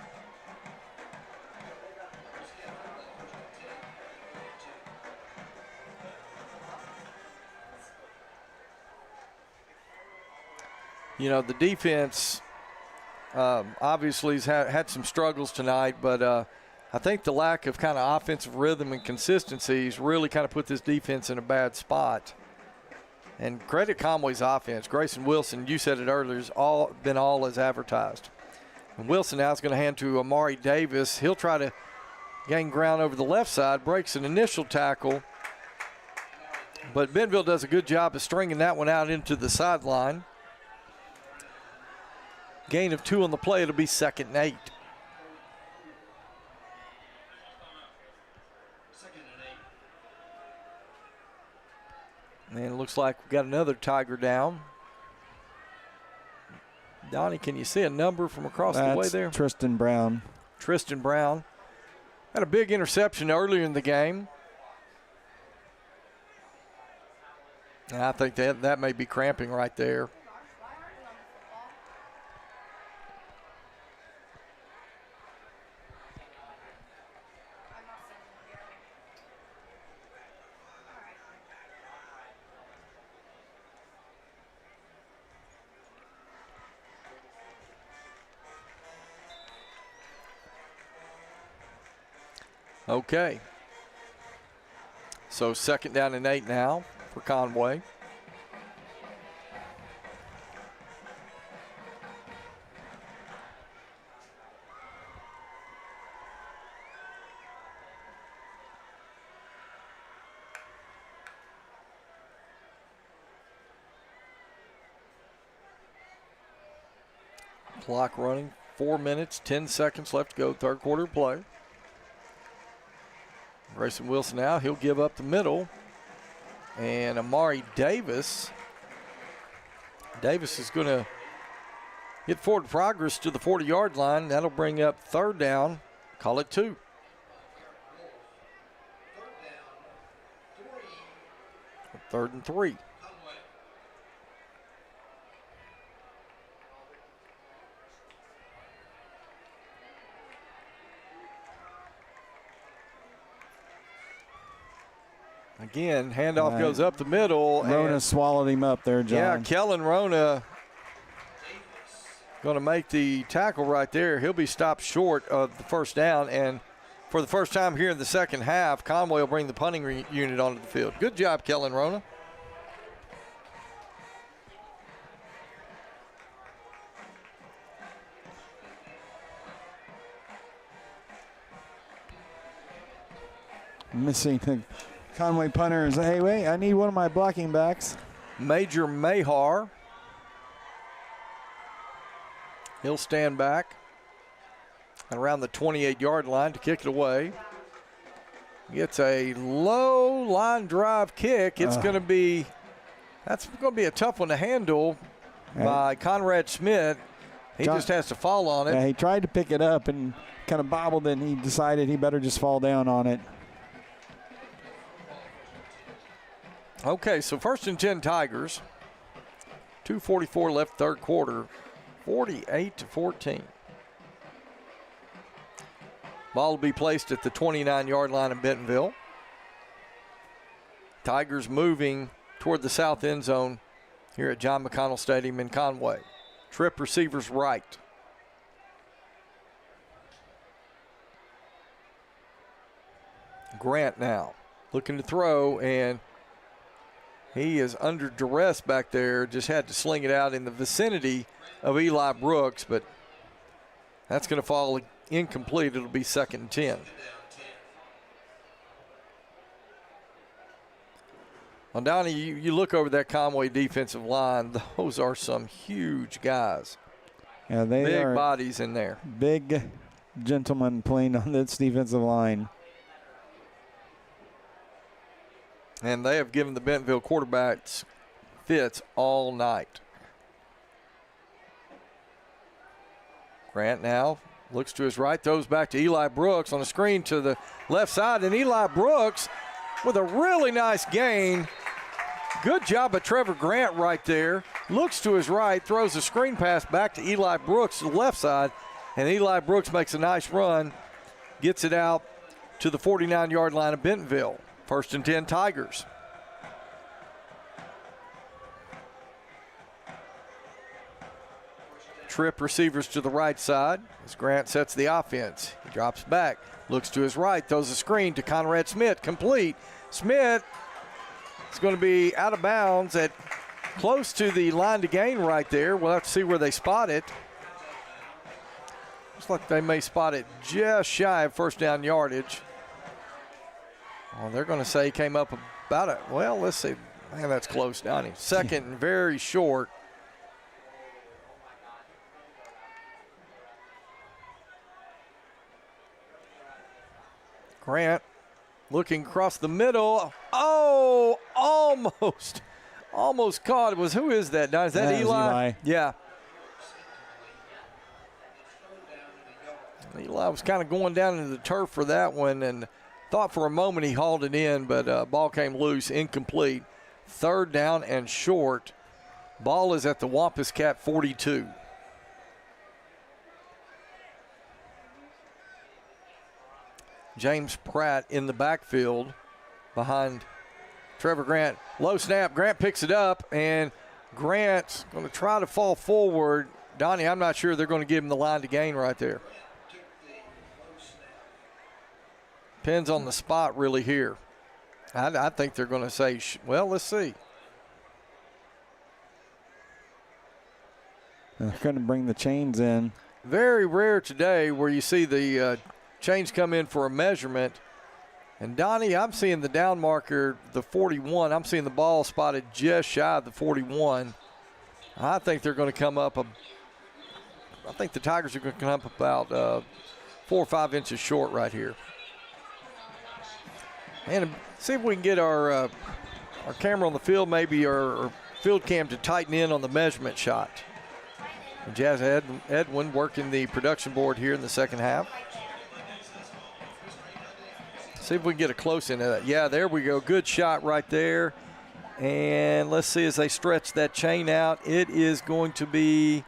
S1: The defense obviously has had some struggles tonight, but I think the lack of kind of offensive rhythm and consistencies really kind of put this defense in a bad spot. And credit Conway's offense. Grayson Wilson, you said it earlier, has been all as advertised. And Wilson now is going to hand to Amari Davis. He'll try to gain ground over the left side, breaks an initial tackle, But Bentonville does a good job of stringing that one out into the sideline. Gain of 2 on the play. It'll be 2nd and 8. And it looks like we've got another Tiger down. Donnie, can you see a number from across the way there?
S2: Tristan Brown.
S1: Tristan Brown had a big interception earlier in the game. And I think that may be cramping right there. Okay. So 2nd down and 8 now for Conway. Clock running, 4 minutes, 10 seconds left to go, 3rd quarter play. Grayson Wilson now, he'll give up the middle. And Amari Davis is going to get forward progress to the 40-yard line. That'll bring up 3rd down, call it 2. Third and 3. Again, handoff goes up the middle.
S2: Rona swallowed him up there, John.
S1: Yeah, Kellen Rona going to make the tackle right there. He'll be stopped short of the 1st down. And for the first time here in the 2nd half, Conway will bring the punting unit onto the field. Good job, Kellen Rona.
S2: Missing the Conway punter is, hey, wait, I need one of my blocking backs.
S1: Major Mahar. He'll stand back around the 28-yard line to kick it away. Gets a low line drive kick. It's going to be, that's going to be a tough one to handle by Conrad Schmidt. He just has to fall on it.
S2: Yeah, he tried to pick it up and kind of bobbled, and he decided he better just fall down on it.
S1: Okay, so 1st and 10 Tigers. 2:44 left, 3rd quarter. 48-14. Ball will be placed at the 29-yard line in Bentonville. Tigers moving toward the south end zone here at John McConnell Stadium in Conway. Trip receivers right. Grant now looking to throw, and he is under duress back there. Just had to sling it out in the vicinity of Eli Brooks, but that's going to fall incomplete. It'll be 2nd and 10. Well, Donnie, you look over that Conway defensive line. Those are some huge guys.
S2: Yeah, they
S1: big
S2: are
S1: bodies in there.
S2: Big gentlemen playing on this defensive line.
S1: And they have given the Bentonville quarterbacks fits all night. Grant now looks to his right, throws back to Eli Brooks on the screen to the left side, and Eli Brooks with a really nice gain. Good job by Trevor Grant right there. Looks to his right, throws a screen pass back to Eli Brooks to the left side, and Eli Brooks makes a nice run, gets it out to the 49-yard line of Bentonville. 1st and 10 Tigers. Trip receivers to the right side as Grant sets the offense. He drops back, looks to his right, throws a screen to Conrad Smith, complete. Smith is going to be out of bounds at close to the line to gain right there. We'll have to see where they spot it. Looks like they may spot it just shy of 1st down yardage. Well, they're going to say he came up about it. Well, let's see. Man, that's close, Donnie. Second and very short. Grant looking across the middle. Oh, almost caught. It was, who is that, Donnie? Is that Eli? Yeah. Eli was kind of going down into the turf for that one and thought for a moment he hauled it in, but ball came loose, incomplete. Third down and short. Ball is at the Wampus Cat 42. James Pratt in the backfield behind Trevor Grant. Low snap, Grant picks it up, and Grant's going to try to fall forward. Donnie, I'm not sure they're going to give him the line to gain right there. Depends on the spot really here. I think they're going to say, well, let's see.
S2: They're going to bring the chains in.
S1: Very rare today where you see the chains come in for a measurement. And Donnie, I'm seeing the down marker, the 41. I'm seeing the ball spotted just shy of the 41. I think they're going to come up. I think the Tigers are going to come up about 4 or 5 inches short right here. And see if we can get our camera on the field, maybe our field cam, to tighten in on the measurement shot. And Jazz Edwin working the production board here in the second half. See if we can get a close into that. Yeah, there we go. Good shot right there. And let's see as they stretch that chain out. It is going to be,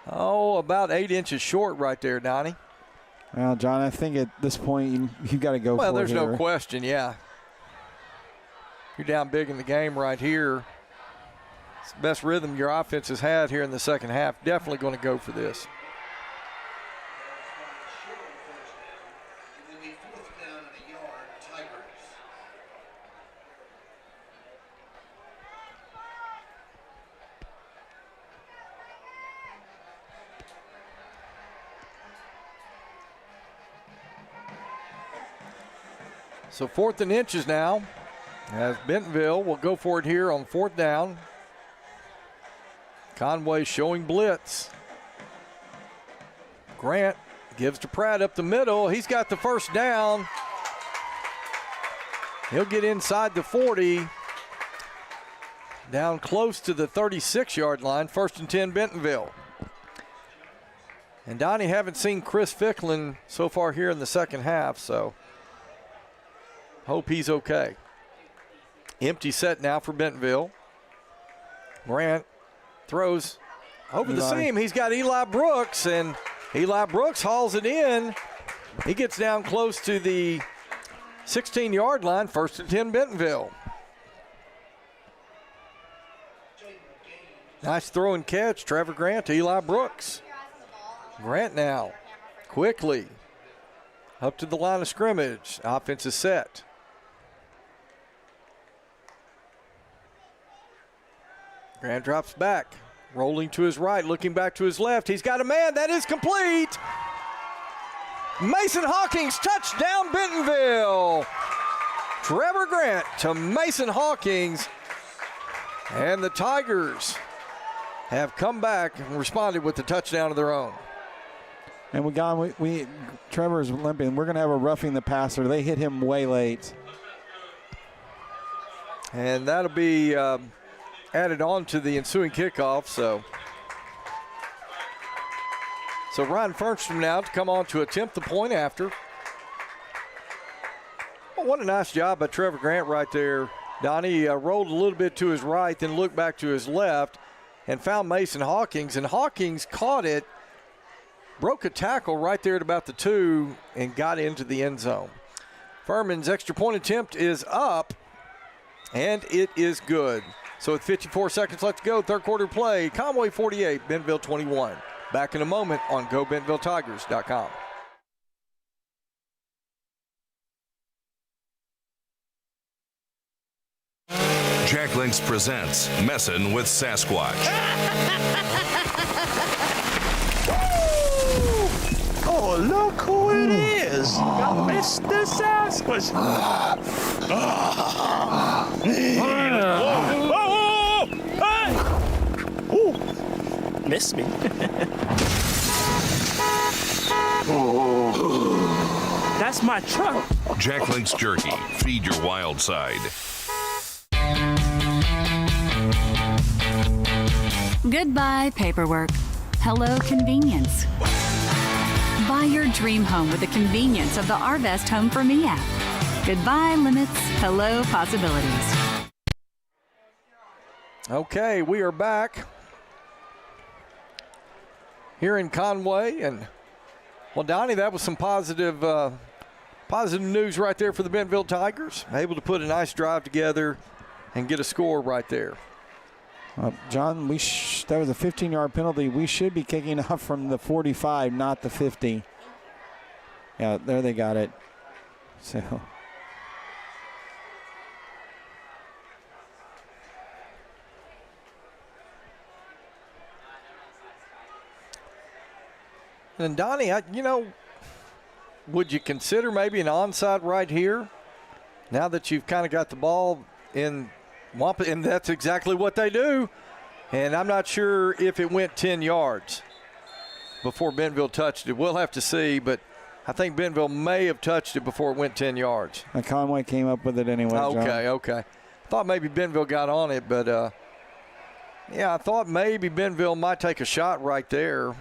S1: about 8 inches short right there, Donnie.
S2: Well, John, I think at this point you got to go for it.
S1: Well, there's
S2: here.
S1: no question, yeah. You're down big in the game right here. It's the best rhythm your offense has had here in the second half. Definitely going to go for this. So 4th and inches now, as Bentonville will go for it here on 4th down. Conway showing blitz. Grant gives to Pratt up the middle. He's got the first down. He'll get inside the 40, down close to the 36-yard line. 1st and 10 Bentonville. And Donnie, haven't seen Chris Ficklin so far here in the second half, so hope he's okay. Empty set now for Bentonville. Grant throws over the seam. He's got Eli Brooks, and Eli Brooks hauls it in. He gets down close to the 16-yard line. 1st and 10 Bentonville. Nice throw and catch. Trevor Grant to Eli Brooks. Grant now quickly up to the line of scrimmage. Offense is set. Grant drops back, rolling to his right, looking back to his left. He's got a man. That is complete. Mason Hawkins, touchdown Bentonville. Trevor Grant to Mason Hawkins. And the Tigers have come back and responded with the touchdown of their own.
S2: And Trevor's limping. We're going to have a roughing the passer. They hit him way late.
S1: And that'll be added on to the ensuing kickoff. So Ryan Fernstrom now to come on to attempt the point after. Well, what a nice job by Trevor Grant right there. Donnie rolled a little bit to his right, then looked back to his left and found Mason Hawkins. And Hawkins caught it, broke a tackle right there at about the 2, and got into the end zone. Furman's extra point attempt is up, and it is good. So with 54 seconds left to go, third quarter play, Conway 48, Bentonville 21. Back in a moment on GoBentonvilleTigers.com.
S12: Jack Links presents Messin' with Sasquatch.
S17: Oh, look who it is. Mr. Sasquatch.
S20: Miss me. That's my truck.
S12: Jack Link's Jerky. Feed your wild side.
S8: Goodbye, paperwork. Hello, convenience. Buy your dream home with the convenience of the Arvest Home for Me app. Goodbye, limits. Hello, possibilities.
S1: Okay, we are back here in Conway. And, well, Donnie, that was some positive news right there for the Bentonville Tigers. Able to put a nice drive together and get a score right there.
S2: John, that was a 15-yard penalty. We should be kicking off from the 45, not the 50. Yeah, there they got it. So.
S1: And Donnie, would you consider maybe an onside right here? Now that you've kind of got the ball in Wampus, and that's exactly what they do. And I'm not sure if it went 10 yards before Bentonville touched it. We'll have to see, but I think Bentonville may have touched it before it went 10 yards.
S2: And Conway came up with it anyway, John.
S1: Okay. Thought maybe Bentonville got on it, but, I thought maybe Bentonville might take a shot right there,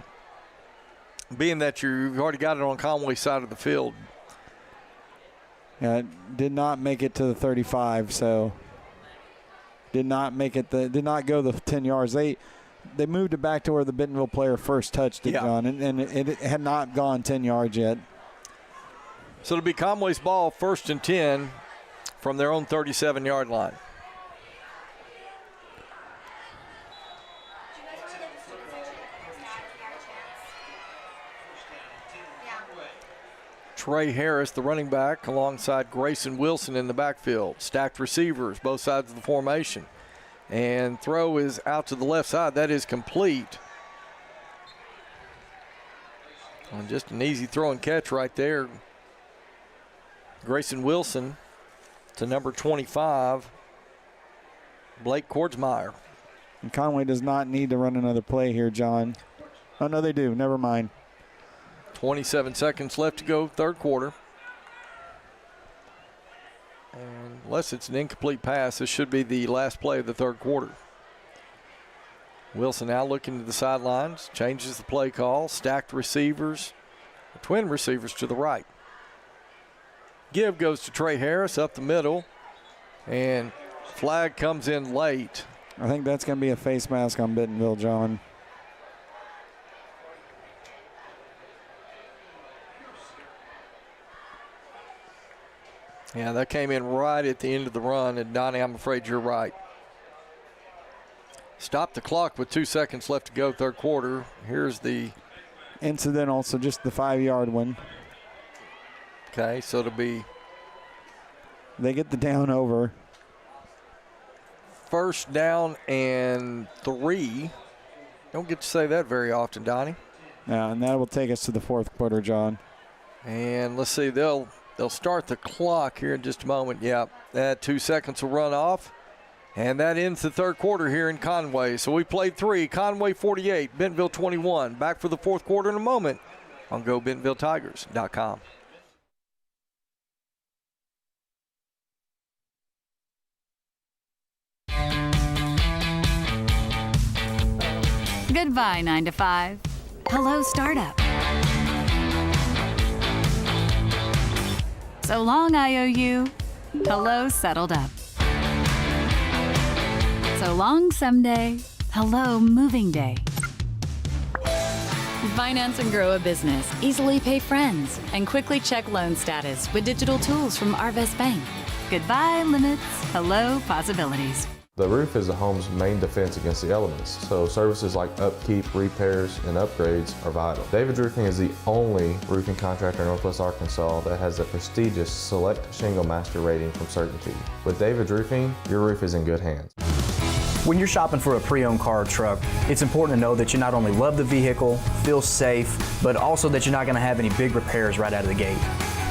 S1: being that you've already got it on Conway's side of the field.
S2: Yeah, it did not make it to the 35, so did not go the 10 yards. They moved it back to where the Bentonville player first touched it, John, and it had not gone 10 yards yet.
S1: So it'll be Conway's ball, 1st and 10 from their own 37-yard line. Trey Harris, the running back, alongside Grayson Wilson in the backfield. Stacked receivers, both sides of the formation. And throw is out to the left side. That is complete. And just an easy throw and catch right there. Grayson Wilson to number 25, Blake Kordsmeyer.
S2: And Conway does not need to run another play here, John. Oh, no, they do. Never mind.
S1: 27 seconds left to go, third quarter. And unless it's an incomplete pass, this should be the last play of the third quarter. Wilson now looking to the sidelines, changes the play call, stacked receivers, twin receivers to the right. Give goes to Trey Harris up the middle, and flag comes in late.
S2: I think that's going to be a face mask on Bentonville, John.
S1: Yeah, that came in right at the end of the run, and Donnie, I'm afraid you're right. Stop the clock with 2 seconds left to go, third quarter. Here's the
S2: incidental, so just the 5-yard one.
S1: Okay, so it'll be.
S2: They get the down over.
S1: 1st down and 3. Don't get to say that very often, Donnie.
S2: Yeah, and that will take us to the fourth quarter, John.
S1: And let's see, they'll start the clock here in just a moment. Yeah, that 2 seconds will run off. And that ends the third quarter here in Conway. So we played 3, Conway 48, Bentonville 21. Back for the fourth quarter in a moment on GoBentonvilleTigers.com.
S8: Goodbye, 9 to 5. Hello, startup. So long, IOU. Hello, settled up. So long, someday. Hello, moving day. Finance and grow a business. Easily pay friends. And quickly check loan status with digital tools from Arvest Bank. Goodbye, limits. Hello, possibilities.
S18: The roof is a home's main defense against the elements, so services like upkeep, repairs, and upgrades are vital. David's Roofing is the only roofing contractor in Northwest Arkansas that has a prestigious Select Shingle Master rating from Certainty. With David's Roofing, your roof is in good hands.
S11: When you're shopping for a pre-owned car or truck, it's important to know that you not only love the vehicle, feel safe, but also that you're not going to have any big repairs right out of the gate.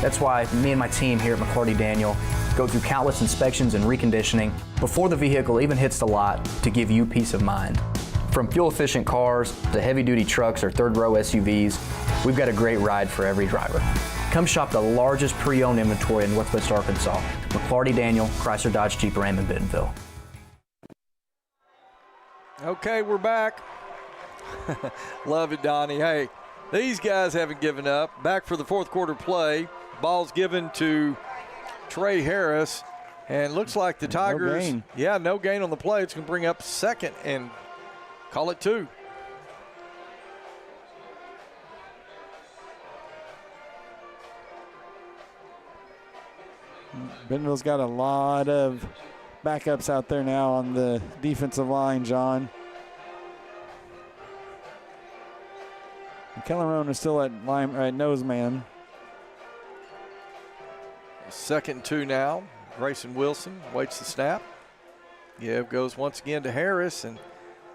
S11: That's why me and my team here at McCarty Daniel go through countless inspections and reconditioning before the vehicle even hits the lot to give you peace of mind. From fuel-efficient cars to heavy-duty trucks or third-row SUVs, we've got a great ride for every driver. Come shop the largest pre-owned inventory in Northwest Arkansas. McClarty Daniel, Chrysler Dodge Jeep Ram in Bentonville.
S1: Okay, we're back. Love it, Donnie. Hey, these guys haven't given up. Back for the fourth quarter play. Ball's given to Trey Harris. And looks like the Tigers.
S2: No gain.
S1: Yeah, no gain on the play. It's going to bring up second and call it 2.
S2: Bentonville's got a lot of backups out there now on the defensive line, John. Kellerone is still at nose man.
S1: 2nd and 2 now. Grayson Wilson waits the snap. Give goes once again to Harris, and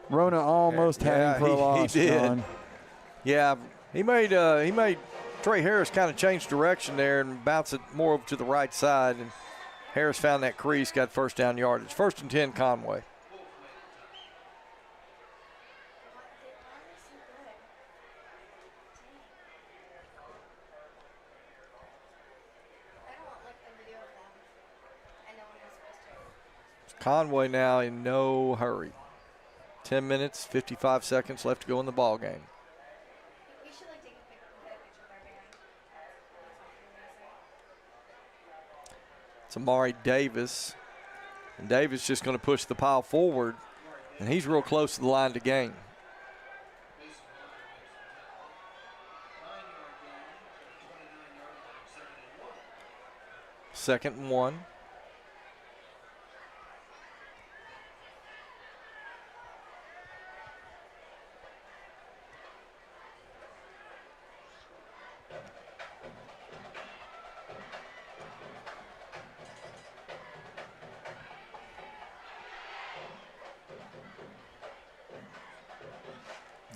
S2: Rona almost had him for a loss,
S1: he did.
S2: John.
S1: Yeah, he made Trey Harris kind of change direction there and bounce it more over to the right side, and Harris found that crease, got first down yardage. 1st and 10, Conway. Conway now in no hurry. 10 minutes, 55 seconds left to go in the ball game. It's Amari Davis. And Davis just going to push the pile forward, and he's real close to the line to gain. Second and 1.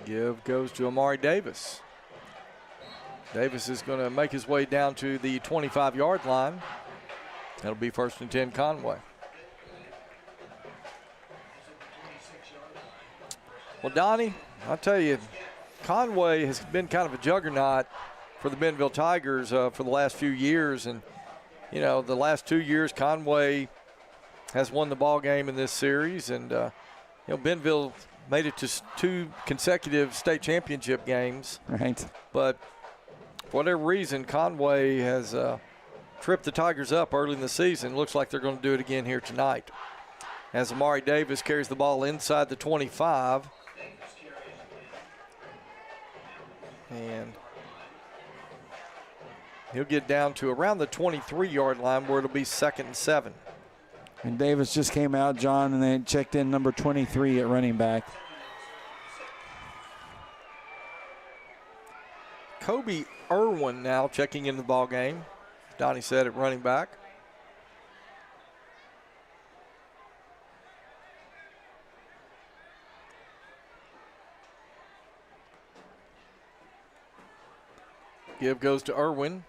S1: Give goes to Amari Davis. Davis is going to make his way down to the 25-yard line. That'll be 1st and 10, Conway. Well, Donnie, I'll tell you, Conway has been kind of a juggernaut for the Bentonville Tigers for the last few years. And, you know, the last 2 years, Conway has won the ball game in this series. And, you know, Bentonville made it to 2 consecutive state championship games.
S2: Right.
S1: But for whatever reason, Conway has tripped the Tigers up early in the season. Looks like they're going to do it again here tonight. As Amari Davis carries the ball inside the 25. And he'll get down to around the 23-yard line where it'll be 2nd and 7.
S2: And Davis just came out, John, and they checked in number 23 at running back.
S1: Kobe Irwin now checking in the ball game. Donnie said at running back. Give goes to Irwin.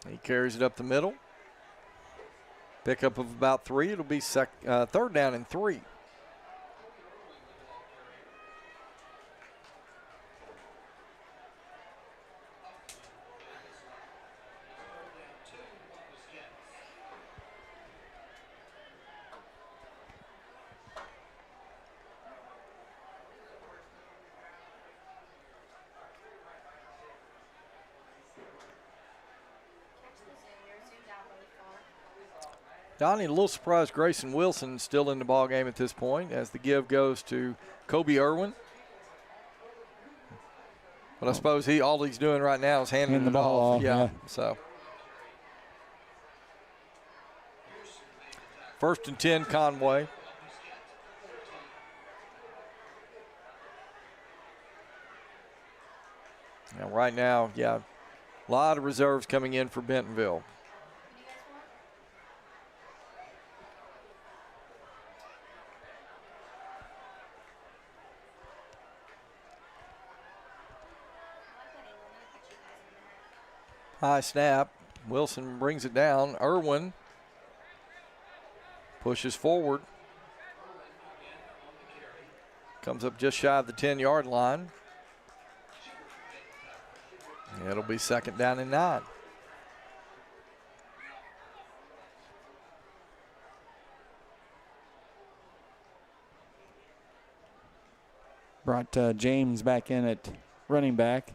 S1: He carries it up the middle. Pickup of about 3. It'll be 3rd down and 3. Donnie, a little surprised Grayson Wilson still in the ball game at this point as the give goes to Kobe Irwin. But I suppose all he's doing right now is handing the ball off. Yeah. So 1st and 10, Conway. And right now, a lot of reserves coming in for Bentonville. High snap. Wilson brings it down. Irwin pushes forward. Comes up just shy of the 10-yard line. It'll be 2nd down and 9.
S2: Brought James back in at running back.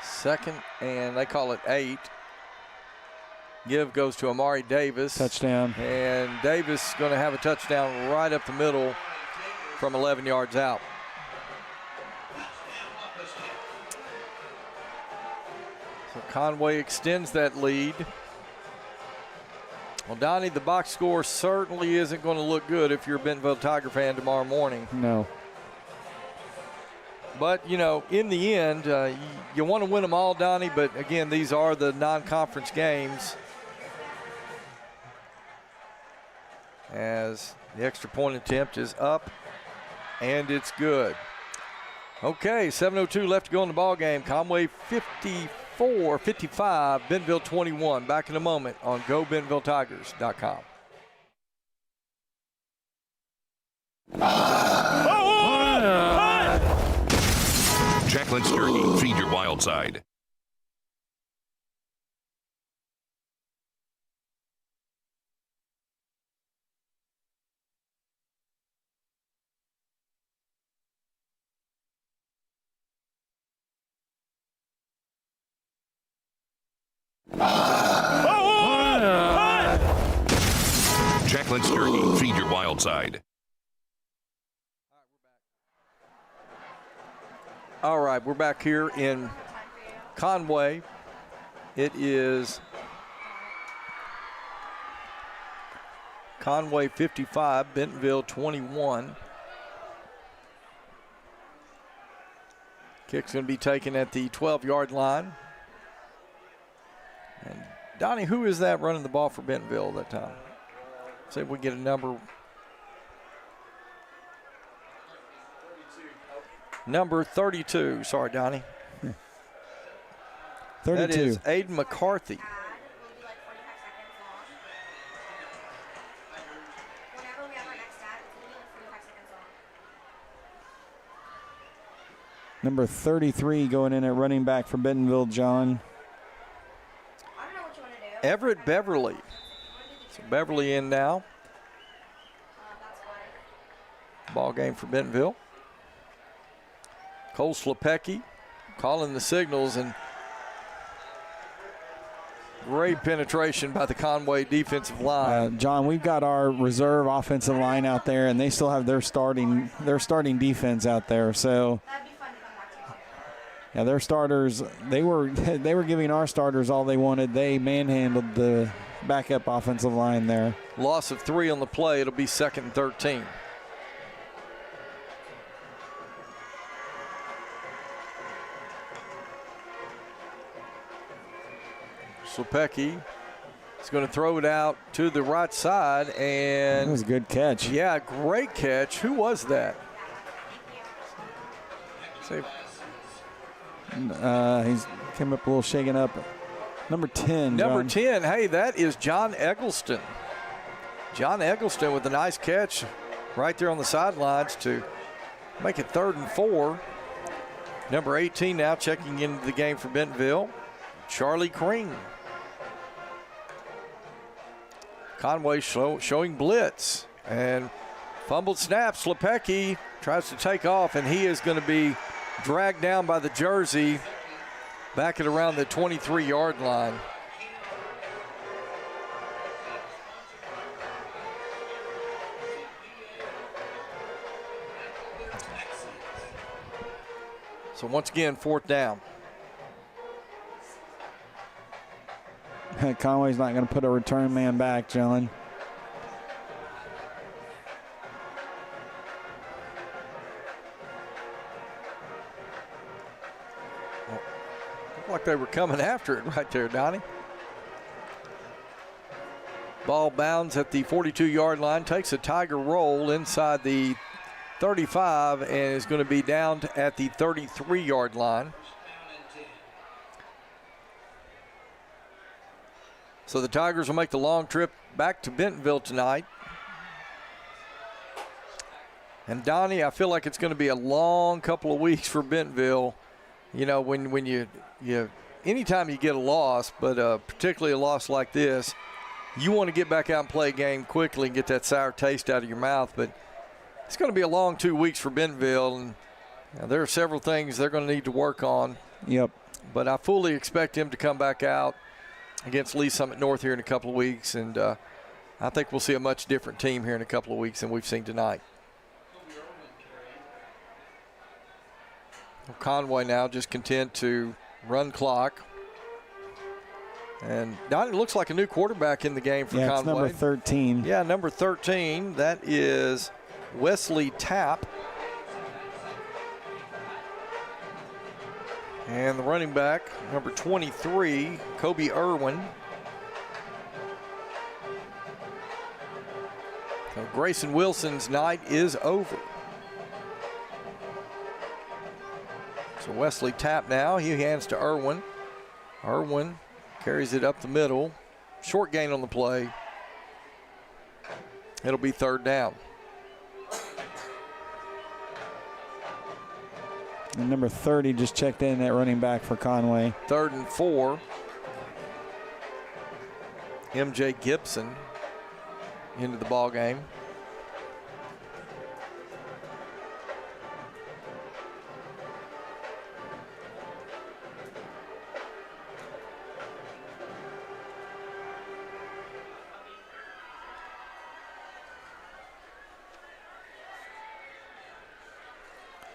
S1: Second, and they call it 8. Give goes to Amari Davis.
S2: Touchdown.
S1: And Davis is going to have a touchdown right up the middle from 11 yards out. So Conway extends that lead. Well, Donnie, the box score certainly isn't going to look good if you're a Bentonville Tiger fan tomorrow morning.
S2: No.
S1: But, you know, in the end, you want to win them all, Donnie, but, again, these are the non-conference games. As the extra point attempt is up, and it's good. Okay, 7:02 left to go in the ball game. Conway 54-55, Bentonville 21. Back in a moment on GoBentonvilleTigers.com.
S12: Jacqueline's Turkey, feed your wild side. Jacqueline's Turkey, feed your wild side.
S1: All right, we're back here in Conway. It is Conway 55, Bentonville 21. Kick's going to be taken at the 12-yard line. And Donnie, who is that running the ball for Bentonville that time? See if we get a number. Number 32. Sorry, Donnie.
S2: 32.
S1: That is Aiden McCarthy.
S2: Number 33 going in at running back for Bentonville, John.
S1: Everett Beverly. So Beverly in now. Ball game for Bentonville. Cole Slepecki calling the signals, and great penetration by the Conway defensive line.
S2: John, we've got our reserve offensive line out there, and they still have their starting defense out there. So, yeah, their starters, they were giving our starters all they wanted. They manhandled the backup offensive line there.
S1: Loss of 3 on the play. It'll be 2nd and 13. Slepecki is going to throw it out to the right side, and
S2: that was a good catch.
S1: Yeah, great catch. Who was that? See.
S2: He's came up a little shaken up. Number 10.
S1: Number
S2: John.
S1: 10. Hey, that is John Eggleston. John Eggleston with a nice catch right there on the sidelines to make it 3rd and 4. Number 18 now checking into the game for Bentonville, Charlie Kring. Conway showing blitz and fumbled snap. Slepecki tries to take off, and he is going to be dragged down by the jersey back at around the 23-yard line. So once again, 4th down.
S2: Conway's not going to put a return man back, John.
S1: Well, looked like they were coming after it right there, Donnie. Ball bounds at the 42-yard line, takes a Tiger roll inside the 35 and is going to be down at the 33-yard line. So the Tigers will make the long trip back to Bentonville tonight. And Donnie, I feel like it's going to be a long couple of weeks for Bentonville. You know, when you anytime you get a loss, but particularly a loss like this, you want to get back out and play a game quickly and get that sour taste out of your mouth. But it's going to be a long 2 weeks for Bentonville, and there are several things they're going to need to work on.
S2: Yep.
S1: But I fully expect him to come back out against Lee Summit North here in a couple of weeks, and I think we'll see a much different team here in a couple of weeks than we've seen tonight. Conway now just content to run clock. And it looks like a new quarterback in the game for Conway.
S2: It's number 13.
S1: Yeah, number 13. That is Wesley Tapp. And the running back, number 23, Kobe Irwin. So Grayson Wilson's night is over. So Wesley Tapp now, he hands to Irwin. Irwin carries it up the middle. Short gain on the play. It'll be third down.
S2: And number 30 just checked in at running back for Conway.
S1: 3rd and 4. MJ Gibson into the ball game.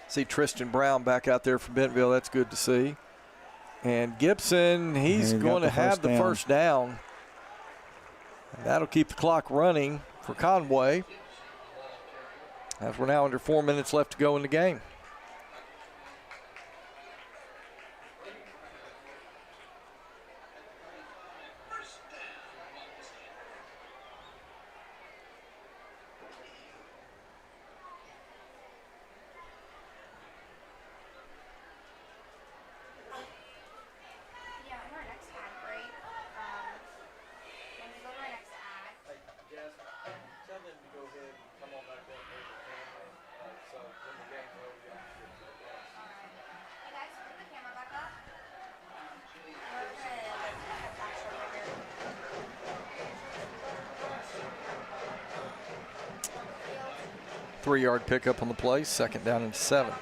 S1: See Tristan Brown back out there for Bentonville. That's good to see. And Gibson, he's going to have the first down. That'll keep the clock running for Conway, as we're now under 4 minutes left to go in the game. Three-yard pickup on the play, 2nd down and 7.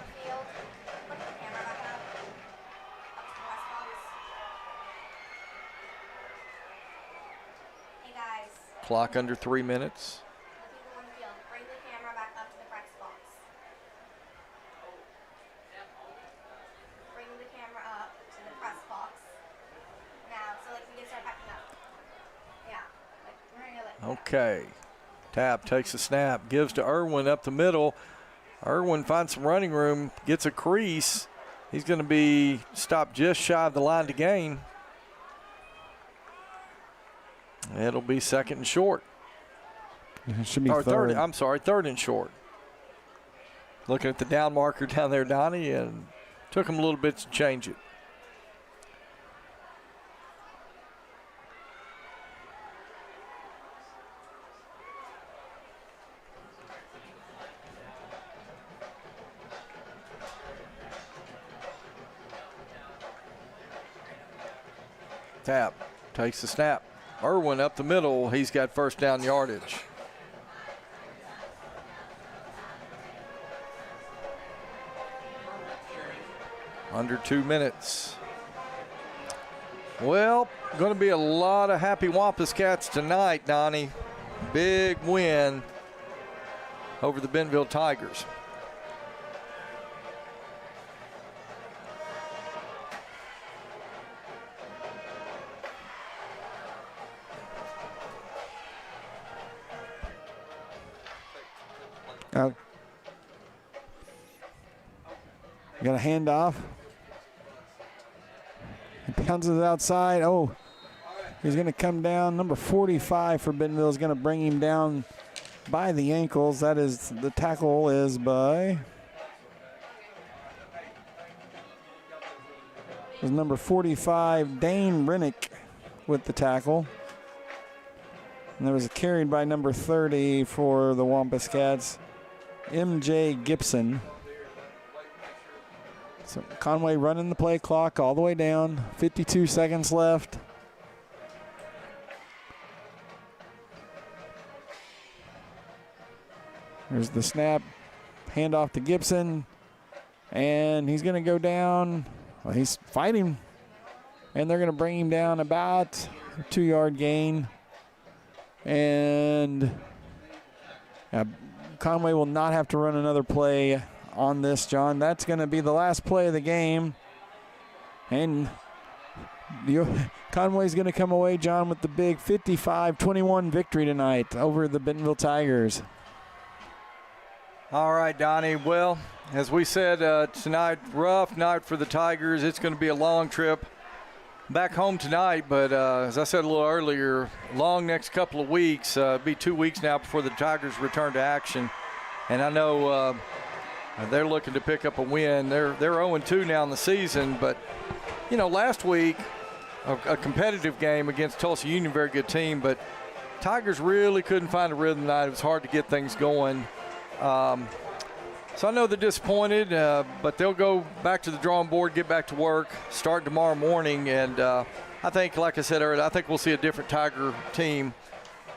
S1: Clock under 3 minutes.
S21: Bring the camera back up to the press box. Bring the camera up to the press box. Now, so like we can start backing up. Yeah, like we're gonna like.
S1: Okay. Tapp takes a snap, gives to Irwin up the middle. Irwin finds some running room, gets a crease. He's going to be stopped just shy of the line to gain. It'll be 2nd and short.
S2: It should be
S1: third. I'm sorry, 3rd and short. Looking at the down marker down there, Donnie, and took him a little bit to change it. Tapp takes the snap. Irwin up the middle. He's got first down yardage. Under 2 minutes. Well, going to be a lot of happy Wampus Cats tonight, Donnie. Big win over the Bentonville Tigers.
S2: Got a handoff. He bounces outside. Oh, he's going to come down. Number 45 for Bentonville is going to bring him down by the ankles. That is, the tackle is by number 45, Dane Rennick with the tackle. And there was a carried by number 30 for the Wampus Cats, M.J. Gibson. So Conway running the play clock all the way down. 52 seconds left. There's the snap. Handoff to Gibson. And he's going to go down. Well, he's fighting. And they're going to bring him down about a 2-yard gain. And Conway will not have to run another play on this, John. That's going to be the last play of the game. And Conway's going to come away, John, with the big 55-21 victory tonight over the Bentonville Tigers.
S1: All right, Donnie. Well, as we said tonight, rough night for the Tigers. It's going to be a long trip back home tonight, but as I said a little earlier, long next couple of weeks. It'll be 2 weeks now before the Tigers return to action. And I know they're looking to pick up a win. They're 0-2 now in the season, but, you know, last week, a competitive game against Tulsa Union, very good team, but Tigers really couldn't find a rhythm tonight. It was hard to get things going. So I know they're disappointed, but they'll go back to the drawing board, get back to work, start tomorrow morning, and I think, like I said earlier, I think we'll see a different Tiger team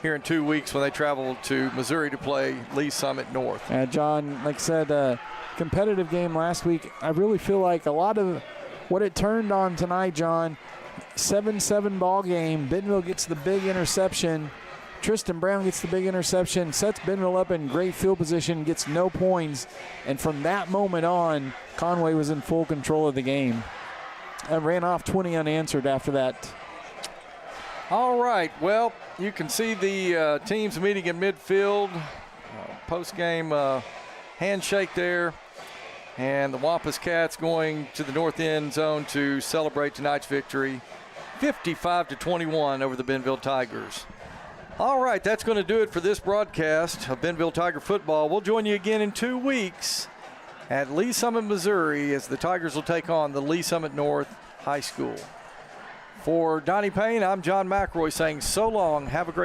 S1: here in 2 weeks when they travel to Missouri to play Lee Summit North.
S2: John, like I said, competitive game last week. I really feel like a lot of what it turned on tonight, John, 7-7 ball game. Bentonville gets the big interception. Tristan Brown gets the big interception, sets Bentonville up in great field position, gets no points, and from that moment on, Conway was in full control of the game. And ran off 20 unanswered after that.
S1: All right, well, you can see the teams meeting in midfield. Post-game handshake there. And the Wampus Cats going to the north end zone to celebrate tonight's victory. 55-21 over the Bentonville Tigers. All right, that's going to do it for this broadcast of Bentonville Tiger football. We'll join you again in 2 weeks at Lee Summit, Missouri, as the Tigers will take on the Lee Summit North High School. For Donnie Payne, I'm John McRoy saying so long. Have a great